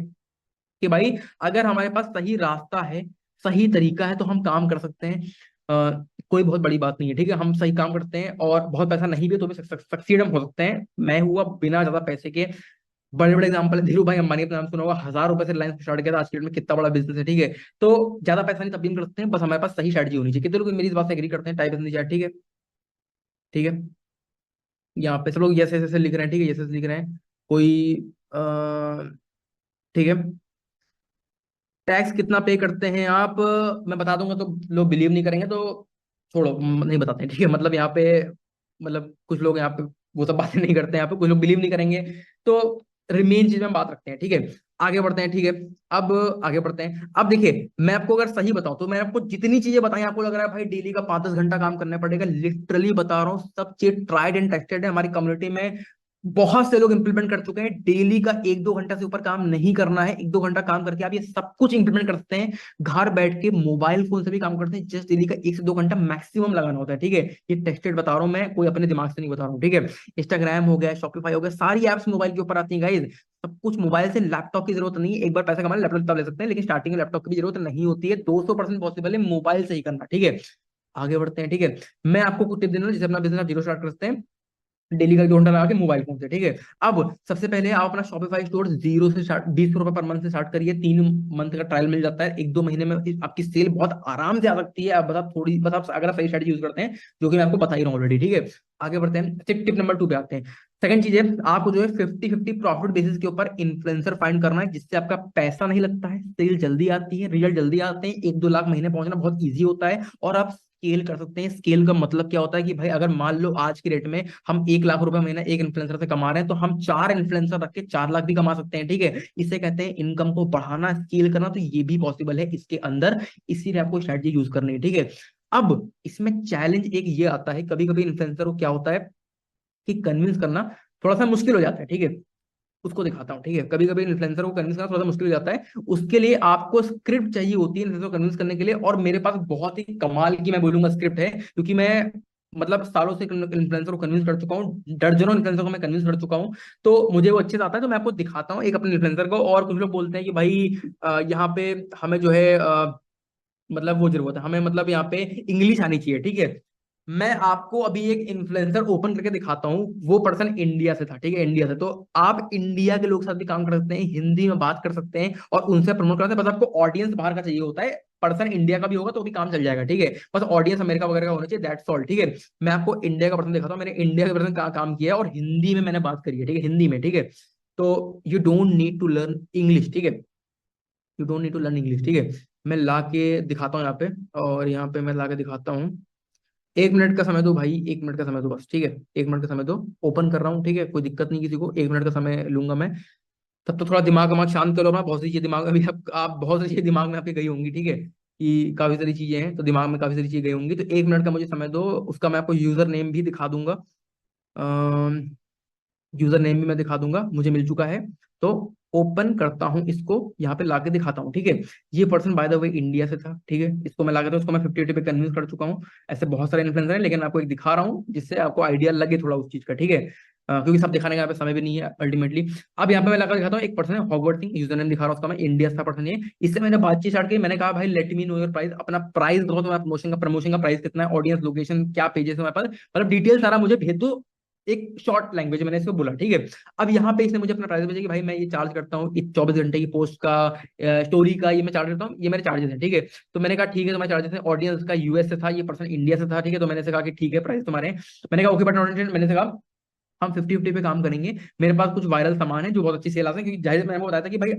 कि भाई अगर हमारे पास सही रास्ता है, सही तरीका है, तो हम काम कर सकते हैं। कोई बहुत बड़ी बात नहीं है। ठीक है, हम सही काम करते हैं और बहुत पैसा नहीं भी है, तो भी सक्सीड हम हो सकते हैं। मैं हुआ बिना ज्यादा पैसे के, बड़े बड़े एग्जाम्पल है, धीरू भाई अंबानी का नाम सुना होगा, 1000 रुपए से रिलायंस स्टार्ट किया था, आज के डेट में कितना बड़ा बिजनेस है। ठीक है। तो ज्यादा पैसा नहीं तब भी हम कर सकते हैं, बस हमारे पास सही स्ट्रेटजी होनी चाहिए। कितने लोग मेरी इस बात से एग्री करते हैं? Type in chat. ठीक है। ठीक है। यहाँ पे सब लोग यस यस यस लिख रहे हैं। ठीक है, यस यस लिख रहे हैं। कोई ठीक है। टैक्स कितना पे करते हैं आप? मैं बता दूंगा तो लोग बिलीव नहीं करेंगे, तो छोड़ो, नहीं बताते हैं। ठीक है, मतलब यहाँ पे, मतलब कुछ लोग यहाँ पे वो सब बातें नहीं करते हैं, यहाँ पे कुछ लोग बिलीव नहीं करेंगे। तो मेन चीज में हम बात रखते हैं। ठीक है, आगे बढ़ते हैं। ठीक है, अब आगे बढ़ते हैं। अब देखिए, मैं आपको अगर सही बताऊं, तो मैं आपको जितनी चीजें बताई, आपको लग रहा है भाई डेली का 5-10 घंटा काम करना पड़ेगा, लिटरली बता रहा हूँ, सब चीज ट्राइड एंड टेस्टेड है। हमारी कम्युनिटी में बहुत से लोग इंप्लीमेंट कर चुके हैं। डेली का 1-2 घंटा से ऊपर काम नहीं करना है, 1-2 घंटा काम करके आप ये सब कुछ इंप्लीमेंट कर सकते हैं। घर बैठ के मोबाइल फोन से भी काम करते हैं, जस्ट डेली का 1 से 2 घंटा मैक्सिमम लगाना होता है। ठीक है, ये टेस्टेड बता रहा हूँ मैं, कोई अपने दिमाग से नहीं बता रहा हूँ। ठीक है, इंस्टाग्राम हो गया, शॉपिफाई हो गया, सारी एप्स मोबाइल के ऊपर आती हैं गाइज। सब कुछ मोबाइल से, लैपटॉप की जरूरत नहीं है। एक बार पैसा कमाना लैपटॉप तब ले सकते हैं, लेकिन स्टार्टिंग में लैपटॉप की भी जरूरत नहीं होती है। 200% पॉसिबल है मोबाइल से ही करना। ठीक है, आगे बढ़ते हैं। ठीक है, मैं आपको कुछ टिप देना, जैसे अपना बिजनेस जीरो स्टार्ट करते हैं, डेली का 2 घंटा लगा के मोबाइल फोन से। ठीक है, अब सबसे पहले आप अपना शॉपिफाई स्टोर जीरो से स्टार्ट, 20 रुपए पर मंथ से स्टार्ट करिए। 3 मंथ का ट्रायल मिल जाता है, 1-2 महीने में आपकी सेल बहुत आराम से आ सकती है। आप बता थोड़ी, बस आप अगर आप सही स्ट्रेटजी यूज करते हैं, जो कि मैं आपको बता ही रहा हूँ ऑलरेडी। ठीक है, आगे बढ़ते हैं। टिप नंबर 2 पे आते हैं। सेकंड चीज है, आपको जो है 50-50 प्रॉफिट बेसिस के ऊपर इन्फ्लुएंसर फाइंड करना है, जिससे आपका पैसा नहीं लगता है, सेल जल्दी आती है, रिजल्ट जल्दी आते हैं, 1-2 लाख महीने पहुंचना बहुत ईजी होता है, और आप स्केल कर सकते हैं। स्केल का मतलब क्या होता है कि भाई अगर मान लो आज की डेट में हम 1 लाख रुपए महीना एक इन्फ्लुएंसर से कमा रहे हैं, तो हम 4 इन्फ्लुएंसर रख के 4 लाख भी कमा सकते हैं। ठीक है, इसे कहते हैं इनकम को बढ़ाना, स्केल करना। तो ये भी पॉसिबल है इसके अंदर, इसीलिए आपको स्ट्रेटजी यूज करनी है। ठीक है, अब इसमें चैलेंज एक ये आता है, कभी कभी इन्फ्लुएंसर को क्या होता है कि कन्विंस करना थोड़ा सा मुश्किल हो जाता है। ठीक है, उसको दिखाता हूँ। ठीक है, कभी कभी इन्फ्लुएंसर को कन्विंस करना थोड़ा सा मुश्किल हो जाता है। उसके लिए आपको स्क्रिप्ट चाहिए होती है इन्फ्लुएंसर को कन्विंस करने के लिए, और मेरे पास बहुत ही कमाल की, मैं बोलूंगा, स्क्रिप्ट है, क्योंकि मैं मतलब सालों से इन्फ्लुएंसर को कन्विंस कर चुका हूँ, दर्जनों इन्फ्लुएंसर को मैं कन्विंस कर चुका हूँ। तो मुझे वो अच्छे से आता है, तो मैं आपको दिखाता हूँ एक अपने इन्फ्लुएंसर को। और कुछ लोग बोलते हैं कि भाई यहाँ पे हमें जो है मतलब वो जरूरत है हमें, मतलब यहाँ पे इंग्लिश आनी चाहिए। ठीक है, मैं आपको अभी एक इन्फ्लुएंसर ओपन करके दिखाता हूँ। वो पर्सन इंडिया से था। ठीक है, इंडिया से। तो आप इंडिया के लोग साथ भी काम कर सकते हैं, हिंदी में बात कर सकते हैं और उनसे प्रमोट कर सकते हैं। बस आपको ऑडियंस बाहर का चाहिए होता है। पर्सन इंडिया का भी होगा तो भी काम चल जाएगा। ठीक है, बस ऑडियंस अमेरिका वगैरह का होना चाहिए, दैट्स ऑल। ठीक है, मैं आपको इंडिया का पर्सन दिखाता हूँ। मैंने इंडिया के पर्सन का काम किया है और हिंदी में मैंने बात करी है। ठीक है, हिंदी में। ठीक है, तो you don't need to learn English. ठीक है, you don't need to learn English. ठीक है, मैं ला के दिखाता हूँ यहाँ पे, और यहाँ पे मैं ला के दिखाता हूँ। 1 मिनट का समय दो भाई, 1 मिनट का समय दो बस। ठीक है, 1 मिनट का समय दो, ओपन कर रहा हूँ। ठीक है, कोई दिक्कत नहीं किसी को, 1 मिनट का समय लूंगा मैं। तब तो थोड़ा दिमाग शांत करो अपना। बहुत सी चीजें दिमाग में अभी आप बहुत सारी चीजें दिमाग में आपके गई होंगी। ठीक है, कि काफी सारी चीजें हैं, तो दिमाग में काफी सारी चीजें गई होंगी। तो 1 मिनट का मुझे समय दो, उसका मैं आपको यूजर नेम भी दिखा दूंगा। यूजर नेम भी मैं दिखा दूंगा, मुझे मिल चुका है। तो ओपन करता हूं इसको, यहाँ पे लाके दिखाता हूँ। ठीक है, ये person by the way India से था। ठीक है, इसको मैं लाके था, उसको मैं 50 पे कन्विंस कर चुका हूँ। ऐसे बहुत सारे इन्फ्लुएंसर हैं, लेकिन मैं आपको एक दिखा रहा हूँ जिससे आपको आइडिया लगे थोड़ा उस चीज का। ठीक है, क्योंकि सब दिखाने का यहाँ पे समय भी नहीं है अल्टीमेटली। अब यहाँ पे मैं लगा दिखाता हूँ, एक पर्सन है हॉवर्ड सिंह, यूजर नेम दिखा रहा हूँ उसका मैं, इंडिया का पर्सन है। इससे मैंने बातचीत स्टार्ट की, मैंने कहा भाई let me know your price, अपना प्राइस बताओ, तुम्हारा प्रमोशन का प्राइस कितना है, ऑडियंस, लोकेशन, क्या पेजेस है हमारे पास, मतलब डिटेल सारा मुझे भेज दो। एक शॉर्ट लैंग्वेज मैंने इसको बोला, ठीक है। अब यहाँ पे इसने मुझे अपना प्राइस भेजा कि भाई मैं ये चार्ज करता हूँ 24 घंटे की पोस्ट का, स्टोरी का, ये मैं चार्ज करता हूँ, ये मेरे चार्जेस हैं, ठीक है। तो मैंने कहा ठीक है, तो मैं चार्जेस है, ऑडियंस का यूएस से था, ये पर्सन इंडिया से था, ठीक है। तो मैंने से कहा कि ठीक है प्राइस तुम्हारे हैं। मैंने कहा ओके बट नॉट, मैंने से कहा हम 50-50 पे काम करेंगे, मेरे पास कुछ वायरल सामान है जो बहुत अच्छी सेल आते हैं, क्योंकि जाहिर मैंने बताया था कि भाई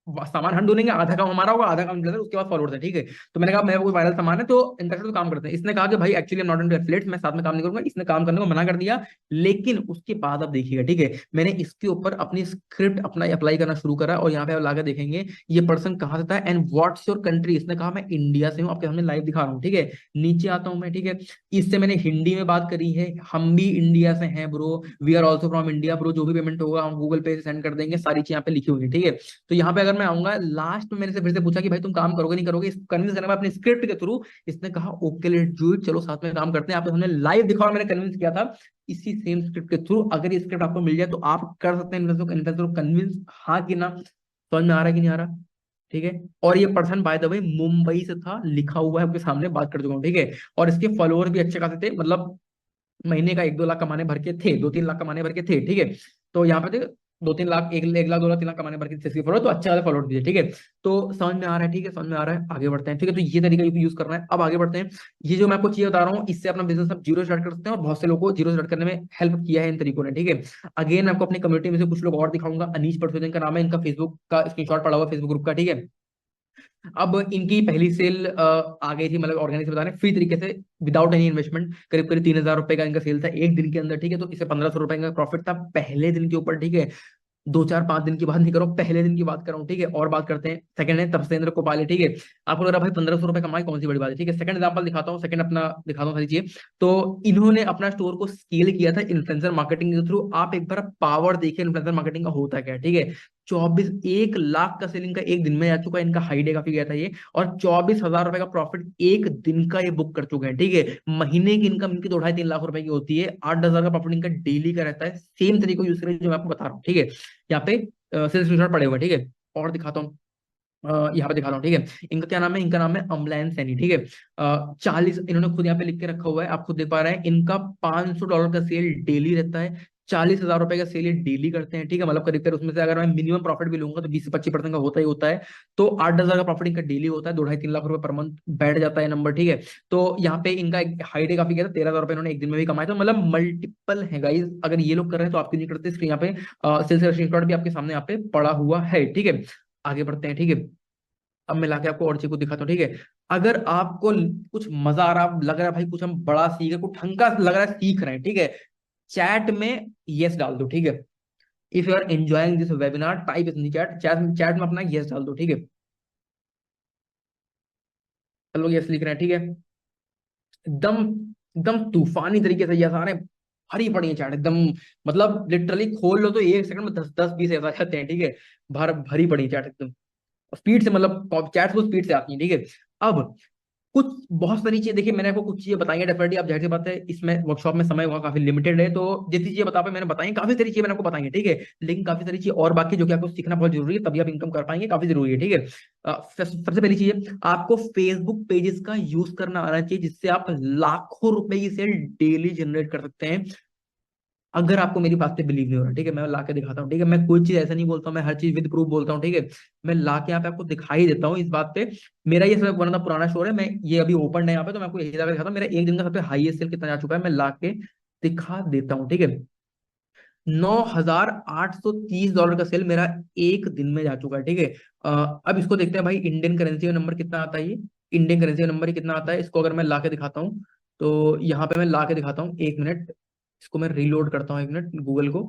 सामान हम ढूंढेंगे, आधा काम हमारा होगा, आधा काम इनका, उसके बाद फॉलोअर्स है, ठीक है। तो मैंने कहा मेरे को वायरल सामान है तो इनका तो काम करते हैं। इसने कहा कि भाई एक्चुअली नॉट इनटू एफिलिएट्स, मैं साथ में काम नहीं करूंगा, इसने काम करने को मना कर दिया। लेकिन उसके बाद अब देखिएगा, ठीक है, मैंने इसके ऊपर अपनी स्क्रिप्ट अपना अप्लाई करना शुरू करा, और यहाँ पे आप लाकर देखेंगे ये पर्सन कहाँ से था एंड व्हाट्स योर कंट्री। इसने कहा मैं इंडिया से हूँ, आपके सामने लाइव दिखा रहा हूँ, ठीक है। नीचे आता हूँ मैं, ठीक है। इससे मैंने हिंदी में बात करी है, हम भी इंडिया से हैं bro, we are also from India bro, जो भी पेमेंट होगा हम गूगल पे से सेंड कर देंगे, सारी चीज यहाँ पे लिखी होगी, ठीक है। तो यहाँ पे अगर मैं आऊंगा लास्ट में, मैंने से फिर से पूछा कि भाई तुम काम करोगे नहीं करोगे, कन्विंस करने में अपने स्क्रिप्ट के थ्रू। इसने कहा ओके लेट्स डू इट, चलो साथ में काम करते हैं। आपने हमने लाइव दिखा और मैंने कन्विंस किया था इसी सेम स्क्रिप्ट के थ्रू। अगर ये स्क्रिप्ट आपको मिल जाए तो आप कर सकते हैं इन्वेस्टर को कन्विंस, हाँ कि ना। समझ में आ रहा है कि नहीं आ रहा, ठीक है। और ये person by the way Mumbai से था, लिखा हुआ है आपके सामने, बात कर चुका हूँ, ठीक है। और इसके फॉलोअर भी अच्छे खासे थे, मतलब महीने का 1-2 लाख कमाने भर के थे, 2-3 लाख कमाने भर के थे, ठीक है। तो यहाँ पे थे 2-3 लाख, 1 लाख 2 लाख 3 लाख कमाने भर के थे फॉलोअर, तो अच्छे खासे फॉलोअर दिए, ठीक है। तो समझ में आ रहा है, ठीक है, समझ में आ रहा है, आगे बढ़ते हैं, ठीक है। तो ये तरीका यूज करना है। अब आगे बढ़ते हैं। ये जो मैं आपको चीज बता रहा हूँ, इससे अपना बिजनेस आप जीरो स्टार्ट कर सकते हैं, और बहुत से लोगों को जीरो स्टार्ट करने में हेल्प किया है इन तरीकों ने, ठीक है। अगेन मैं आपको अपनी कम्युनिटी में से कुछ लोग और दिखाऊंगा। अनीश परसोजन का नाम है, इनका फेसबुक का स्क्रीनशॉट पड़ा हुआ फेसबुक ग्रुप का, ठीक है। अब इनकी पहली सेल आ गई थी, मतलब ऑर्गेनिक से बता रहे हैं, फ्री तरीके से, विदाउट एनी इन्वेस्टमेंट, करीब करीब 3,000 रुपए का इनका सेल था एक दिन के अंदर, ठीक है। तो इसे 1,500 रुपए का प्रॉफिट था पहले दिन के ऊपर, ठीक है। 2-4-5 दिन की बात नहीं कर रहा हूँ, पहले दिन की बात कर रहा हूँ, ठीक है। और बात करते हैं, सेकंड है तपसेंद्र कोपाले, ठीक है। आपको लग रहा है भाई 1,500 रुपए कमाए, कौन सी बड़ी बात है, ठीक है। सेकंड एग्जाम्पल दिखाता हूँ, सेकंड अपना दिखाता हूँ सारी चीजें। तो इन्होंने अपना स्टोर को स्केल किया था इन्फ्लुएंसर मार्केटिंग के थ्रू। आप एक बार पावर देखिए इन्फ्लुएंसर मार्केटिंग का होता क्या है, ठीक है। 1 लाख का सेलिंग का एक दिन में आ चुका है, इनका हाई डे काफी गया था ये। और 24,000 रुपए का प्रॉफिट एक दिन का ये बुक कर चुके हैं, ठीक है। महीने की इनकम इनकी 2-2.5-3 लाख रुपए की होती है, 8-10 हजार का प्रॉफिट इनका डेली का रहता है। सेम तरीके को यूज करें जो मैं आपको बता रहा हूँ, ठीक है। यहाँ पे सेल्स स्क्रीनशॉट पड़े हुए हैं, ठीक है। और दिखाता हूँ, यहाँ पे दिखा रहा हूँ, ठीक है। इनका क्या नाम है, इनका नाम है अम्लायन सैनी, ठीक है। 40 इन्होंने खुद यहाँ पे लिख के रखा हुआ है, आप खुद देख पा रहे हैं। इनका $500 का सेल डेली रहता है, 40,000 रुपए का सेल ये डेली करते हैं, ठीक है। मतलब करीब करीब उसमें से अगर मैं मिनिमम प्रॉफिट भी लूंगा तो 20 से 25% का होता ही होता है। तो 8-10 हजार का प्रॉफिट इनका डेली होता है, 2-2.5-3 लाख रुपए पर मंथ बैठ जाता है नंबर, ठीक है। तो यहाँ पे इनका एक हाई डे काफी गया था, 13,000 रुपए इन्होंने एक दिन में भी कमाए, तो मतलब मल्टीपल है गाइज। अगर ये लोग कर रहे हैं तो आप क्यों नहीं करते। इसलिए यहाँ पे सेल्स स्क्रीनशॉट भी आपके सामने यहाँ पे पड़ा हुआ है, ठीक है। आगे बढ़ते हैं, ठीक है। अब मैं लाके आपको और चीज को दिखाता हूँ, ठीक है। अगर आपको कुछ मजा आ रहा, लग रहा है भाई कुछ हम बड़ा सीख रहे, कुछ ढंग का लग रहा है सीख रहे हैं, ठीक है, चैट में यस डाल दो, ठीक है। If you are enjoying this webinar type in chat, chat chat में अपना यस डाल दो, ठीक है। चलो यस लिख रहे हैं, ठीक है। एकदम एकदम तूफानी तरीके से यस आ रहे हैं, भरी पड़ी है चैट एकदम। मतलब लिटरली खोल लो तो 1 सेकंड में 10-10-20 ऐसा जाते हैं, ठीक है। भरी पड़ी चैट एकदम स्पीड से, मतलब चैट को स्पीड से आती है, ठीक है। अब कुछ बहुत सारी चीजें देखिए, मैंने आपको कुछ चीजें बताई है डेफिनेटली। आप जाहिर सी बात है, इसमें वर्कशॉप में समय हुआ काफी लिमिटेड है, तो जितनी चीजें बता पाए मैंने बताई हैं। काफी सारी चीजें मैंने आपको बताई है, ठीक है। लेकिन काफी सारी चीजें और बाकी जो कि आपको सीखना बहुत जरूरी है, तभी आप इनकम कर पाएंगे, काफी जरूरी है, ठीक है। सबसे पहली चीज है, आपको फेसबुक पेजेस का यूज करना आना चाहिए, जिससे आप लाखों रुपए की सेल डेली जनरेट कर सकते हैं। अगर आपको मेरी बात पे बिलीव नहीं हो रहा, ठीक है, मैं ला के दिखाता हूँ, ठीक है। मैं कोई चीज ऐसा नहीं बोलता हूँ, मैं हर चीज विद प्रूफ बोलता हूँ, ठीक है। मैं ला के यहाँ पे आपको दिखाई देता हूँ इस बात पे। मेरा ये सब वन पुराना स्टोर है, मैं ये अभी ओपन है यहाँ पे, तो मैं आपको यही जाकर दिखाता हूँ मेरा एक दिन का सबसे हाईएस्ट सेल कितना जा चुका है, मैं ला के दिखा देता हूँ, ठीक है। $9,830 का सेल मेरा एक दिन में जा चुका है, ठीक है। अब इसको देखते हैं भाई, इंडियन करेंसी में नंबर कितना आता है ये। इंडियन करेंसी में नंबर कितना आता है, इसको अगर मैं ला के दिखाता हूँ, तो यहाँ पे मैं ला के दिखाता हूँ, 1 मिनट। इसको मैं रीलोड करता हूँ, 1 मिनट गूगल को।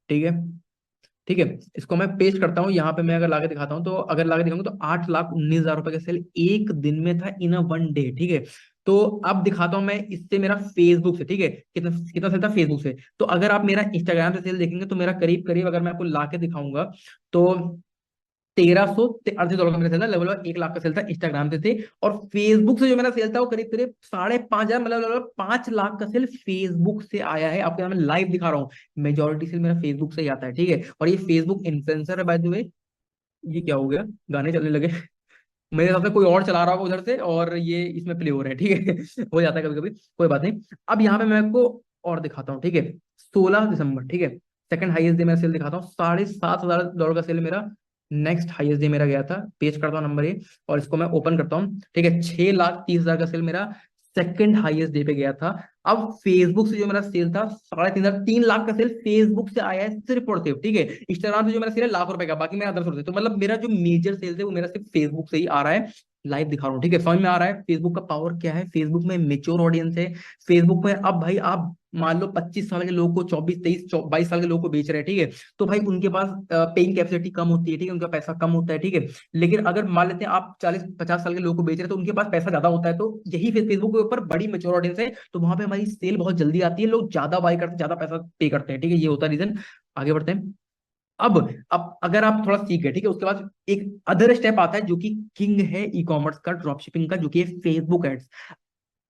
ठीक है, ठीक है। इसको मैं पेस्ट करता हूँ यहाँ पे, मैं अगर लाके दिखाता हूँ, तो अगर लाके दिखाऊंगा तो 8,19,000 रुपए का सेल एक दिन में था, इन अ वन डे, ठीक है। तो अब दिखाता हूँ मैं इससे मेरा फेसबुक से, ठीक है, कितना कितना सेल था फेसबुक से। तो अगर आप मेरा इंस्टाग्राम से सेल देखेंगे तो मेरा करीब करीब, अगर मैं आपको लाके दिखाऊंगा तो 1,338 डॉलर का मेरा सेल था, लगभग 1 लाख का सेल था इंस्टाग्राम से थे। और फेसबुक से जो मेरा सेल था वो करीब करीब 5,500, मतलब लगभग 5 लाख का सेल फेसबुक से आया है। आपके सामने लाइव दिखा रहा हूँ, मेजोरिटी सेल मेरा फेसबुक से ही आता है, ठीक है। और ये फेसबुक इन्फ्लुएंसर है बाय द वे। ये क्या हो गया, गाने चलने लगे मेरे हिसाब से कोई और चला रहा होगा उधर से, और ये इसमें प्ले हो रहे हैं, ठीक है। हो जाता है कभी कभी, कोई बात नहीं। अब यहाँ पे मैं आपको और दिखाता हूँ, ठीक है। 16 दिसंबर, ठीक है, सेकंड हाईएस्ट डे मेरा सेल दिखाता हूँ, $7,500 का सेल मेरा नेक्स्ट हाईएस्ट डे मेरा गया था। पेज करता हूँ नंबर ये, और इसको मैं ओपन करता हूँ, ठीक है। 6,30,000 का सेल मेरा सेकंड हाईएस्ट डे पे गया था। अब फेसबुक से जो मेरा सेल था 3,500, 3 लाख का सेल फेसबुक से आया है सिर्फ और सिर्फ, ठीक है। इंस्टाग्राम से जो मेरा सेल है ₹1,00,000 का, बाकी मेरा अदर सोर्स है। तो मतलब मेरा जो मेजर सेल है वो मेरा सिर्फ फेसबुक से ही आ रहा है। लाइव दिखा रहा हूँ, ठीक है, समझ में आ रहा है फेसबुक का पावर क्या है। फेसबुक में मेच्योर ऑडियंस है। फेसबुक में अब भाई आप मान लो 25 साल के लोगों को 24, 23, 22 साल के लोगों को बेच रहे हैं, ठीक है। तो भाई उनके पास पेइंग कैपेसिटी कम होती है, ठीक है, उनका पैसा कम होता है, ठीक है। लेकिन अगर मान लेते हैं आप 40-50 साल के लोगों को बेच रहे हैं तो उनके पास पैसा ज्यादा होता है। तो यही फेसबुक के ऊपर बड़ी मेच्योर ऑडियंस है, तो वहां पे हमारी सेल बहुत जल्दी आती है, लोग ज्यादा बाय करते हैं, ज्यादा पैसा पे करते हैं, ठीक है। ये होता है रीजन। आगे बढ़ते हैं। अब अगर आप थोड़ा सीख गए, ठीक है, उसके बाद एक अदर स्टेप आता है जो कि किंग है ई कॉमर्स का, ड्रॉप शिपिंग का, जो कि है फेसबुक एड्स।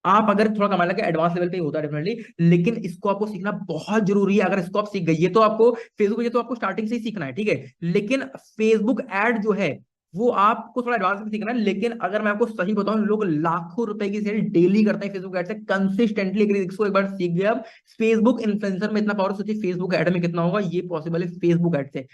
आप अगर थोड़ा कमाने लगे एडवांस लेवल पे ही होता है डेफिनेटली, लेकिन इसको आपको सीखना बहुत जरूरी है। अगर इसको आप सीख गए, ये तो आपको फेसबुक, ये तो आपको स्टार्टिंग से ही सीखना है, ठीक है। लेकिन फेसबुक एड जो है वो आपको थोड़ा एडवांस में सीखना है। लेकिन अगर मैं आपको सही बताऊं, लोग लाखों रुपए की सेल डेली करते हैं फेसबुक एड से कंसिस्टेंटली। अगर इसको एक बार सीख गए, अब फेसबुक इन्फ्लुएंसर में इतना पावर, सोचिए फेसबुक एड में कितना होगा। ये पॉसिबल है फेसबुक एड से।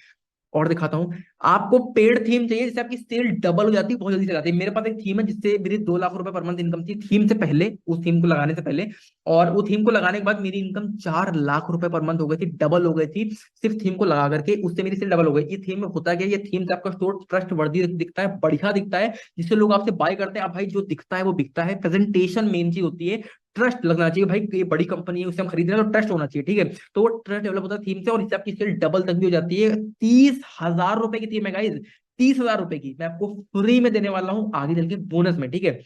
और दिखाता हूं, आपको पेड थीम चाहिए जिससे आपकी सेल डबल हो जाती है, बहुत जल्दी से जाती है। मेरे पास एक थीम है जिससे मेरी 2 लाख रुपए पर मंथ इनकम थी थीम से पहले, उस थीम को लगाने से पहले। और वो थीम को लगाने के बाद मेरी इनकम 4 लाख रुपए पर मंथ हो गई थी, डबल हो गई थी सिर्फ थीम को लगा करके। उससे मेरी सेल डबल हो गई। ये थीम में होता क्या है, ये थीम से आपका स्टोर ट्रस्ट वर्दी दिखता है, बढ़िया दिखता है, जिससे लोग आपसे बाय करते हैं। अब भाई जो दिखता है वो बिकता है, प्रेजेंटेशन मेन चीज होती है। ट्रस्ट लगना चाहिए भाई, ये बड़ी कंपनी है, उससे हम खरीद रहे हैं तो ट्रस्ट होना चाहिए, ठीक है। तो वो ट्रस्ट डेवलप होता है थीम से, और इससे आपकी सेल डबल तक भी हो जाती है। 30,000 रुपए की थीम है गाइज, 30,000 रुपए की मैं आपको फ्री में देने वाला हूँ आगे चल के बोनस में, ठीक है।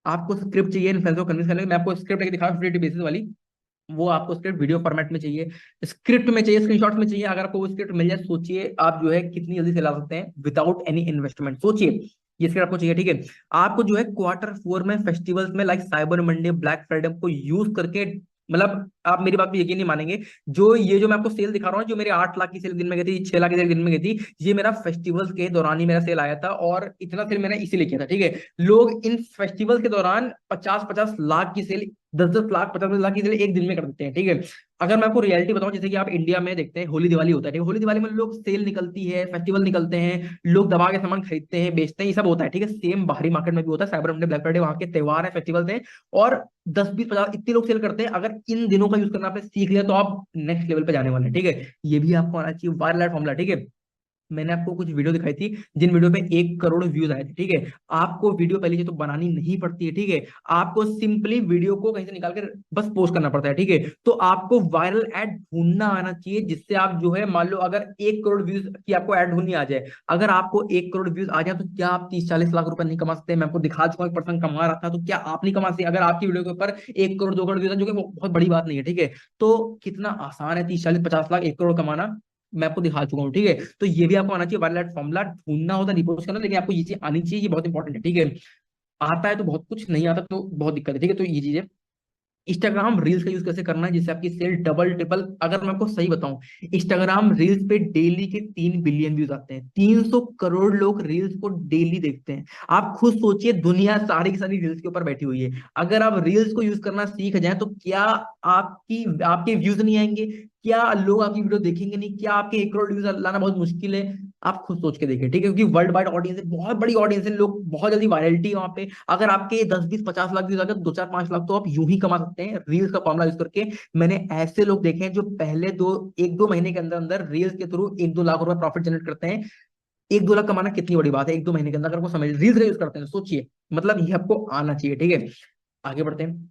आपको स्क्रिप्ट चाहिए इन्फ्लुएंसर को कन्विंस करने की, मैं आपको स्क्रिप्ट लेके दिखा फ्री बेसिस वाली। वो आपको स्क्रिप्ट वीडियो फॉर्मेट में चाहिए, स्क्रिप्ट में चाहिए, स्क्रीनशॉट में चाहिए। अगर आपको वो स्क्रिप्ट मिल जाए, सोचिए आप जो है कितनी जल्दी चला सकते हैं विदाउट एनी इन्वेस्टमेंट। सोचिए ये स्क्रिप्ट आपको चाहिए, ठीक है। आपको जो है Q4 में फेस्टिवल्स में like cyber Monday, black Friday को यूज करके, मतलब आप मेरी बात पे यकीन नहीं मानेंगे, जो ये जो मैं आपको सेल दिखा रहा हूँ, जो मेरे 8 लाख की सेल दिन में गई थी, 6 लाख की सेल दिन में गई थी, ये मेरा फेस्टिवल्स के दौरान ही मेरा सेल आया था। और इतना सेल मैंने इसीलिए किया था, ठीक है। लोग इन फेस्टिवल के दौरान 50-50 लाख की सेल, 10-10 लाख, 50-50 लाख की सेल एक दिन में कर देते हैं, ठीक है। अगर मैं आपको रियलिटी बताऊं, जैसे कि आप इंडिया में देखते हैं होली दिवाली होता है, ठीक है, होली दिवाली में लोग सेल निकलती है, फेस्टिवल निकलते हैं, लोग दबा के सामान खरीदते हैं, बेचते हैं, ये सब होता है, ठीक है। सेम बाहरी मार्केट में भी होता है, साइबर मंडे, ब्लैक फ्राइडे वहां के त्योहार है, फेस्टिवल्स हैं। और 10, 20, 50 इतने लोग सेल करते हैं। अगर इन दिनों का यूज करना आपने सीख लिया तो आप नेक्स्ट लेवल पे जाने वाले हैं, ठीक है। ये भी आपको आना चाहिए वायरल फॉर्मूला, ठीक है। मैंने आपको कुछ वीडियो दिखाई थी जिन वीडियो पे 1 करोड़ व्यूज आए थे, ठीक है। आपको वीडियो पहले से तो बनानी नहीं पड़ती है, ठीक है। आपको सिंपली वीडियो को कहीं से निकाल कर बस पोस्ट करना पड़ता है, ठीक है। तो आपको वायरल एड ढूंढना आना चाहिए, जिससे आप जो है मान लो अगर 1 करोड़ व्यूज की आपको एड ढूंढनी आ जाए, अगर आपको 1 करोड़ व्यूज आ जाए तो क्या आप 30-40 लाख रुपए नहीं कमा सकते? मैं आपको दिखा चुका हूं, एक पर्सन कमा रहा था, तो क्या आप नहीं कमा सकते? अगर आपकी वीडियो के ऊपर 1 करोड़ 2 करोड़ व्यूज है, जो कि बहुत बड़ी बात नहीं है, ठीक है। तो कितना आसान है 30-40-50 लाख 1 करोड़ कमाना, मैं आपको दिखा चुका हूँ, ठीक है। तो ये भी आपको आना चाहिए, वायरल फॉर्मूला ढूंढना होता है, रिपोर्ट करना, लेकिन आपको ये चीज आनी चाहिए, ये बहुत इंपॉर्टेंट है, ठीक है। आता है तो बहुत कुछ, नहीं आता तो बहुत दिक्कत है, ठीक है। तो ये चीज है। इंस्टाग्राम रील्स का यूज कैसे करना है जिससे आपकी सेल डबल ट्रिपल, अगर मैं आपको सही बताऊं, इंस्टाग्राम रील्स पे डेली के 3 बिलियन व्यूज आते हैं, 300 करोड़ लोग रील्स को डेली देखते हैं। आप खुद सोचिए, दुनिया सारी की सारी रील्स के ऊपर बैठी हुई है। अगर आप रील्स को यूज करना सीख जाए तो क्या आपकी आपके व्यूज नहीं आएंगे? क्या लोग आपकी वीडियो देखेंगे नहीं? क्या आपके 1 करोड़ व्यूज लाना बहुत मुश्किल है? आप खुद सोच के देखिए, ठीक है, क्योंकि वर्ल्ड वाइड ऑडियंस है, बहुत बड़ी ऑडियंस है, लोग बहुत जल्दी वायरलिटी है वहां पे। अगर आपके 10-20-50 लाख व्यूज अगर 2-4-5 लाख, तो आप यूं ही कमा सकते हैं रील्स का फॉर्मूला यूज करके। मैंने ऐसे लोग देखे हैं जो पहले 1-2 महीने के अंदर अंदर रील्स के थ्रू 1-2 लाख रुपए प्रॉफिट जनरेट करते हैं। 1-2 लाख कमाना कितनी बड़ी बात है 1-2 महीने के अंदर, अगर आपको समझ रील्स का यूज करते हैं तो सोचिए, मतलब ये आपको आना चाहिए, ठीक है। आगे बढ़ते हैं।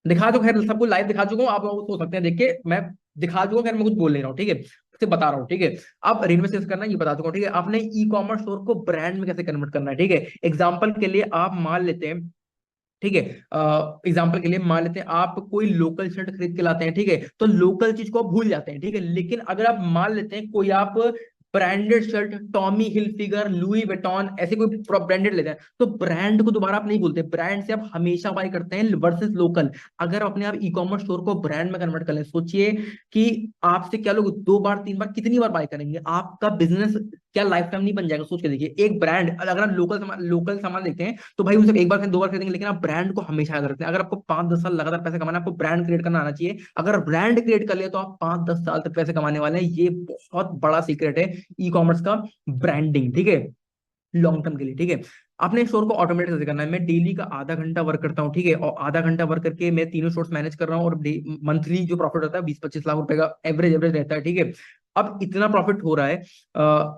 दिखा दो, खैर सबको लाइव दिखा चुका हूँ, आप लोग सोच सकते हैं देख के, मैं दिखा चुका हूँ, खैर मैं कुछ बोल नहीं रहा हूँ, ठीक है, सिर्फ बता रहा हूँ, ठीक है। अब रील में सेल्स करना है ये बता चुका हूँ, ठीक है। आपने ई कॉमर्स स्टोर को ब्रांड में कैसे कन्वर्ट करना है, ठीक है। एग्जाम्पल के लिए आप मान लेते हैं, ठीक है, एग्जाम्पल के लिए मान लेते हैं आप कोई लोकल शर्ट खरीद के लाते हैं, ठीक है, तो लोकल चीज को आप भूल जाते हैं, ठीक है। लेकिन अगर आप मान लेते हैं कोई आप branded shirt, Tommy Hilfiger, Louis Vuitton, ऐसे कोई ब्रांडेड लेते हैं, तो ब्रांड को दोबारा आप नहीं भूलते, ब्रांड से आप हमेशा बाय करते हैं वर्सेस लोकल। अगर अपने आप ई कॉमर्स स्टोर को ब्रांड में कन्वर्ट कर ले, सोचिए कि आपसे क्या लोग 2 बार 3 बार कितनी बार बाय करेंगे? आपका बिजनेस क्या लाइफ टाइम नहीं बन जाएगा? सोच के देखिए, एक ब्रांड, अगर आप लोकल सामान देखते हैं तो भाई उनसे एक बार दो बार खरीदेंगे, लेकिन आप ब्रांड को हमेशा याद रखते हैं। अगर आपको 5-10 साल लगातार पैसे कमाना है, आपको ब्रांड क्रिएट करना आना चाहिए। अगर ब्रांड क्रिएट कर लिया तो आप 5-10 साल तक पैसे कमाने वाले हैं। ये बहुत बड़ा सीक्रेट है ई कॉमर्स का, ब्रांडिंग, ठीक है, लॉन्ग टर्म के लिए, ठीक है। अपने स्टोर को ऑटोमेट कैसे करना है? मैं डेली का आधा घंटा वर्क करता हूँ, ठीक है, और आधा घंटा वर्क करके मैं तीनों स्टोर्स मैनेज कर रहा हूँ, और मंथली जो प्रॉफिट होता है 20-25 लाख रुपए का एवरेज रहता है, ठीक है। अब इतना प्रॉफिट हो रहा है,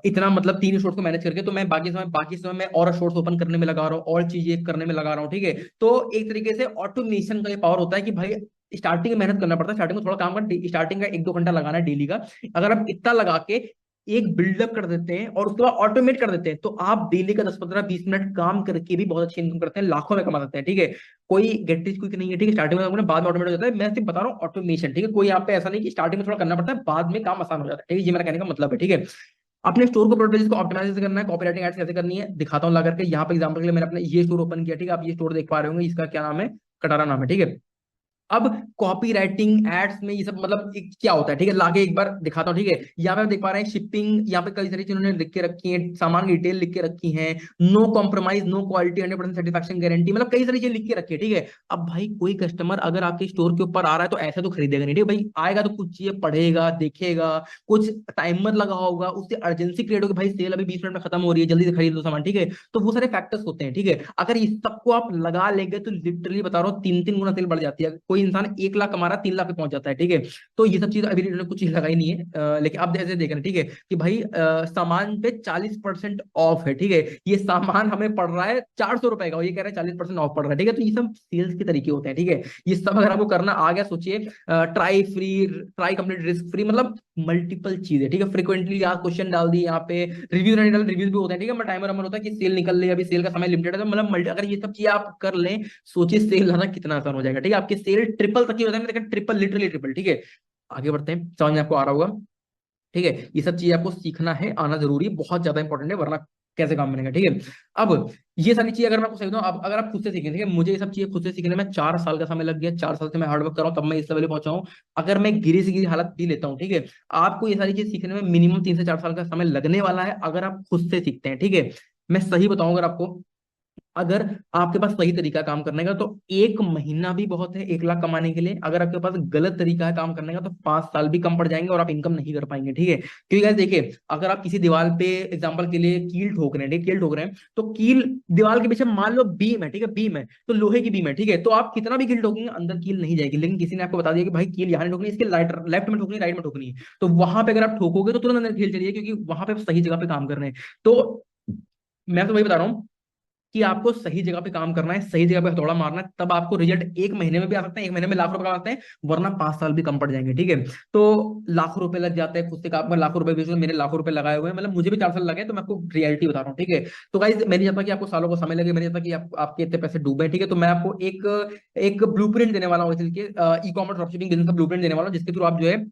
इतना मतलब तीन स्टोर्स को मैनेज करके, तो मैं बाकी समय मैं और स्टोर्स ओपन करने में लगा रहा हूँ, और चीजें करने में लगा रहा हूँ, ठीक है। तो एक तरीके से ऑटोमेशन का ये पावर होता है कि भाई स्टार्टिंग में मेहनत करना पड़ता है, स्टार्टिंग में थोड़ा काम कर, स्टार्टिंग का 1-2 घंटा लगाना है डेली का। अगर आप इतना लगा के एक बिल्डअप कर देते हैं और उसके बाद ऑटोमेट कर देते हैं, तो आप डेली का 10-15-20 मिनट काम करके भी बहुत अच्छी इनकम करते हैं, लाखों में कमा सकते हैं, ठीक है। कोई गेट रिच क्विक नहीं है, ठीक है। स्टार्टिंग में बाद में ऑटोमेट हो जाता है, मैं सिर्फ बता रहा हूँ ऑटोमेशन, ठीक है। कोई यहाँ पे ऐसा नहीं कि स्टार्टिंग में थोड़ा करना पड़ता है, बाद में काम आसान हो जाता है, ठीक है। ये मेरा कहने का मतलब है, ठीक है। अपने स्टोर को प्रोडक्ट को ऑप्टिमाइज कैसे करना है, कॉपी राइटिंग एड्स कैसे करनी है, दिखाता हूँ ला करके। यहाँ पे एग्जाम्पल के लिए मैंने अपने ये स्टोर ओपन किया, ठीक है। आप ये स्टोर देख पा रहे होंगे, इसका क्या नाम है, कटारा नाम है, ठीक है। अब कॉपी राइटिंग एड्स में ये सब मतलब क्या होता है, ठीक है, लाके एक बार दिखाता हूँ, ठीक है। यहाँ पे आप देख पा रहे हैं शिपिंग, यहाँ पे कई सारी चीजें उन्होंने लिख के रखी है, सामान की डिटेल लिख के रखी है, no compromise, no quality, 100% satisfaction guarantee, मतलब कई सारी चीजें लिख के रखी है, ठीक है। अब भाई कोई कस्टमर अगर आपके स्टोर के ऊपर आ रहा है तो ऐसा तो खरीदेगा नहीं, ठीक है। भाई आएगा तो कुछ चीजें पढ़ेगा, देखेगा, कुछ टाइमर लगा होगा, उससे अर्जेंसी क्रिएट होगी, भाई सेल अभी 20 मिनट में खत्म हो रही है, जल्दी से खरीद लो सामान, ठीक है। तो वो सारे फैक्टर्स होते हैं, ठीक है। अगर इस सबको आप लगा लेंगे तो लिटरली बता रहा हूँ 3-3 गुना सेल बढ़ जाती है। कोई इंसान 1 लाख कमा रहा है, 3 लाख पे पहुंच जाता है, ठीक है। तो ये सब चीज अभी इन्होंने कुछ चीज लगाई नहीं है, लेकिन आप जैसे देख रहे हैं, ठीक है, कि भाई सामान पे 40% ऑफ है, ठीक है। ये सामान हमें पड़ रहा है 400 रुपए का, और ये कह रहे हैं 40% ऑफ पड़ रहा है, ठीक है। तो ये सब सेल्स के तरीके होते हैं, ठीक है। ये सब अगर आपको करना आ गया, सोचिए, try free, try complete risk free, मतलब मल्टीपल चीजें, ठीक है। फ्रिक्वेंटली आप क्वेश्चन डाल दिए यहाँ पे, रिव्यू नहीं डाल, रिव्यूज भी होते हैं, ठीक है। टाइमर नंबर होता है कि सेल निकल रही है, अभी सेल का समय लिमिटेड है, तो मतलब अगर ये सब चीजें आप कर लें, सोचिए सेल लाना कितना आसान हो जाएगा, ठीक है। आपके सेल ट्रिपल तक ही हो जाएंगे, लेकिन ट्रिपल, लिटरली ट्रिपल, ठीक है। आगे बढ़ते हैं, समझ में आपको आ रहा होगा, ठीक है। ये सब चीजें आपको सीखना है, आना जरूरी है, बहुत ज्यादा इंपॉर्टेंट है, वरना कैसे काम बनेगा, ठीक है। अब ये सारी चीजें अगर मैं आपको सही बताऊं, अब अगर आप खुद से सीखें, ठीक है, मुझे ये सब चीजें खुद से सीखने में 4 साल का समय लग गया, 4 साल से मैं हार्डवर्क कर रहा हूं, तब मैं इस लेवल पे पहुंचा हूं। अगर मैं गिरी से गिरी हालत भी लेता हूं, ठीक है, आपको ये सारी चीज सीखने में मिनिमम 3 से 4 साल का समय लगने वाला है, अगर आप खुद से सीखते हैं, ठीक है। मैं सही बताऊं अगर आपको, अगर आपके पास सही तरीका है काम करने का, तो 1 महीना भी बहुत है 1 लाख कमाने के लिए। अगर आपके पास गलत तरीका है काम करने का, तो 5 साल भी कम पड़ जाएंगे और आप इनकम नहीं कर पाएंगे, ठीक है। क्योंकि गाइस देखिए, अगर आप किसी दीवार पे एग्जांपल के लिए कील ठोक रहे हैं, ठीक, कील ठोक रहे हैं, तो कील दीवार के पीछे मान लो बीम है, ठीक है, बीम है, तो लोहे की बीम है, ठीक है। तो आप कितना भी कील ठोकेंगे, अंदर कील नहीं जाएगी। लेकिन किसी ने आपको बता दिया कि भाई कील यहाँ नहीं ठोकनी, इसके लेफ्ट में ठोकनी, राइट में ठोकनी है, तो वहां पे अगर आप ठोकोगे तो तुरंत अंदर कील चलिए, क्योंकि वहां पे आप सही जगह पे काम कर रहे हैं। तो मैं तो वही बता रहा हूँ कि आपको सही जगह पे काम करना है, सही जगह पे हथौड़ा मारना है, तब आपको रिजल्ट 1 महीने में भी आ सकते हैं, 1 महीने में लाख रुपए कमा सकते हैं, वरना 5 साल भी कम पड़ जाएंगे, ठीक है। तो लाखों रुपए लग जाते हैं खुद से काम पर, लाखों रुपए बेचो, मैंने लाखों रुपए लगाए हुए हैं, मतलब मुझे भी 4 साल लगे, तो मैं आपको रियलिटी बता रहा हूँ, ठीक है। तो गाइस मैं नहीं चाहता कि आपको सालों को समय लगे, मैं नहीं चाहता कि आपके इतने पैसे डूबे, ठीक है। तो मैं आपको एक एक ब्लूप्रिंट देने वाला हूँ, इसलिए ई कॉमर्स ड्रॉपशिपिंग बिजनेस का ब्लूप्रिंट देने वाला हूँ, जिसके थ्रू आप जो है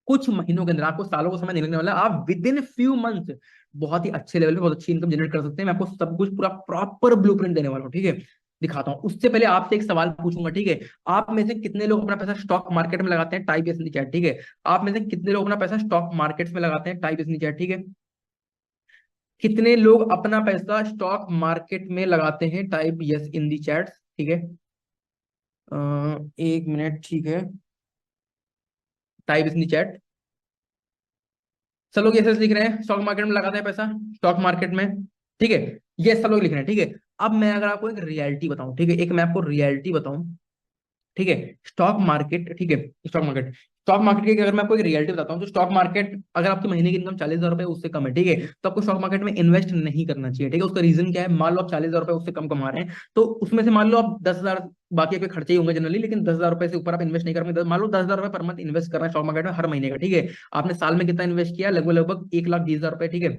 कुछ महीनों के अंदर, आपको सालों का समय नहीं लगने वाला, आप विद इन फ्यू मंथ बहुत ही अच्छे लेवल पे बहुत अच्छी इनकम जनरेट कर सकते हैं। मैं आपको सब कुछ पूरा प्रॉपर ब्लूप्रिंट देने वाला हूँ, ठीक है। दिखाता हूँ, उससे पहले आपसे एक सवाल पूछूंगा, ठीक है। आप में से कितने लोग अपना पैसा स्टॉक मार्केट में लगाते हैं, type yes in the chat, ठीक है। आप में से कितने लोग अपना पैसा स्टॉक मार्केट में लगाते हैं, type yes in the chat, ठीक है। कितने लोग अपना पैसा स्टॉक मार्केट में लगाते हैं, type yes in the chat, ठीक है। 1 मिनट, ठीक है, type yes in the chat. सब लोग ऐसे लिख रहे हैं, स्टॉक मार्केट में लगाते हैं पैसा, स्टॉक मार्केट में, ठीक है। ये सब लोग लिख रहे हैं, ठीक है। अब मैं अगर आपको एक रियलिटी बताऊं, ठीक है, एक मैं आपको रियलिटी बताऊं, ठीक है। स्टॉक मार्केट, ठीक है, स्टॉक मार्केट की अगर मैं आपको एक रियलिटी बताता हूँ, तो स्टॉक मार्केट, अगर आपकी महीने की इनकम 40,000 रुपए उससे कम है, ठीक है, तो आपको स्टॉक मार्केट में इन्वेस्ट नहीं करना चाहिए, ठीक है। उसका रीजन क्या है? मान लो आप 40,000 रुपए उससे कम कमा रहे हैं, तो उसमें से मान लो आप 10,000, बाकी आपके खर्चे ही होंगे जनरली, लेकिन 10,000 रुपए से ऊपर आप इन्वेस्ट नहीं करेंगे। मान लो 10,000 रुपए पर मंथ इन्वेस्ट कर रहे हैं स्टॉक मार्केट में हर महीने का, ठीक है। आपने साल में कितना इन्वेस्ट किया? लगभग लगभग 1,20,000 रुपए, ठीक है।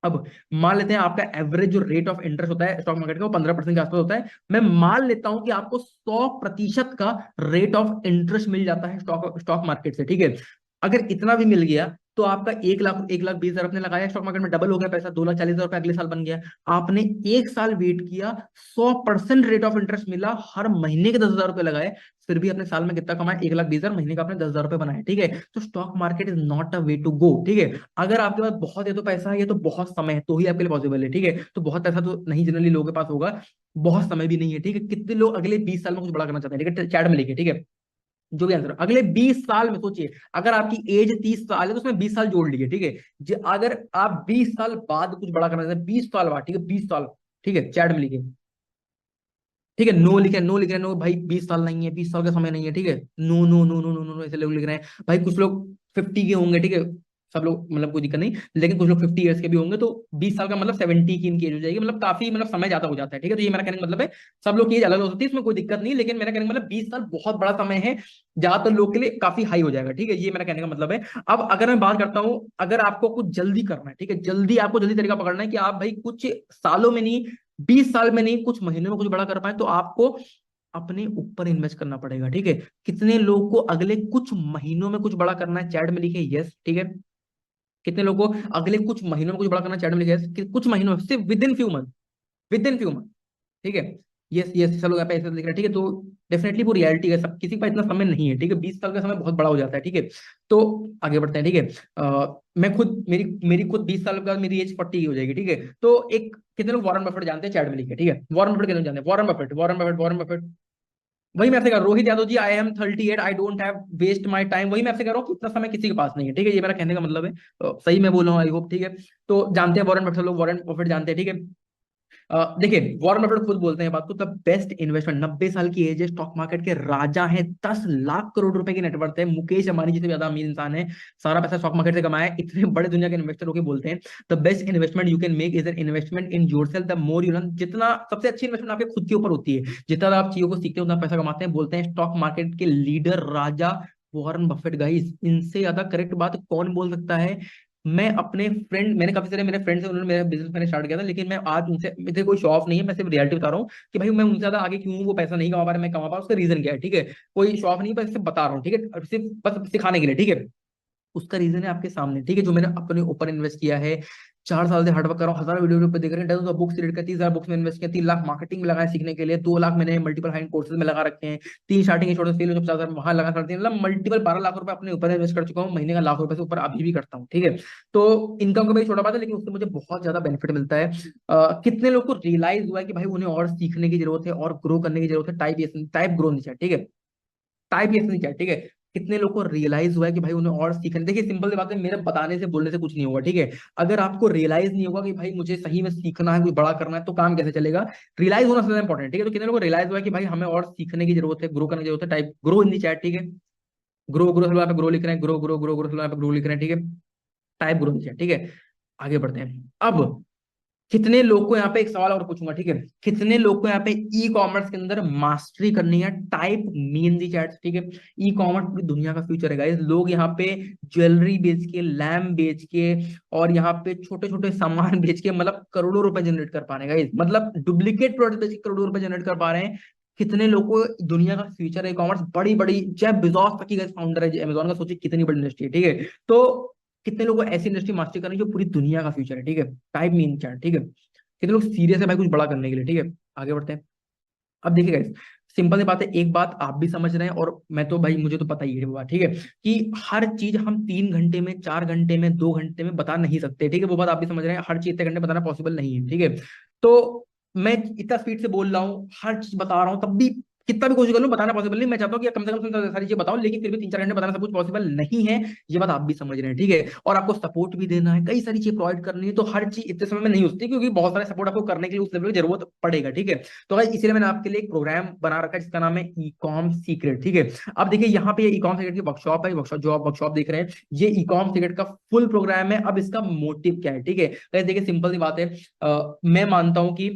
अब मान लेते हैं आपका एवरेज जो रेट ऑफ इंटरेस्ट होता है स्टॉक मार्केट का, वो 15% के आसपास होता है। मैं मान लेता हूं कि आपको 100% का रेट ऑफ इंटरेस्ट मिल जाता है स्टॉक स्टॉक मार्केट से, ठीक है। अगर इतना भी मिल गया, तो आपका 1,20,000 आपने लगाया स्टॉक मार्केट में, डबल हो गया पैसा, 2,40,000 रुपए अगले साल बन गया। आपने 1 साल वेट किया, 100% रेट ऑफ इंटरेस्ट मिला, हर महीने के 10,000 रुपए लगाए, फिर भी अपने साल में कितना कमाया, 1,20,000, महीने का आपने 10,000 रुपए बनाए, ठीक है। तो stock market is not a way to go, ठीक है। अगर आपके पास बहुत है तो पैसा है, ये तो बहुत समय है तो ही आपके लिए पॉसिबल है, ठीक है। तो बहुत पैसा तो नहीं जनरली लोगों के पास होगा, बहुत समय भी नहीं है, ठीक है। कितने लोग अगले 20 साल में कुछ बड़ा करना चाहते हैं, ठीक है, चैट में लिखिए, ठीक है। जो भी आंसर अगले 20 साल में सोचिए, अगर आपकी एज 30 साल है तो उसमें 20 साल जोड़ लीजिए, ठीक है। अगर आप 20 साल बाद कुछ बड़ा करना चाहते हैं, 20 साल बाद, ठीक है, 20 साल, ठीक है, चैट में लिखिए, ठीक है। नो लिखे, नो लिख रहे हैं, नो भाई, 20 साल नहीं है, 20 साल का समय नहीं है, ठीक है। No no no no no no no ऐसे लोग लिख रहे हैं भाई। कुछ लोग 50 के होंगे, ठीक है, सब लोग, मतलब कोई दिक्कत नहीं, लेकिन कुछ लोग 50 ईयर्स के भी होंगे, तो 20 साल का मतलब 70 की इनकी एज हो जाएगी, मतलब काफी, मतलब समय ज्यादा हो जाता है, ठीक है। तो ये मेरा कहने का मतलब है, सब लोग की एज अलग हो सकती है, इसमें कोई दिक्कत नहीं, लेकिन मेरा कहने का मतलब 20 साल बहुत बड़ा समय है, ज्यादातर लोग के लिए काफी हाई हो जाएगा, ठीक है। ये मेरा कहने का मतलब है। अब अगर मैं बात करता हूँ, अगर आपको कुछ जल्दी करना है, ठीक है, जल्दी, आपको जल्दी तरीका पकड़ना है कि आप भाई कुछ सालों में नहीं, 20 साल में नहीं, कुछ महीनों में कुछ बड़ा कर पाए, तो आपको अपने ऊपर इन्वेस्ट करना पड़ेगा, ठीक है। कितने लोग को अगले कुछ महीनों में कुछ बड़ा करना है, चैट में लिखे यस, ठीक है। कितने लोगों को अगले कुछ महीनों में कुछ बड़ा करना है, चैट में लिखे यस, कुछ महीनों में, सिर्फ with in few month, with in few month, ठीक है। यस यस, सब लोग यहाँ पे ऐसे लिख रहे हैं, ठीक है। तो डेफिनेटली वो रियलिटी है, सब किसी के पास इतना समय नहीं है, ठीक है। 20 साल का समय बहुत बड़ा हो जाता है, ठीक है। तो आगे बढ़ते हैं, ठीक है। मैं खुद, मेरी मेरी खुद 20 साल के बाद मेरी एज 40 की हो जाएगी, ठीक है। तो एक, कितने लोग वॉरेन बफेट जानते हैं, चैट में लिखे, ठीक है। वॉरेन बफेट कितने लोग जानते हैं, Warren Buffett, Warren Buffett, Warren Buffett. वही मैं आपसे कह रहा हूँ, Rohit Yadav ji, I am 38, I don't have waste my time, वही मैं आपसे कह रहा हूँ कि इतना समय किसी के पास नहीं है, ठीक है। ये मेरा कहने का मतलब है, सही मैं बोल रहा हूँ, आई होप, ठीक है। तो जानते हैं वॉरेन बफेट, लोग वॉरेन बफेट जानते हैं, ठीक है। देखिए, वॉरेन बफेट खुद बोलते हैं बात को, द बेस्ट इन्वेस्टमेंट, 90 साल की एज है, स्टॉक मार्केट के राजा है, 10 लाख करोड़ रुपए की नेटवर्थ है, मुकेश अंबानी जिसे ज्यादा अमीर इंसान है, सारा पैसा स्टॉक मार्केट से कमाया है, इतने बड़े दुनिया के इन्वेस्टर होकर बोलते हैं the best investment you can make is an investment in yourself, the more you learn, जितना सबसे अच्छी इन्वेस्टमेंट आपके खुद के ऊपर होती है, जितना आप चीजों को सीखते हैं उतना पैसा कमाते हैं, बोलते हैं स्टॉक मार्केट के लीडर राजा वॉरेन बफेट। गाइस, इनसे ज्यादा करेक्ट बात कौन बोल सकता है। मैं अपने फ्रेंड, मैंने काफी सारे मेरे फ्रेंड्स हैं, उन्होंने मेरा बिजनेस मैंने स्टार्ट किया था, लेकिन मैं आज उनसे, मुझे कोई शो ऑफ नहीं है, मैं सिर्फ रियलिटी बता रहा हूँ कि भाई मैं उनसे ज्यादा आगे क्यों हूँ, वो पैसा नहीं कमा पा रहे, मैं कमा पा रहा हूँ, उसका रीजन क्या है, ठीक है। कोई शो ऑफ नहीं, बस सिर्फ बता रहा हूँ, ठीक है, सिर्फ बस सिखाने के लिए, ठीक है। उसका रीजन है आपके सामने, ठीक है, जो मैंने अपने ऊपर इन्वेस्ट किया है, 4 साल से हार्डवर्क कर रहा हूँ, हजारों वीडियो पे देख रहे हैं, डजन ऑफ बुक्स रीड कर, 30,000 बुक्स में इन्वेस्ट किया, 3 लाख मार्केटिंग में लगाया सीखने के लिए, 2 लाख मैंने मल्टीपल हाई कोर्सेज में लगा रखे हैं, 3 स्टार्टिंग छोटे फेल, 50,000 वहां लगा करते हैं, मतलब मल्टीपल 12 लाख रुपए अपने ऊपर इन्वेस्ट कर चुका हूँ, महीने का लाख रुपए से ऊपर अभी भी करता हूँ, ठीक है। तो इनकम का मेरी छोटा बात है, लेकिन उससे मुझे बहुत ज्यादा बेनिफिट मिलता है। कितने लोग को रियलाइज हुआ है कि भाई उन्हें और सीखने की जरूरत है और ग्रो करने की जरूरत है, टाइप ग्रो नहीं चाहिए, ठीक है, टाइप यस नहीं किया, ठीक है। कितने लोगों को रियलाइज हुआ है कि भाई उन्हें और सीखना, देखिए सिंपल सी बात है, मेरे बताने से बोलने से कुछ नहीं होगा, ठीक है। अगर आपको रियलाइज नहीं होगा कि भाई मुझे सही में सीखना है, कुछ बड़ा करना है, तो काम कैसे चलेगा। रियलाइज होना सबसे इंपॉर्टेंट, ठीक है। तो कितने लोगों को रियलाइज हुआ है कि भाई हमें और सीखने की जरूरत है, ग्रो करने की जरूरत है, type grow in the chat, ठीक है। ग्रो ग्रो पे ग्रो लिख रहे हैं, ग्रो ग्रो ग्रो ग्रो पे ग्रो लिख रहे हैं, ठीक है। Type grow in the chat, ठीक है। आगे बढ़ते हैं। अब कितने लोग को यहाँ पे एक सवाल और पूछूंगा, ठीक है। कितने लोग को यहाँ पे ई कॉमर्स के अंदर मास्टरी करनी है, type me in the chat, ठीक है। ई कॉमर्स पूरी दुनिया का फ्यूचर है गाइस, लोग यहाँ पे ज्वेलरी बेच के, लैम्प बेच के, और यहाँ पे छोटे छोटे सामान बेच के, मतलब करोड़ों रुपए जनरेट कर पा रहे हैं गाइस, मतलब डुप्लीकेट प्रोडक्ट बेच के करोड़ों रुपए जनरेट कर पा रहे हैं। कितने लोग को दुनिया का फ्यूचर है ई कॉमर्स, बड़ी बड़ी जेफ बेजोस तक की फाउंडर है अमेजोन का, सोचिए कितनी बड़ी इंडस्ट्री है, ठीक है। तो कितने लोगों को ऐसी इंडस्ट्री मास्टरी करनी है जो पूरी दुनिया का फ्यूचर है, ठीक है। टाइप मी इन चैट, ठीक है। कितने लोग सीरियस है भाई कुछ बड़ा करने के लिए, ठीक है। आगे बढ़ते हैं। अब देखिए गाइस, सिंपल सी बात है, एक बात आप भी समझ रहे हैं और मैं तो भाई, मुझे तो पता ही है वो बात, ठीक है, कि हर चीज हम 3 घंटे में, 4 घंटे में, 2 घंटे में बता नहीं सकते, ठीक है। वो बात आप भी समझ रहे हैं, हर चीज इतने घंटे बताना पॉसिबल नहीं है, ठीक है। तो मैं इतना स्पीड से बोल रहा हूँ, हर चीज बता रहा हूँ, तब भी कितना भी कोशिश कर लूं बताना पॉसिबल नहीं, मैं चाहता हूँ कि कम से कम सारी चीजें बताऊं, लेकिन फिर भी 3-4 घंटे बताना सब कुछ पॉसिबल नहीं है, ये बात आप भी समझ रहे हैं, ठीक है। और आपको सपोर्ट भी देना है, कई सारी चीजें प्रोवाइड करनी है, तो हर चीज इतने समय में नहीं होती, क्योंकि बहुत सारे सपोर्ट आपको करने के लिए उस लेवल की जरूरत पड़ेगा, ठीक है। तो भाई इसीलिए मैंने आपके लिए एक प्रोग्राम बना रखा है जिसका नाम है ई कॉम सीक्रेट, ठीक है। अब देखिए यहाँ पे ई कॉम सीक्रेट की वर्कशॉप है, वर्कशॉप जो आप वर्कशॉप देख रहे हैं, ये ई कॉम सीक्रेट का फुल प्रोग्राम है। अब इसका मोटिव क्या है, ठीक है। देखिए सिंपल सी बात है, मैं मानता हूं कि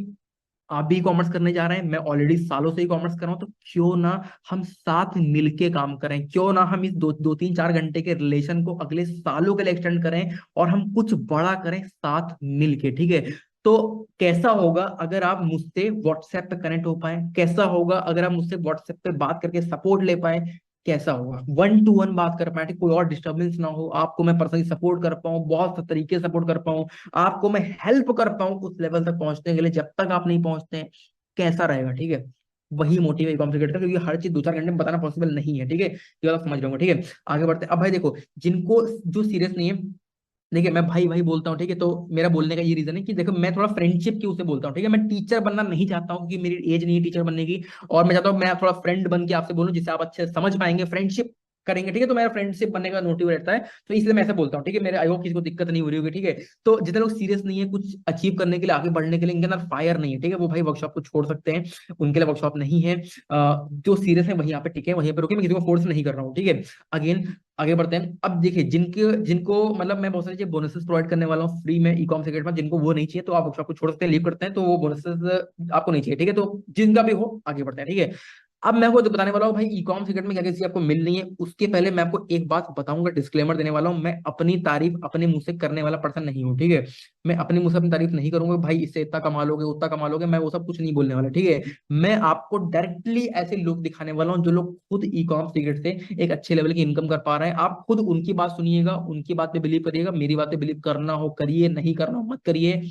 आप भी कॉमर्स करने जा रहे हैं, मैं ऑलरेडी सालों से ही कॉमर्स कर रहा हूं, तो क्यों ना हम साथ मिलके काम करें, क्यों ना हम इस 2-3-4 घंटे के रिलेशन को अगले सालों के लिए एक्सटेंड करें, और हम कुछ बड़ा करें साथ मिलके, ठीक है। तो कैसा होगा अगर आप मुझसे व्हाट्सएप पे कनेक्ट हो पाए, कैसा होगा अगर आप मुझसे व्हाट्सएप पे बात करके सपोर्ट ले पाए, कैसा होगा, 1 to 1 बात कर पाए, कोई और डिस्टरबेंस ना हो, आपको मैं पर्सनली सपोर्ट कर पाऊँ, बहुत से तरीके से सपोर्ट कर पाऊँ, आपको मैं हेल्प कर पाऊँ उस लेवल तक पहुंचने के लिए, जब तक आप नहीं पहुंचते हैं, कैसा रहेगा, ठीक है। वही मोटिव है कॉम्प्लिकेट का, क्योंकि हर चीज 2-4 घंटे में बताना पॉसिबल नहीं है, ठीक है, ये बात आप समझ रहे होंगे, ठीक है। आगे बढ़ते हैं। अब भाई देखो, जिनको जो सीरियस नहीं है, देखिए मैं भाई भाई बोलता हूँ, ठीक है, तो मेरा बोलने का ये रीजन है कि देखो मैं थोड़ा फ्रेंडशिप की उसे बोलता हूँ, ठीक है, मैं टीचर बनना नहीं चाहता हूँ क्योंकि मेरी एज नहीं है टीचर बनने की, और मैं चाहता हूँ मैं थोड़ा फ्रेंड बन के आपसे बोलूँ जिससे आप अच्छे से समझ पाएंगे, फ्रेंडशिप करेंगे, ठीक है, तो मेरा फ्रेंडशिप बनने का मोटिव रहता है, तो इसलिए मैं ऐसा बोलता हूँ, ठीक है, मेरे आई होप किसी को दिक्कत नहीं हो रही होगी, ठीक है। तो जितने लोग सीरियस नहीं है कुछ अचीव करने के लिए, आगे बढ़ने के लिए, इनके अंदर फायर नहीं है, ठीक है, वो भाई वर्कशॉप को छोड़ सकते हैं, उनके लिए वर्कशॉप नहीं है। जो सीरियस है वहीं यहाँ पे टिके, वहीं पे रुके, मैं किसी को फोर्स नहीं कर रहा हूँ, ठीक है। अगेन आगे बढ़ते हैं। अब देखिए जिनके जिनको मतलब मैं बहुत सारे बोनसेस प्रोवाइड करने वाला हूँ फ्री में ई कॉम सेक्रेट में, जिनको वो नहीं चाहिए तो आप वर्कशॉप को छोड़ सकते हैं, लीव करते हैं, तो वो बोनसेस आपको नहीं चाहिए, ठीक है, तो जिनका भी हो आगे बढ़ते हैं, ठीक है। अब मैं आपको बताने वाला हूँ भाई ई कॉम सेक्रेट में क्या क्या चीज आपको मिल रही है, उसके पहले मैं आपको एक बात बताऊंगा, डिस्क्लेमर देने वाला हूँ, मैं अपनी तारीफ अपने मुंह से करने वाला पर्सन नहीं हूँ, ठीक है। मैं अपने मुंह से अपनी तारीफ नहीं करूंगा भाई इससे इतना कमा लोगे उतना कमा लोगे, मैं वो सब कुछ नहीं बोलने वाला, ठीक है। मैं आपको डायरेक्टली ऐसे लोग दिखाने वाला हूँ जो लोग खुद ई कॉम सीक्रेट से एक अच्छे लेवल की इनकम कर पा रहे हैं, आप खुद उनकी बात सुनिएगा, उनकी बात पे बिलीव करिएगा, मेरी बात पे बिलीव करना हो करिए, नहीं करना हो मत करिए,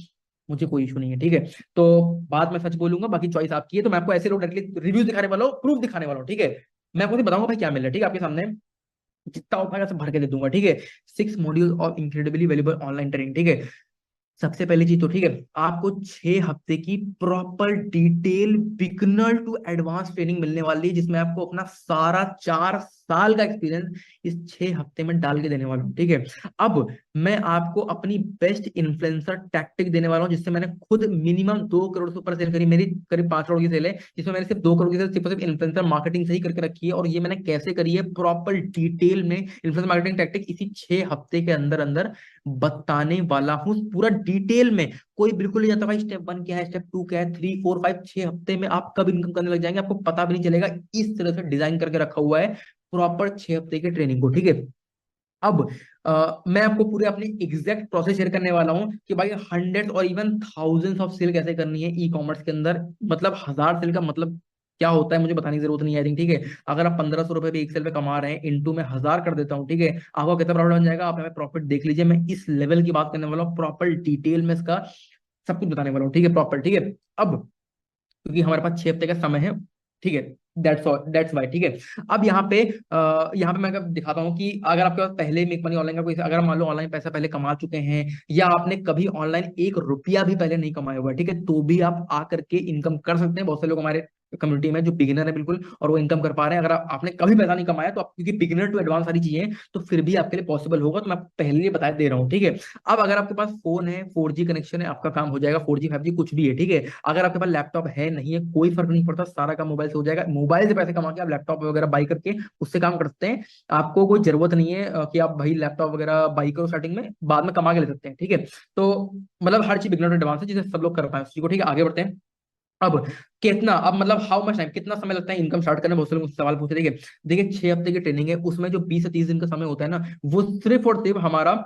मुझे कोई इशू नहीं है, ठीक है। तो बात मैं सच बोलूंगा, बाकी चॉइस आपकी है, तो मैं आपको ऐसे लोग डायरेक्टली रिव्यू दिखाने वाला हूँ, प्रूफ दिखाने वाला हूँ, ठीक है। मैं आपको बताऊंगा भाई क्या मिल रहा है, ठीक है, आपके सामने जितना हो पाएगा सब भर के दे दूंगा, ठीक है। 6 module of incredibly valuable online training, ठीक है। सबसे पहली चीज तो ठीक है, आपको 6 हफ्ते की proper detail beginner to advance training मिलने वाली है, जिसमें आपको अपना सारा 4 साल का एक्सपीरियंस इस 6 हफ्ते में डाल के देने वाला हूँ, ठीक है। अब मैं आपको अपनी बेस्ट इन्फ्लुएंसर टैक्टिक देने वाला हूँ, जिससे मैंने खुद मिनिमम 2 करोड़ से ऊपर सेल करी, मेरी करीब 5 करोड़ की सेल है, जिसमें मैंने सिर्फ 2 करोड़ की सेल सिर्फ इन्फ्लुएंसर मार्केटिंग से ही करके रखी है, और ये मैंने कैसे करी है प्रॉपर डिटेल में इन्फ्लुएंसर मार्केटिंग टैक्टिक इसी 6 हफ्ते के अंदर अंदर बताने वाला हूँ पूरा डिटेल में। कोई बिल्कुल नहीं जाता भाई स्टेप 1 क्या है, स्टेप 2 क्या है, 3 4 5 6 हफ्ते में आप कब इनकम करने लग जाएंगे आपको पता भी नहीं चलेगा, इस तरह से डिजाइन करके रखा हुआ है प्रॉपर 6 हफ्ते के ट्रेनिंग को, ठीक है। अब मैं आपको पूरे अपनी एग्जैक्ट प्रोसेस शेयर करने वाला हूं कि भाई हंड्रेड और इवन थाउजेंड्स ऑफ सेल कैसे करनी है ई कॉमर्स के अंदर, मतलब 1000 सेल का मतलब क्या होता है मुझे बताने की जरूरत नहीं है, आई थिंक, ठीक है। अगर आप 1500 रुपए भी एक सेल पे कमा रहे हैं, इंटू में 1000 कर देता हूँ, ठीक है, आपको कितना प्रॉफिट बन जाएगा, आप हमें प्रॉफिट देख लीजिए, मैं इस लेवल की बात करने वाला हूँ, प्रॉपर डिटेल में इसका सब कुछ बताने वाला हूँ, ठीक है, प्रॉपर, ठीक है। अब क्योंकि हमारे पास 6 हफ्ते का समय है, ठीक है, दैट्स वाई, ठीक है। अब यहाँ पे मैं दिखाता हूँ कि अगर आपके पास पहले मेक मनी ऑनलाइन का कोई, अगर मान लो ऑनलाइन पैसा पहले कमा चुके हैं, या आपने कभी ऑनलाइन 1 रुपया भी पहले नहीं कमाया हुआ है, ठीक है, तो भी आप आकर के इनकम कर सकते हैं। बहुत से लोग हमारे कम्युनिटी में जो बिगिनर है बिल्कुल, और वो इनकम कर पा रहे हैं। अगर आपने कभी पैसा नहीं कमाया तो आप, क्योंकि बिगिनर टू एडवांस सारी चीजें, तो फिर भी आपके लिए पॉसिबल होगा, तो मैं आपको पहले ही बता दे रहा हूँ, ठीक है। अब अगर आपके पास फोन है, 4G कनेक्शन है, आपका काम हो जाएगा, 4G 5G कुछ भी है, ठीक है। अगर आपके पास लैपटॉप है नहीं है कोई फर्क नहीं पड़ता, सारा काम मोबाइल से हो जाएगा, मोबाइल से पैसे कमा के आप लैपटॉप वगैरह बाई करके उससे काम कर सकते हैं। आपको कोई जरूरत नहीं है कि आप भाई लैपटॉप वगैरह बाई करो स्टार्टिंग में, बाद में कमा के ले सकते हैं, ठीक है। तो मतलब हर चीज बिगनर एडवांस है, जिसे सब लोग कर पाए उस चीज को, ठीक है। आगे बढ़ते हैं। अब कितना, अब मतलब हाउ मच टाइम, कितना समय लगता है इनकम स्टार्ट करने में, बहुत से लोग मुझसे सवाल पूछते हैं, देखिए 6 हफ्ते की ट्रेनिंग है, उसमें जो 20 से 30 दिन का समय होता है ना, वो सिर्फ और सिर्फ हमारा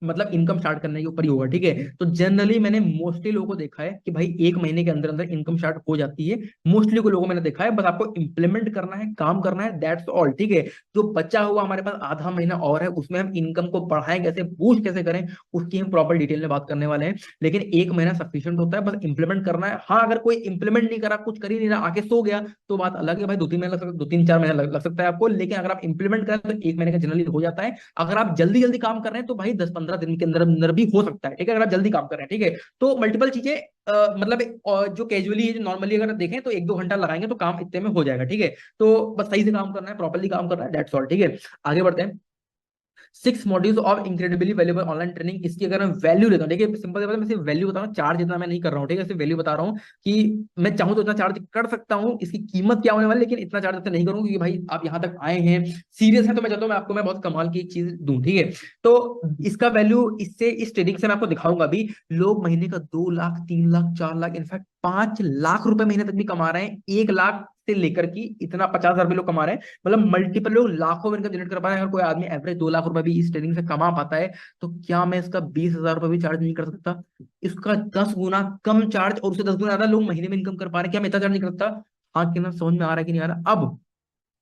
मतलब इनकम स्टार्ट करने के ऊपर ही होगा, ठीक है। तो जनरली मैंने मोस्टली लोगों को देखा है कि भाई 1 महीने के अंदर अंदर इनकम स्टार्ट हो जाती है, मोस्टली को लोगों को मैंने देखा है, बस आपको इंप्लीमेंट करना है, काम करना है, दैट्स ऑल, ठीक है। जो बचा हुआ हमारे पास आधा महीना और है, उसमें हम इनकम को बढ़ाएं कैसे, बूस्ट कैसे करें, उसकी हम प्रॉपर डिटेल में बात करने वाले हैं। लेकिन 1 महीना सफिशियंट होता है, बस इंप्लीमेंट करना है। हाँ, अगर कोई इंप्लीमेंट नहीं करा, कुछ कर ही नहीं रहा, आके सो गया, तो बात अलग है भाई, 2-3 महीने लग सकते, 2-3-4 महीने लग सकता है आपको, लेकिन अगर आप इंप्लीमेंट करें तो 1 महीने का जनरली हो जाता है। अगर आप जल्दी जल्दी काम कर रहे हैं तो भाई 10-15 दिन के अंदर अंदर भी हो सकता है, ठीक है, अगर आप जल्दी काम कर रहे हैं, ठीक है। तो मल्टीपल चीजें मतलब जो कैजुअली जो नॉर्मली अगर देखें तो 1-2 घंटा लगाएंगे तो काम इतने में हो जाएगा, ठीक है। तो बस सही से काम करना है, प्रॉपरली काम करना है, दैट्स ऑल, ठीक है। आगे बढ़ते हैं। 6 modules of incredibly valuable online training, इसकी अगर मैं वैल्यू लेता हूँ, देखिए सिंपल से मैं सिर्फ वैल्यू बता रहा हूँ, चार्ज इतना मैं नहीं कर रहा हूँ, ठीक है, सिर्फ वैल्यू बता रहा हूँ कि मैं चाहूँ तो इतना चार्ज कर सकता हूँ, इसकी कीमत क्या होने वाली है, लेकिन इतना चार्ज तो नहीं करूंगा, क्योंकि भाई आप यहाँ तक आए हैं, सीरियस है, तो मैं चाहता हूँ मैं आपको मैं बहुत कमाल की एक चीज दूं, ठीक है। तो इसका वैल्यू इससे, इस ट्रेडिंग से मैं आपको दिखाऊंगा भी, लोग महीने का 2 लाख 3 लाख 4 लाख इनफैक्ट 5 लाख रुपए महीने तक भी कमा रहे हैं, 1 लाख से लेकर की इतना 50,000 भी लोग कमा रहे हैं, मतलब मल्टीपल लोग लाखों में इनकम जनरेट कर पा रहे हैं। अगर कोई आदमी एवरेज 2 लाख रुपए भी इस ट्रेडिंग से कमा पाता है, तो क्या मैं इसका 20,000 रुपए भी चार्ज नहीं कर सकता, इसका 10 गुना कम चार्ज, और उससे 10 गुना ज्यादा लोग महीने में इनकम कर पा रहे हैं, क्या मैं इतना चार्ज नहीं कर सकता? हाँ कि ना, समझ में आ रहा है कि नहीं आ रहा? अब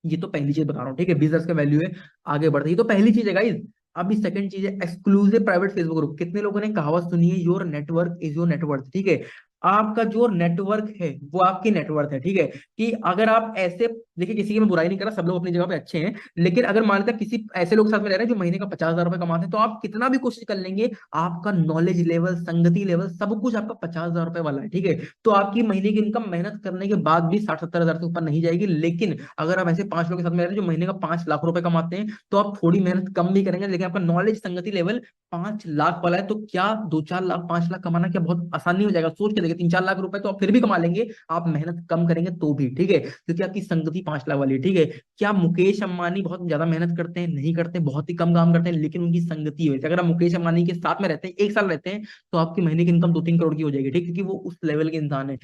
ये तो पहली चीज बता रहा हूँ, ठीक है, बिजनेस का वैल्यू है। आगे बढ़ते ये तो पहली चीज है गाइस। अभी सेकंड चीज है एक्सक्लूसिव प्राइवेट फेसबुक ग्रुप। कितने लोगों ने कहावत सुनी है, your network is your net worth, ठीक है। आपका जो नेटवर्क है वो आपकी नेटवर्क है, ठीक है। कि अगर आप ऐसे, देखिए किसी की मैं बुराई नहीं कर रहा, सब लोग अपनी जगह पे अच्छे हैं, लेकिन अगर मान लेते किसी ऐसे लोग के साथ में रह रहे हैं जो महीने का 50,000 रुपए कमाते हैं, तो आप कितना भी कोशिश कर लेंगे, आपका नॉलेज लेवल, संगति लेवल, सब कुछ आपका 50,000 रुपए वाला है, ठीक है। तो आपकी महीने की इनकम मेहनत करने के बाद भी 60-70 हजार से ऊपर नहीं जाएगी। लेकिन अगर आप ऐसे 5 लोग के साथ में रह रहे हैं जो महीने का 5 लाख रुपए कमाते हैं, तो आप थोड़ी मेहनत कम भी करेंगे, लेकिन आपका नॉलेज, संगति लेवल 5 लाख वाला है, तो क्या 2-4 लाख, 5 लाख कमाना क्या बहुत आसानी हो जाएगा? सोच के देखिए, 3-4 लाख रुपए तो आप फिर भी कमा लेंगे, आप मेहनत कम करेंगे तो भी, ठीक है, क्योंकि आपकी संगति 5 लाख वाली है, ठीक है। क्या मुकेश अंबानी बहुत ज्यादा मेहनत करते हैं? नहीं करते, बहुत ही कम काम करते हैं, लेकिन उनकी संगति है। अगर आप मुकेश अंबानी के साथ में रहते हैं, 1 साल रहते हैं, तो आपकी महीने की इनकम 2-3 करोड़ की हो जाएगी, ठीक, क्योंकि वो उस लेवल के इंसान है।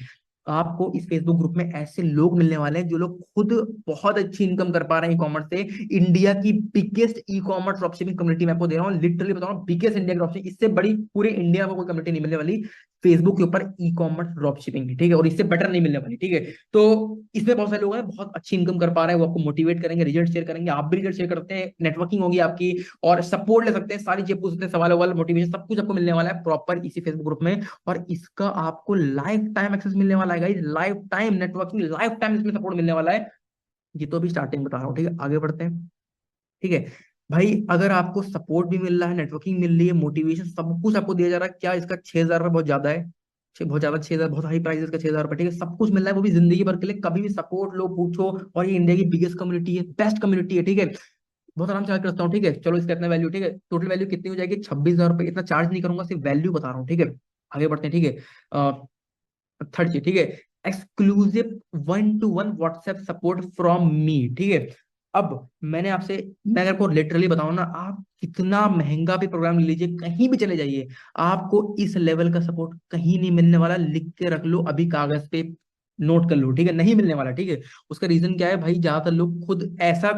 आपको इस फेसबुक ग्रुप में ऐसे लोग मिलने वाले हैं जो लोग खुद बहुत अच्छी इनकम कर पा रहे हैं ई कॉमर्स से। इंडिया की biggest e commerce dropshipping community मैं आपको दे रहा हूँ, लिटरली बता रहा हूँ, बिगेस्ट इंडिया की ड्रॉपशिपिंग, इससे बड़ी पूरे इंडिया में कोई कम्युनिटी नहीं मिलने वाली फेसबुक के ऊपर ई कॉमर्स ड्रॉपशिपिंग की, ठीक है, और इससे बेटर नहीं मिलने वाली, ठीक है। तो इसमें बहुत सारे लोग हैं बहुत अच्छी इनकम कर पा रहे हैं, वो आपको मोटिवेट करेंगे, रिजल्ट शेयर करेंगे, आप भी रिजल्ट शेयर करते हैं, नेटवर्किंग होगी आपकी, और सपोर्ट ले सकते हैं, सारी चीजें पूछ सकते हैं, सवाल वाल, मोटिवेशन, सब कुछ आपको मिलने वाला है प्रॉपर इसी फेसबुक ग्रुप में। और इसका आपको लाइफ टाइम एक्सेस मिलने वाला है guys, life time networking, life time इसमें सपोर्ट मिलने वाला है। ये तो अभी स्टार्टिंग बता रहा हूँ, ठीक है, आगे बढ़ते हैं, ठीक है। भाई अगर आपको सपोर्ट भी मिल रहा है, नेटवर्किंग मिल रही है, मोटिवेशन, सब कुछ आपको दिया जा रहा है, क्या इसका 6,000 रुपये बहुत ज्यादा है? बहुत ज्यादा, 6,000 बहुत हाई प्राइस, इसका 6,000 रुपये, ठीक है, सब कुछ मिल रहा है, वो भी जिंदगी भर के लिए, कभी भी सपोर्ट लो, पूछो। और ये इंडिया की बिगेस्ट कम्युनिटी है, बेस्ट कम्युनिटी है, ठीक है। बहुत आराम से चार्ज करता हूँ, ठीक है। चलो इसका इतना वैल्यू, ठीक है, टोटल वैल्यू कितनी हो जाएगी? 26,000 रुपये। इतना चार्ज नहीं करूंगा, सिर्फ वैल्यू बता रहा हूँ, ठीक है। आगे बढ़ते हैं, ठीक है। थर्ड चीज, ठीक है, exclusive 1-to-1 WhatsApp support from me, ठीक है। अब मैंने आपसे, मैं अगर को लिटरली बताऊं ना, आप कितना महंगा भी प्रोग्राम ले लीजिए, कहीं भी चले जाइए, आपको इस लेवल का सपोर्ट कहीं नहीं मिलने वाला। लिख के रख लो अभी कागज पे, नोट कर लो, ठीक है, नहीं मिलने वाला, ठीक है। उसका रीजन क्या है भाई? ज्यादातर लोग खुद ऐसा,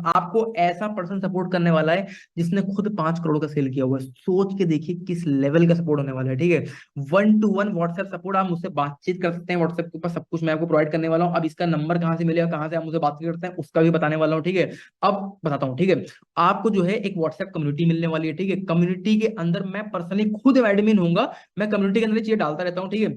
आपको ऐसा पर्सन सपोर्ट करने वाला है जिसने खुद 5 करोड़ का सेल किया हुआ है। सोच के देखिए किस लेवल का सपोर्ट होने वाला है, ठीक है। 1-to-1 व्हाट्सएप सपोर्ट, आप मुझसे बातचीत कर सकते हैं व्हाट्सएप के ऊपर, सब कुछ मैं आपको प्रोवाइड करने वाला हूँ। अब इसका नंबर कहाँ से मिलेगा, कहाँ से आप मुझसे बात करते हैं, उसका भी बताने वाला हूँ, ठीक है। अब बताता हूँ, ठीक है। आपको जो है एक व्हाट्सएप कम्युनिटी मिलने वाली है, ठीक है। कम्युनिटी के अंदर मैं पर्सनली खुद एडमिन होऊंगा, मैं कम्युनिटी के अंदर चीजें डालता रहता हूँ, ठीक है।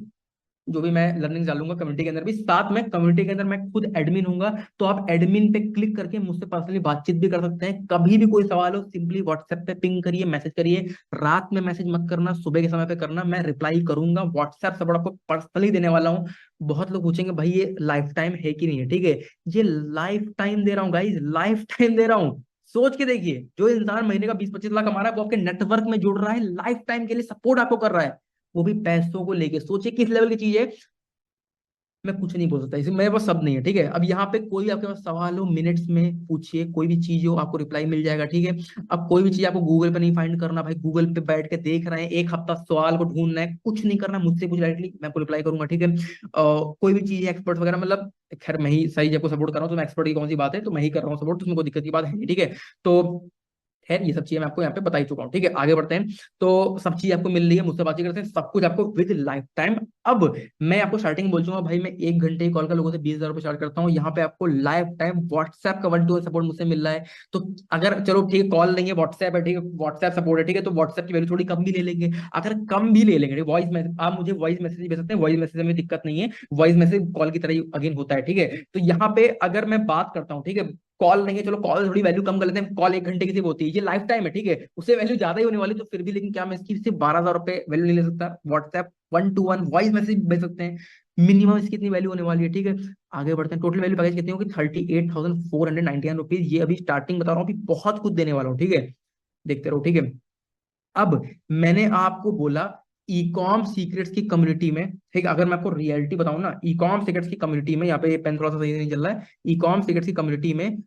जो भी मैं लर्निंग डालूंगा कम्युनिटी के अंदर भी, साथ में कम्युनिटी के अंदर मैं खुद एडमिन हूंगा। तो आप एडमिन पे क्लिक करके मुझसे पर्सनली बातचीत भी कर सकते हैं। कभी भी कोई सवाल हो, सिंपली व्हाट्सएप पे पिंग करिए, मैसेज करिए। रात में मैसेज मत करना, सुबह के समय पे करना, मैं रिप्लाई करूंगा। व्हाट्सएप सपोर्ट आपको पर्सनली देने वाला हूँ। बहुत लोग पूछेंगे भाई ये लाइफ टाइम है कि नहीं है, ठीक है। ये लाइफ टाइम दे रहा हूँ गाइज, लाइफ टाइम दे रहा हूँ। सोच के देखिए, जो इंसान महीने का 20-25 लाख कमा रहा है, वो आपके नेटवर्क में जुड़ रहा है, लाइफ टाइम के लिए सपोर्ट आपको कर रहा है, वो भी पैसों को लेके। सोचिए किस लेवल की चीज है। मैं कुछ नहीं बोल सकता, इसमें मेरे पास शब्द नहीं है, ठीक है। अब यहाँ पे कोई आपके पास सवाल हो, मिनट्स में पूछिए, कोई भी चीज हो आपको रिप्लाई मिल जाएगा, ठीक है। अब कोई भी चीज आपको गूगल पे नहीं फाइंड करना भाई, गूगल पे बैठ के देख रहे हैं 1 हफ्ता, सवाल को ढूंढना है, कुछ नहीं करना, मुझसे पूछ डायरेक्टली, मैं आपको रिप्लाई करूंगा, ठीक है। कोई भी चीज एक्सपर्ट वगैरह, मतलब खैर मैं ही सही आपको सपोर्ट कर रहा हूँ, तो मैं एक्सपर्ट की कौन सी बात है, तो मैं ही कर रहा हूँ सपोर्ट, तो उसमें कोई दिक्कत की बात है नहीं, ठीक है। तो खैर ये सब चीजें मैं आपको यहाँ पे बता ही चुका हूँ, ठीक है। आगे बढ़ते हैं। तो सब चीज आपको मिल रही है, मुझसे बातचीत करते हैं, सब कुछ आपको विद लाइफ टाइम। अब मैं आपको स्टार्टिंग बोल चुका भाई, मैं 1 घंटे कॉल का लोगों से 20,000 रुपये चार्ज करता हूँ। यहाँ पे आपको लाइफ टाइम व्हाट्सएप का 1-to-1 सपोर्ट मुझसे मिल रहा है। तो अगर चलो ठीक है, कॉल नहीं है, व्हाट्सएप है, ठीक है, व्हाट्सएप सपोर्ट है, ठीक है, तो व्हाट्सएप की वैल्यू थोड़ी कम भी ले लेंगे। अगर कम भी ले लेंगे, वॉइस मैसेज, आप मुझे वॉइस मैसेज भेज सकते हैं, वॉइस मैसेज में दिक्कत नहीं है, वॉइस मैसेज कॉल की तरह अगेन होता है, ठीक है। तो यहाँ पे अगर मैं बात करता हूँ, ठीक है, कॉल नहीं है, चलो कॉल थोड़ी वैल्यू कम कर लेते हैं, कॉल 1 घंटे की सिर्फ होती है, ये लाइफ टाइम है, ठीक है, उससे वैल्यू ज्यादा ही होने वाली, तो फिर भी लेकिन क्या मैं इसकी सिर्फ 12,000 रुपए वैल्यू नहीं ले सकता? व्हाट्सएप 1-to-1 वॉइस मैसेज भेज सकते हैं, मिनिमम इसकी इतनी वैल्यू होने वाली है, ठीक है। आगे बढ़ते हैं। टोटल वैल्यू पैकेज कितनी होगी? 38,499 रुपीज। ये अभी स्टार्टिंग बता रहा हूँ, अभी बहुत कुछ देने वाला हूँ, ठीक है, देखते रहो, ठीक है। अब मैंने आपको बोला ई कॉम सीक्रेट्स की कम्युनिटी में, ठीक है, अगर मैं आपको रियलिटी बताऊं ना, ई कॉम सीक्रेट्स की कम्युनिटी में, यहाँ पे पेन थोड़ा सा सही नहीं चल रहा है, ई कॉम सीक्रेट्स की कम्युनिटी में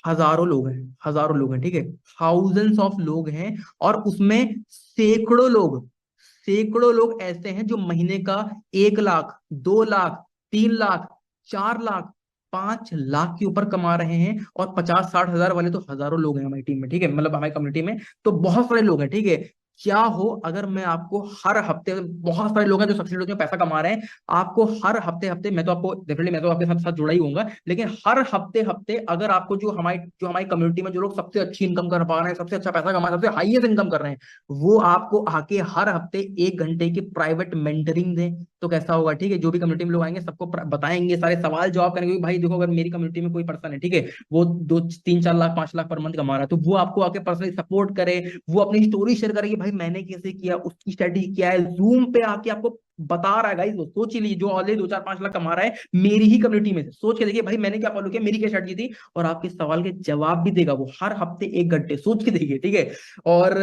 हजारों लोग हैं, हजारों लोग हैं, ठीक है, थाउजेंड्स ऑफ लोग हैं। और उसमें सैकड़ों लोग ऐसे हैं जो महीने का 1 लाख, 2 लाख, 3 लाख, 4 लाख, 5 लाख के ऊपर कमा रहे हैं। और 50-60 हजार वाले तो हजारों लोग हैं हमारी टीम में, ठीक है, मतलब हमारी कम्युनिटी में तो बहुत सारे लोग हैं, ठीक है। क्या हो अगर मैं आपको हर हफ्ते, बहुत सारे लोग हैं जो सक्सेसफुल होते हैं, पैसा कमा रहे हैं, आपको हर हफ्ते हफ्ते, मैं तो आपको डेफिनेटली, मैं तो आपके साथ साथ जुड़ा ही होऊंगा, लेकिन हर हफ्ते हफ्ते अगर आपको जो हमारी कम्युनिटी में जो लोग सबसे अच्छी इनकम कर पा रहे हैं, सबसे अच्छा पैसा कमा रहे हैं, सबसे हाईएस्ट इनकम कर रहे हैं, वो आपको आके हर हफ्ते 1 घंटे की प्राइवेट मेंटरिंग दें, तो कैसा होगा? ठीक है, जो भी कम्युनिटी में लोग आएंगे सबको बताएंगे, सारे सवाल जवाब करेंगे कि भाई देखो, अगर मेरी कम्युनिटी में कोई पर्सन है, ठीक है, वो 2 3 4 लाख 5 लाख पर मंथ कमा रहा है, तो वो आपको आके पर्सनली सपोर्ट करे, वो अपनी स्टोरी शेयर करे कि भाई मैंने कैसे किया, उसकी स्ट्रेटेजी क्या है, जूम पे आके आपको बता रहा है। गाइस, वो सोच ही लीजिए, जो ऑलरेडी 2 4 5 लाख कमा रहा है मेरी ही कम्युनिटी में से, सोच के देखिए भाई मैंने क्या फॉलो किया, मेरी क्या स्ट्रेटेजी थी, और आपके सवाल के जवाब भी देगा वो हर हफ्ते 1 घंटे, सोच के देखिए, ठीक है। और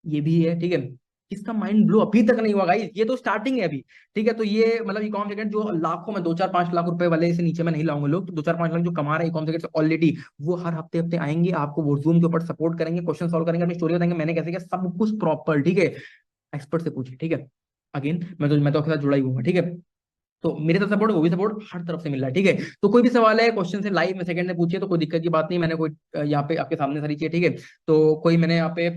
ये भी है, ठीक है, इसका माइंड ब्लो अभी तक नहीं हुआ गाइस, ये तो स्टार्टिंग है अभी, ठीक है। तो ये मतलब ई कॉम सेक्टर जो लाखों में 2 4 5 लाख रुपए वाले से नीचे में नहीं लाऊंगे लोग, तो 2 4 5 लाख जो कमा रहे हैं ई कॉम सेक्टर से ऑलरेडी, वो हर हफ्ते हफ्ते आएंगे, आपको वो जूम के ऊपर सपोर्ट करेंगे, क्वेश्चन सॉल्व करेंगे, अपनी स्टोरी बताएंगे मैंने कैसे किया, सब कुछ प्रॉपर, ठीक है। एक्सपर्ट से पूछिए, ठीक है। अगेन मैं तो आपके साथ जुड़ा ही हूँ, ठीक है। तो मेरे तरफ सपोर्ट, वो भी सपोर्ट, हर तरफ से मिल रहा है, ठीक है। तो कोई भी सवाल है, क्वेश्चन से लाइव में सेकंड में पूछिए, तो कोई दिक्कत की बात नहीं, मैंने कोई यहाँ पे आपके सामने सारी चीजें, ठीक है। तो कोई मैंने यहाँ पे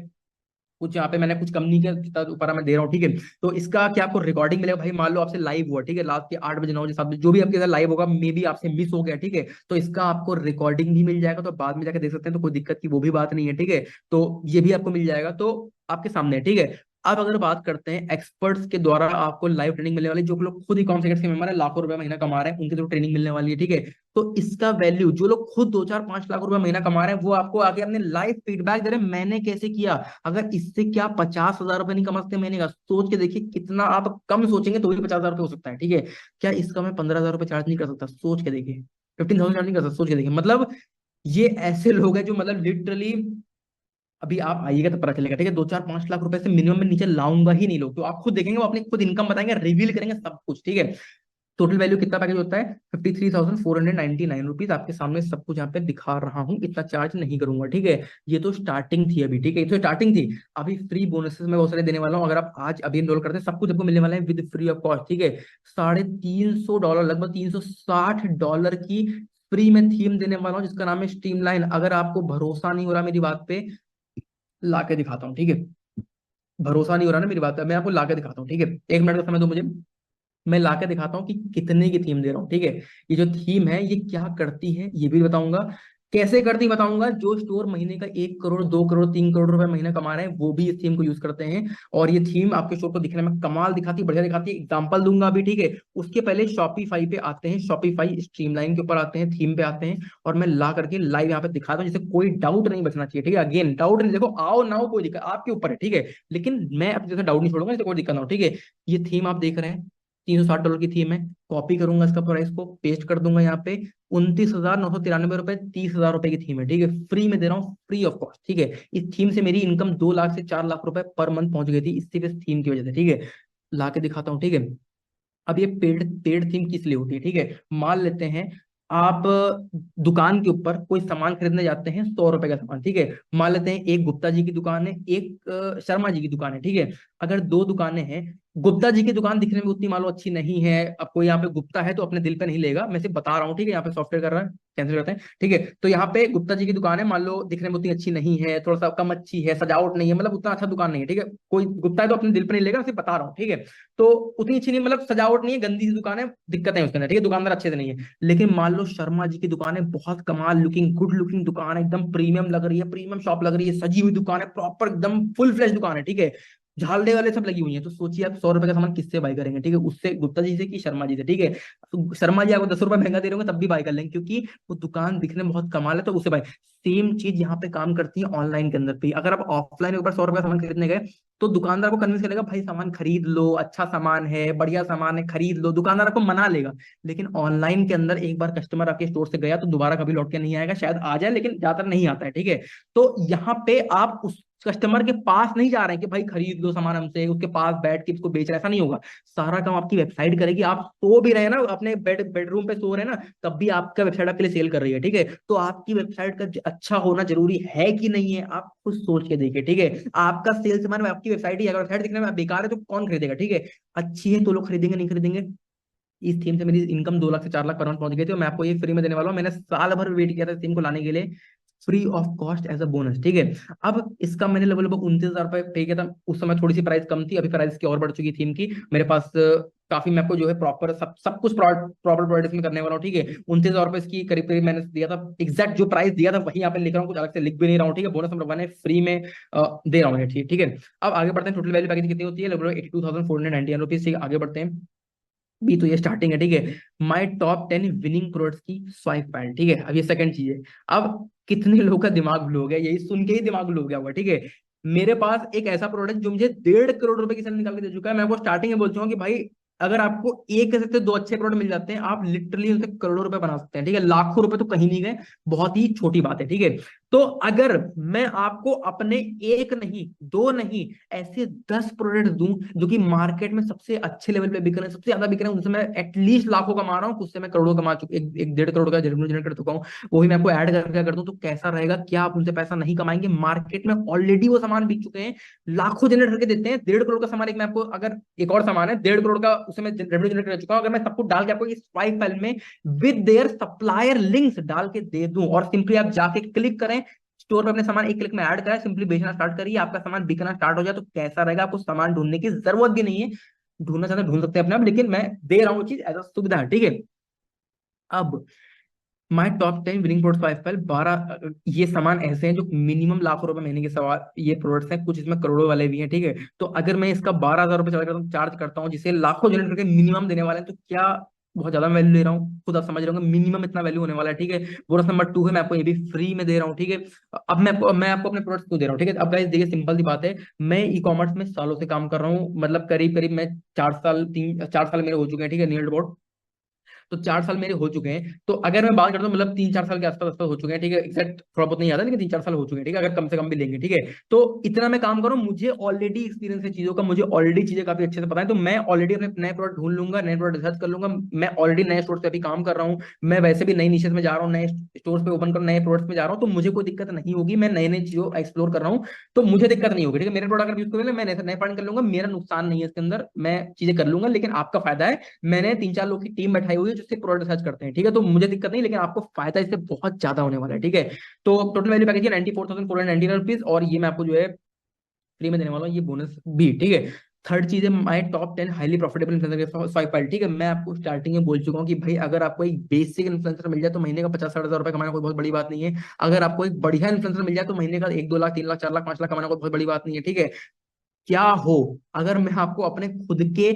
कुछ, यहाँ पे मैंने कुछ कंपनी के ऊपर मैं दे रहा हूँ, ठीक है। तो इसका क्या आपको रिकॉर्डिंग मिलेगा? भाई मान लो आपसे लाइव हुआ, ठीक है, रात के 8 बजे 9 बजे 7 बजे, जो भी आपके साथ लाइव होगा, मे बी आपसे मिस हो गया, ठीक है, तो इसका आपको रिकॉर्डिंग भी मिल जाएगा, तो बाद में जाकर देख सकते हैं, तो कोई दिक्कत की वो भी बात नहीं है, ठीक है। तो ये भी आपको मिल जाएगा, तो आपके सामने है, ठीक है। अब अगर बात करते हैं एक्सपर्ट्स के द्वारा आपको लाइव ट्रेनिंग मिलने वाली, जो लोग खुद ही कॉन्सेप्ट के मेंबर है, लाखों रुपए महीना कमा रहे हैं, उनके थ्रू ट्रेनिंग मिलने वाली है, ठीक है। तो इसका वैल्यू, जो लोग खुद 2 4 5 लाख रुपए महीना कमा रहे हैं, वो आपको आके अपने लाइव फीडबैक दे रहे हैं, मैंने कैसे किया। अगर इससे क्या 50,000 रुपए नहीं कमा सकते महीने का? सोच के देखिए, कितना आप कम सोचेंगे तो भी 50,000 रुपए हो सकता है, ठीक है। क्या इसका मैं 15,000 रुपए चार्ज नहीं कर सकता? सोच के देखिए। 15,000 चार्ज नहीं कर सकता? सोच के देखिए, मतलब ये ऐसे लोग हैं जो मतलब लिटरली, अभी आप आइएगा तो पता चलेगा, ठीक है। 2 4 5 लाख रुपए से मिनिमम में नीचे लाऊंगा ही नहीं लोग, तो आप खुद देखेंगे, वो अपनी खुद इनकम बताएंगे, रिवील करेंगे सब कुछ, ठीक है। टोटल वैल्यू कितना पैकेज होता है? 53,499 रुपीज, आपके सामने सब कुछ यहाँ पे दिखा रहा हूँ, इतना चार्ज नहीं करूंगा, ठीक है। ये तो स्टार्टिंग थी अभी, ठीक है, ये तो स्टार्टिंग थी। अभी फ्री बोनसेस में बहुत सारे देने वाला हूँ, अगर आप आज अभी इनरोल करते हैं, सब कुछ आपको मिलने वाला है विद फ्री ऑफ कॉस्ट, ठीक है। $350, लगभग $360 की फ्री में थीम देने वाला हूँ, जिसका नाम है स्ट्रीमलाइन। अगर आपको भरोसा नहीं हो रहा मेरी बात पे, ला के दिखाता हूँ, ठीक है। भरोसा नहीं हो रहा ना मेरी बात पे, मैं आपको ला के दिखाता हूँ, ठीक है। 1 मिनट का समय दो मुझे, मैं ला के दिखाता हूँ कि कितने की थीम दे रहा हूँ, ठीक है। ये जो थीम है ये क्या करती है ये भी बताऊंगा, कैसे करती बताऊंगा। जो स्टोर महीने का 1 करोड़ 2 करोड़ 3 करोड़ रुपए महीना कमा रहे हैं, वो भी इस थीम को यूज करते हैं, और ये थीम आपके स्टोर को दिखने में कमाल दिखाती है, बढ़िया दिखाती है। एग्जाम्पल दूंगा अभी, ठीक है। उसके पहले शॉपिफाई पे आते हैं, शॉपिफाई स्ट्रीमलाइन के ऊपर आते हैं, थीम पे आते हैं, और मैं ला करके लाइव यहाँ पे दिखाता हूँ, जिससे कोई डाउट नहीं बचना चाहिए, ठीक है। अगेन डाउट नहीं, देखो आओ ना हो कोई दिक्कत आपके ऊपर है, ठीक है, लेकिन मैं अपने जैसे डाउट नहीं छोड़ूंगा, इससे कोई दिक्कत ना हो, ठीक है। ये थीम आप देख रहे हैं, $360 की थीम है। कॉपी करूंगा इसका प्राइस को, पेस्ट कर दूंगा यहाँ पे, 29,993 रुपए, 30,000 रुपए की थीम है, ठीक है। फ्री में दे रहा हूँ, फ्री ऑफ कॉस्ट, ठीक है। इस थीम से मेरी इनकम 2 लाख से 4 लाख रुपए पर मंथ पहुंच गई थी, सिर्फ इस थीम की वजह से, ठीक है। ला के दिखाता हूँ, ठीक है। अब ये पेड पेड थीम किस लिए होती है, ठीक है। मान लेते हैं आप दुकान के ऊपर कोई सामान खरीदने जाते हैं, 100 रुपए का सामान, ठीक है। मान लेते हैं एक गुप्ता जी की दुकान है, एक शर्मा जी की दुकान है, ठीक है। अगर दो दुकानें हैं, गुप्ता जी की दुकान दिखने में उतनी मान लो अच्छी नहीं है, अब कोई यहाँ पे गुप्ता है तो अपने दिल पे नहीं लेगा, मैं सिर्फ बता रहा हूँ, ठीक है। यहाँ पे सॉफ्टवेयर कर रहा है, कैंसिल करते हैं, ठीक है। तो यहाँ पे गुप्ता जी की दुकान है, मान लो दिखने में उतनी अच्छी नहीं है, थोड़ा सा कम अच्छी है, सजावट नहीं है, मतलब उतना अच्छा दुकान नहीं है, ठीक है। कोई गुप्ता है तो अपने दिल पे नहीं लेगा, मैं सिर्फ बता रहा हूँ, ठीक है। तो उतनी अच्छी नहीं, मतलब सजावट नहीं है, गंदी सी दुकान है, दिक्कतें हैं उसके अंदर, ठीक है, दुकानदार अच्छे से नहीं है। लेकिन मान लो शर्मा जी की दुकान है, बहुत कमाल लुकिंग, गुड लुकिंग दुकान है, एकदम प्रीमियम लग रही है, प्रीमियम शॉप लग रही है, सजी हुई दुकान है, प्रॉपर एकदम फुल फ्लैश दुकान है, ठीक है। झालरे वाले सब लगी हुई है, तो सोचिए आप 100 रुपए का सामान किससे बाय करेंगे, ठीक है, उससे, गुप्ता जी से कि शर्मा जी से, ठीक है। तो शर्मा जी आपको 10 रुपए महंगा दे रहे होंगे तब भी बाय कर लेंगे, क्योंकि वो दुकान दिखने में बहुत कमाल है, तो उससे बाय। सेम चीज यहाँ पे काम करती है ऑनलाइन के अंदर भी। अगर आप ऑफलाइन एक बार 100 रुपए का सामान खरीदने गए, तो दुकानदार को कन्विंस करेगा, भाई सामान खरीद लो, अच्छा सामान है, बढ़िया सामान है, खरीद लो, दुकानदार आपको मना लेगा। लेकिन ऑनलाइन के अंदर एक बार कस्टमर आपके स्टोर से गया तो दोबारा कभी लौट के नहीं आएगा, शायद आ जाए लेकिन ज्यादातर नहीं आता है, ठीक है। तो यहाँ पे आप उस कस्टमर के पास नहीं जा रहे हैं कि भाई खरीद लो सामान हमसे, उसके पास बैठ के इसको बेच रहे हैं, ऐसा नहीं होगा। सारा काम आपकी वेबसाइट करेगी, आप सो भी रहे हैं ना, अपने बेडरूम पे सो रहे हैं ना, तब भी आपका वेबसाइट आपके लिए सेल कर रही है, ठीक है। तो आपकी वेबसाइट का अच्छा होना जरूरी है कि नहीं है, आप खुद सोच के देखिए, ठीक है। आपका सेल्समैन आपकी वेबसाइट ही, अगर वेबसाइट दिखने में बेकार है तो कौन खरीदेगा, ठीक है। अच्छी है तो लोग खरीदेंगे, नहीं खरीदेंगे। इस थीम से मेरी इनकम 2 लाख से 4 लाख पर मंथ पहुंच गई थी, और मैं आपको ये फ्री में देने वाला हूँ। मैंने साल भर वेट किया था इस थीम को लाने के लिए, free of cost as a bonus, ठीक है। अब इसका मैंने लगभग 29,000 रुपये पे किया था उस समय, थोड़ी सी प्राइस कम थी, अभी प्राइस की और बढ़ चुकी थी इनकी। मेरे पास काफी, मैं आपको जो है प्रॉपर सब सब कुछ प्रॉपर प्रोडक्ट में करने वाला हूँ, ठीक है। 29,000 रुपये इसकी करीब करीब मैंने दिया था, एग्जैक्ट जो प्राइस दिया था वही यहाँ पे लिख रहा हूँ, कुछ अलग से लिख भी नहीं रहा हूँ, ठीक है। बोनस नंबर 1 है, फ्री में दे रहा हूँ ये, ठीक ठीक है। अब आगे बढ़ते हैं, टोटल वैल्यू पैकेज कितनी होती है, लगभग 82,499 रुपीज, ठीक है। आगे बढ़ते हैं, बी तो ये स्टार्टिंग है, ठीक है। माई टॉप 10 विनिंग प्रोडक्ट्स की स्वाइप फाइल, ठीक है। अब ये सेकंड चीज है। अब कितने लोगों का दिमाग ब्लो हो गया, यही सुन के ही दिमाग ब्लो हो गया होगा, ठीक है। मेरे पास एक ऐसा प्रोडक्ट जो मुझे 1.5 करोड़ रुपए की सेल निकाल के दे चुका है। मैं आपको स्टार्टिंग में बोल चुका हूँ कि भाई अगर आपको एक से दो अच्छे प्रोडक्ट मिल जाते हैं, आप लिटरली उनसे करोड़ों रुपए बना सकते हैं, ठीक है। लाखों रुपए तो कहीं नहीं गए, बहुत ही छोटी बात है, ठीक है। तो अगर मैं आपको अपने एक नहीं, दो नहीं, ऐसे 10 प्रोडक्ट दूं जो कि मार्केट में सबसे अच्छे लेवल पे बिक रहे हैं, सबसे ज्यादा बिक रहे हैं, उनसे मैं एटलीस्ट लाखों कमा रहा हूँ, उससे मैं करोड़ों कमा चुका, एक 1.5 करोड़ का रेवेन्यू जनरेट कर चुका हूँ, वो भी मैं आपको ऐड करके कर दूं, तो कैसा रहेगा? क्या आप उनसे पैसा नहीं कमाएंगे? मार्केट में ऑलरेडी वो सामान बिक चुके हैं, लाखों जनरेट करके देते हैं। 1.5 करोड़ का सामान, एक मैं आपको, अगर एक और सामान है 1.5 करोड़ का, उससे मैं रेवेन्यू जनरेट कर चुका हूँ, अगर मैं सब कुछ डाल के आपको इस फाइव फाइल में विद देयर सप्लायर लिंक्स डाल के दे दूं, और सिंपली आप जाके क्लिक करें स्टोर पे, अपने सामान एक क्लिक में ऐड कराए, सिंपली बेचना स्टार्ट करिए, आपका सामान बिकना स्टार्ट हो जाए, तो कैसा रहेगा? आपको सामान ढूंढने की जरूरत भी नहीं है, ढूंढना चाहते ढूंढ सकते हैं अपने आप, लेकिन मैं दे रहा हूँ चीज एज अ सुविधा, ठीक है। अब my top 10 winning product five file 12, ये सामान ऐसे हैं जो मिनिमम लाखों रुपए महीने के सवाल ये प्रोडक्ट्स हैं, कुछ इसमें करोड़ों वाले भी हैं, ठीक है। तो अगर मैं इसका 12,000 रुपए चार्ज करता हूँ, जिसे लाखों जनरेट करके मिनिमम देने वाले हैं, तो क्या बहुत ज्यादा वैल्यू ले रहा हूँ? खुद आप समझ रहे होंगे, मिनिमम इतना वैल्यू होने वाला है, ठीक है। बोनस नंबर 2 है, मैं आपको ये भी फ्री में दे रहा हूँ, ठीक है। अब मैं आपको अपने प्रोडक्ट्स को दे रहा हूँ, ठीक है। अब गाइस देखिए, सिंपल सी बात है, मैं ई कॉमर्स में सालों से काम कर रहा हूँ, मतलब करीब करीब मैं 4 साल मेरे हो चुके हैं, ठीक है, नियर अबाउट। तो 4 साल मेरे हो चुके हैं, तो अगर मैं बात करता हूँ, मतलब 3-4 साल के आसपास हो चुके हैं, ठीक है। एक्जैक्ट थोड़ा बहुत नहीं याद है, लेकिन 3-4 साल हो चुके हैं, ठीक है, अगर कम से कम भी लेंगे, ठीक है। तो इतना मैं काम करूँ, मुझे ऑलरेडी एक्सपीरियंस है चीजों का, मुझे ऑलरेडी चीजें काफी अच्छे से पता है, तो मैं ऑलरेडी अपने नए प्रोडक्ट ढूंढ लूंगा, नए प्रोडक्ट रिसर्च कर लूंगा। मैं ऑलरेडी नए स्टोर पे अभी काम कर रहा हूँ, मैं वैसे भी नई निशेस में जा रहा हूँ, नए स्टोर्स पे ओपन कर, नए प्रोडक्ट्स में जा रहा हूँ, तो मुझे कोई दिक्कत नहीं होगी, मैं नई नई चीजों एक्सप्लोर कर रहा हूँ, तो मुझे दिक्कत नहीं होगी, ठीक है। मेरे प्रोडक्ट अगर यूज करेंगे, मैं नए फाइंड कर लूंगा, मेरा नुकसान नहीं है इसके अंदर, मैं चीजें कर लूंगा, लेकिन आपका फायदा है। मैंने 3-4 लोग की टीम बैठाई हुई है जिससे प्रोडक्ट सर्च करते हैं, ठीक है, तो मुझे दिक्कत नहीं, लेकिन आपको फायदा इससे बहुत ज्यादा होने वाला है, ठीक है। तो टोटल वैल्यू पैकेज है 94,499 रुपीज, और ये मैं आपको जो है फ्री में देने वाला हूँ, ये बोनस भी, ठीक है। थर्ड चीज है my top 10 highly profitable influencer swipe file, ठीक है। मैं आपको स्टार्टिंग में बोल चुका हूँ कि भाई अगर आपको एक बेसिक इन्फ्लुएंसर मिल जाए तो महीने का 50-60 हज़ार रुपए कमाना कोई बहुत बड़ी बात नहीं है। अगर आपको एक बढ़िया इन्फ्लुएंसर मिल जाए तो महीने का 1-2 लाख, 3 लाख, 4 लाख, 5 लाख कमाना कोई बहुत बड़ी बात नहीं है, ठीक है। क्या हो अगर मैं आपको अपने खुद के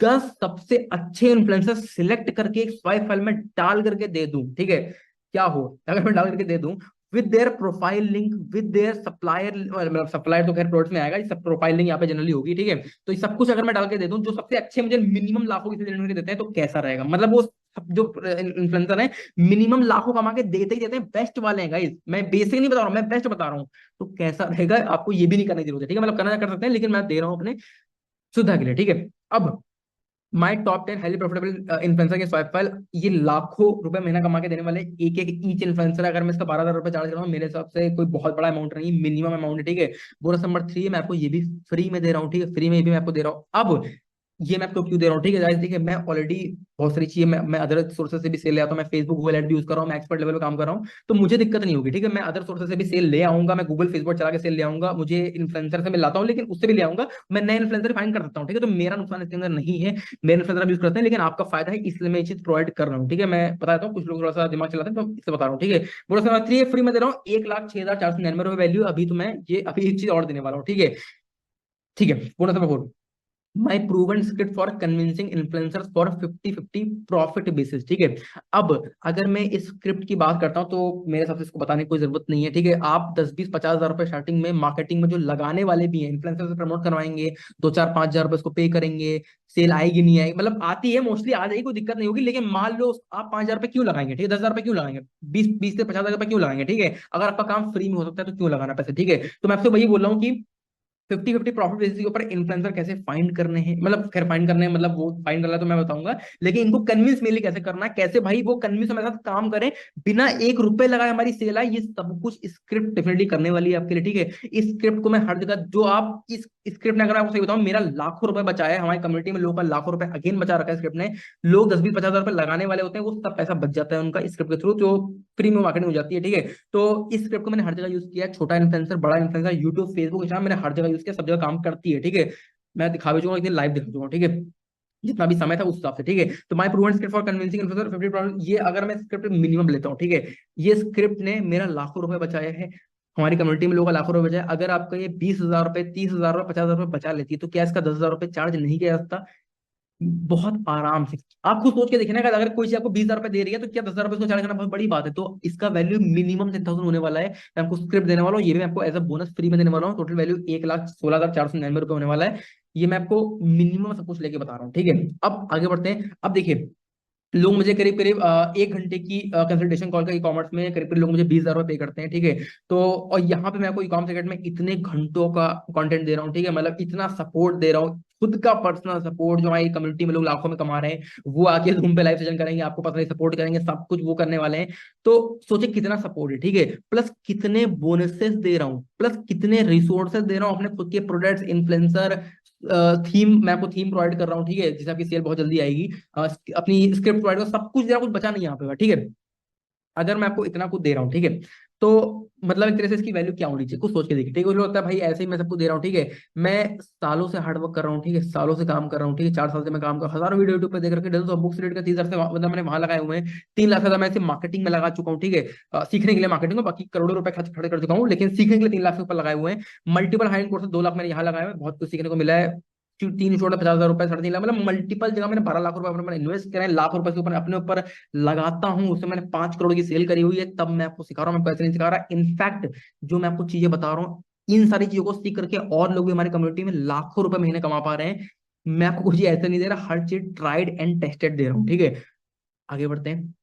10 सबसे अच्छे इन्फ्लुएंसर सिलेक्ट करके एक स्वाइप फाइल में डाल करके दे दूं, ठीक है। क्या हो अगर मैं डाल करके दे दूं with their profile link, with their supplier, मतलब सप्लायर तो खैर प्रोडक्ट में आएगा, ये सब प्रोफाइल लिंक यहाँ पे जनरली होगी, ठीक है। तो ये सब कुछ अगर मैं डाल के दे दूं, जो सबसे अच्छे मुझे मिनिमम लाखों की जनरेट देते हैं, तो कैसा रहेगा? मतलब वो जो इन्फ्लुएंसर है मिनिमम लाखों कमा के देते ही देते हैं, बेस्ट वाले हैं गाइस, मैं बेसिक नहीं बता रहा हूँ, मैं बेस्ट बता रहा हूँ। तो कैसा रहेगा? आपको ये भी नहीं करने की जरूरत है, ठीक है, मतलब करना कर सकते हैं, लेकिन मैं दे रहा हूँ अपने सुविधा के लिए, ठीक है। अब my top 10 highly profitable influencer के स्वाइप फाइल, ये लाखों रुपए महीना कमा के देने वाले एक एक ईच इन्फ्लुएंसर, अगर मैं इसका 12,000 रुपए चार्ज कर रहा हूँ, मेरे हिसाब से कोई बहुत बड़ा अमाउंट नहीं, मिनिमम अमाउंट है, ठीक है। बोनस नंबर 3 मैं आपको ये भी फ्री में दे रहा हूँ, ठीक है, फ्री में ये भी मैं आपको दे रहा हूँ। अब ये मैं आपको क्यों दे रहा हूँ, ठीक है गाइस, देखिए मैं ऑलरेडी बहुत सारी चीजें मैं अदर सोर्सेज से भी सेल ले आता हूँ, मैं फेसबुक गूगल एड भी यूज कर रहा हूँ, मैं एक्सपर्ट लेवल पे काम कर रहा हूँ, तो मुझे दिक्कत नहीं होगी, ठीक है। मैं अदर सोर्सेज से भी सेल ले आऊंगा, मैं गूगल फेसबुक चला के सेल ले आऊंगा, मुझे इन्फ्लुएंसर से मिल लाता हूँ, लेकिन उससे भी ले आऊंगा, मैं नए इन्फ्लुएंसर फाइंड कर सकता हूँ, ठीक है। तो मेरा नुकसान इसके अंदर नहीं है, मेरे इन्फ्लुएंसर यूज करते हैं, लेकिन आपका फायदा है, इसलिए मैं ये चीज प्रोवाइड कर रहा हूँ, ठीक है। मैं बताता हूँ, कुछ लोग थोड़ा सा दिमाग चलाते हैं, तो इससे बता रहा हूँ, ठीक है। बोलो सर 3 फ्री में दे रहा हूँ, 1,06,499 रुपए वैल्यू, अभी तो मैं ये अभी एक चीज और देने वाला हूँ, ठीक है, ठीक है। बोलो sir 4 my proven script for convincing influencers for 50-50 profit basis, ठीक है। अब अगर मैं इस स्क्रिप्ट की बात करता हूं, तो मेरे हिसाब से इसको बताने की कोई जरूरत नहीं है, ठीक है। आप 10-20-50 हज़ार रुपए स्टार्टिंग में मार्केटिंग में जो लगाने वाले भी हैं, इन्फ्लुएंसर से प्रमोट करवाएंगे, 2-4-5 हज़ार रुपए उसको पे करेंगे, सेल आएगी नहीं आएगी, मतलब आती है, मोस्टली आ जाएगी, कोई दिक्कत नहीं होगी, लेकिन मान लो आप 5,000 रुपए क्यों लगाएंगे, ठीक है, 10,000 रुपए क्यों लगाएंगे, 20 20 से 50 हज़ार रुपए क्यों लगाएंगे, ठीक है। अगर आपका काम फ्री में हो सकता है तो क्यों लगाना पैसे, ठीक है। तो मैं आपसे वही बोल रहा हूँ कि 50-50 प्रॉफिट बेसिस के ऊपर इन्फ्लुएंसर कैसे फाइंड करने हैं, मतलब खैर फाइंड करने हैं, मतलब वो फाइंड करना तो मैं बताऊंगा, लेकिन इनको कन्विंस मेनली कैसे करना है, कैसे भाई वो कन्विंस हमारे साथ काम करें बिना 1 रुपए लगाए, हमारी सेल है, ये सब कुछ स्क्रिप्ट डेफिनेटली करने वाली है आपके लिए, ठीक है। इस स्क्रिप्ट को मैं हर जगह, जो आप इस स्क्रिप्ट ने, अगर आपको सही बताऊं, मेरा लाखों रुपए बचाया है, हमारी कम्युनिटी में लोगों का लाखों रुपए अगेन बचा रखा है स्क्रिप्ट ने। लोग 10-20-50 हजार रुपए लगाने वाले होते हैं, वो सब पैसा बच जाता है उनका स्क्रिप्ट के थ्रू, जो फ्री में मार्केटिंग हो जाती है, ठीक है। तो इस स्क्रिप्ट को मैंने हर जगह यूज किया है, छोटा इन्फ्लुएंसर, बड़ा इन्फ्लुएंसर, यूट्यूब, फेसबुक, इंस्टाग्राम, मैंने हर जगह यूज किया, सब जगह काम करती है, ठीक है। मैं दिखा भी चुका, एक दिन लाइव दिखा चुका, ठीक है, जितना भी समय था उस हिसाब से, ठीक है। तो my proven script for convincing influencer 50%, ये अगर मैं स्क्रिप्ट मिनिमम लेता हूँ, ठीक है, ये स्क्रिप्ट ने मेरा लाखों रुपए बचाया है, हमारी कम्युनिटी में लोगों का लाखों रुपए बचाया। अगर आपका ये 20,000 रुपए, 30,000 रुपए, 50,000 रुपए बचा लेती है, तो क्या इसका 10,000 रुपए चार्ज नहीं किया जाता? बहुत आराम से। आप खुद सोच के देखिए ना, कि अगर कोई चीज आपको 20,000 रुपए दे रही है, तो क्या 10,000 रुपए उसको चार्ज करना बहुत बड़ी बात है? तो इसका वैल्यू मिनिमम 10,000 होने वाला है। मैं आपको स्क्रिप्ट देने वाला हूँ, ये भी मैं आपको एज अ बोनस फ्री में देने वाला हूँ, टोटल वैल्यू 1,16,499 रुपए होने वाला है। ये मैं आपको मिनिमम सब कुछ लेके बता रहा हूँ, ठीक है। अब आगे बढ़ते हैं। अब देखिए, लोग मुझे करीब करीब 1 घंटे की कंसल्टेशन कॉल का ई कॉमर्स में करीब करीब लोग मुझे 20,000 रुपए पे करते हैं, ठीक है। तो और यहाँ पे मैं आपको ई कॉमर्स सेक्टर में इतने घंटों का कंटेंट दे रहा हूँ, ठीक है, मतलब इतना सपोर्ट दे रहा हूँ, खुद का पर्सनल सपोर्ट, जो हमारी कम्युनिटी में लोग लाखों में कमा रहे हैं, वो आके जूम पे लाइव सेशन करेंगे, आपको पर्सनली सपोर्ट करेंगे, सब कुछ वो करने वाले हैं। तो सोचे कितना सपोर्ट है, ठीक है, प्लस कितने बोनसेस दे रहा हूँ, प्लस कितने रिसोर्सेज दे रहा हूँ, अपने खुद के प्रोडक्ट्स, इन्फ्लुएंसर, थीम, मैं आपको थीम प्रोवाइड कर रहा हूँ, ठीक है, जिससे आपकी सेल बहुत जल्दी आएगी, अपनी स्क्रिप्ट प्रोवाइड कर, सब कुछ दे रहा हूं, कुछ बचा नहीं यहाँ पे, ठीक है। अगर मैं आपको इतना कुछ दे रहा हूँ, ठीक है, तो मतलब एक तरह से इसकी वैल्यू क्या होनी चाहिए, कुछ सोच के देखिए, ठीक है। मुझे लगता है भाई ऐसे ही मैं सबको दे रहा हूँ, ठीक है, मैं सालों से हार्डवर्क कर रहा हूँ, ठीक है, सालों से काम कर रहा हूँ, ठीक है, 4 साल से मैं काम कर, हजारों वीडियो यूट्यूब पे देख रखे, डजन ऑफ बुक्स रीड कर, 30,000 से मतलब मैंने वहां लगाए हुए हैं, 3 लाख से मैं इसे मार्केटिंग में लगा चुका हूँ, ठीक है, सीखने के लिए मार्केटिंग में, बाकी करोड़ों रुपए खर्च खड़े कर चुका हूँ, लेकिन सीखने के लिए 3 लाख से ऊपर लगाए हुए हैं। मल्टीपल हाई कोर्स 2 लाख मैंने यहाँ लगाए हुए हैं, बहुत कुछ सीखने को मिला है। 3 छोटा 50,000 रुपए, 3.5 लाख, मतलब मल्टीपल जगह मैंने 12 लाख रुपए अपने इन्वेस्ट करे हैं, लाख रुपए के ऊपर अपने ऊपर लगाता हूँ, उससे मैंने 5 करोड़ की सेल करी हुई है, तब मैं आपको सिखा रहा हूँ, मैं पैसे नहीं सिखा रहा। इनफैक्ट जो मैं आपको चीजें बता रहा हूँ, इन सारी चीजों को सीख करके और लोग भी हमारी कम्युनिटी में लाखों रुपए महीने कमा पा रहे हैं। मैं आपको कुछ ऐसा नहीं दे रहा, हर चीज ट्राइड एंड टेस्टेड दे रहा हूँ, ठीक है। आगे बढ़ते हैं,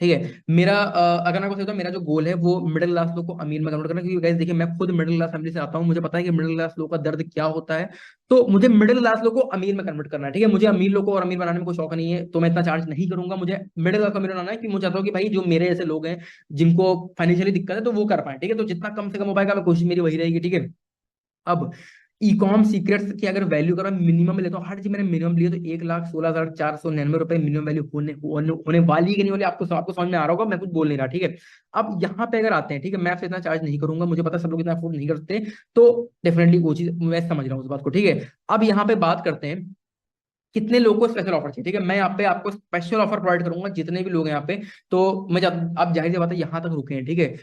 ठीक है। मेरा अगर मैं आपको सही बताऊं, मेरा जो गोल है वो मिडिल क्लास लोग को अमीर में कन्वर्ट करना, क्योंकि गाइस देखिए, मैं खुद मिडिल क्लास फैमिली से आता हूं, मुझे पता है कि मिडिल क्लास लोग का दर्द क्या होता है। तो मुझे मिडिल क्लास लोग को अमीर में कन्वर्ट करना है, ठीक है, मुझे अमीर लोग को और अमीर बनाने में कोई शौक नहीं है, तो मैं इतना चार्ज नहीं करूंगा, मुझे मिडिल क्लास को अमीर बनाना है, कि मुझे चाहता हूँ कि भाई जो मेरे जैसे लोग हैं, जिनको फाइनेंशियली दिक्कत है, तो वो कर पाए, ठीक है, तो जितना कम से कम हो पाएगा, मैं कोशिश मेरी वही रहेगी, ठीक है। अब ई कॉम सीक्रेट्स की अगर वैल्यू करा मिनिमम में लेता हूँ, हर चीज मैंने मिनिमम लिया, तो 1,16,499 रुपए मिनिमम वैल्यू होने वाली कि नहीं वाली, आपको समझ में आ रहा होगा, मैं कुछ बोल नहीं रहा, ठीक है। अब यहाँ पे अगर आते हैं, ठीक है, मैं आपसे इतना चार्ज नहीं करूंगा, मुझे पता है सब लोग इतना अफोर्ड नहीं करते, तो डेफिनेटली वो चीज मैं समझ रहा हूँ उस बात को, ठीक है। अब यहाँ पे बात करते हैं, कितने लोगों को स्पेशल ऑफर चाहिए, ठीक है, मैं यहाँ पे आपको स्पेशल ऑफर प्रोवाइड करूंगा, जितने भी लोग हैं यहाँ पे। तो मैं आप जाहिर सी बात है यहाँ तक रुके हैं, ठीक है।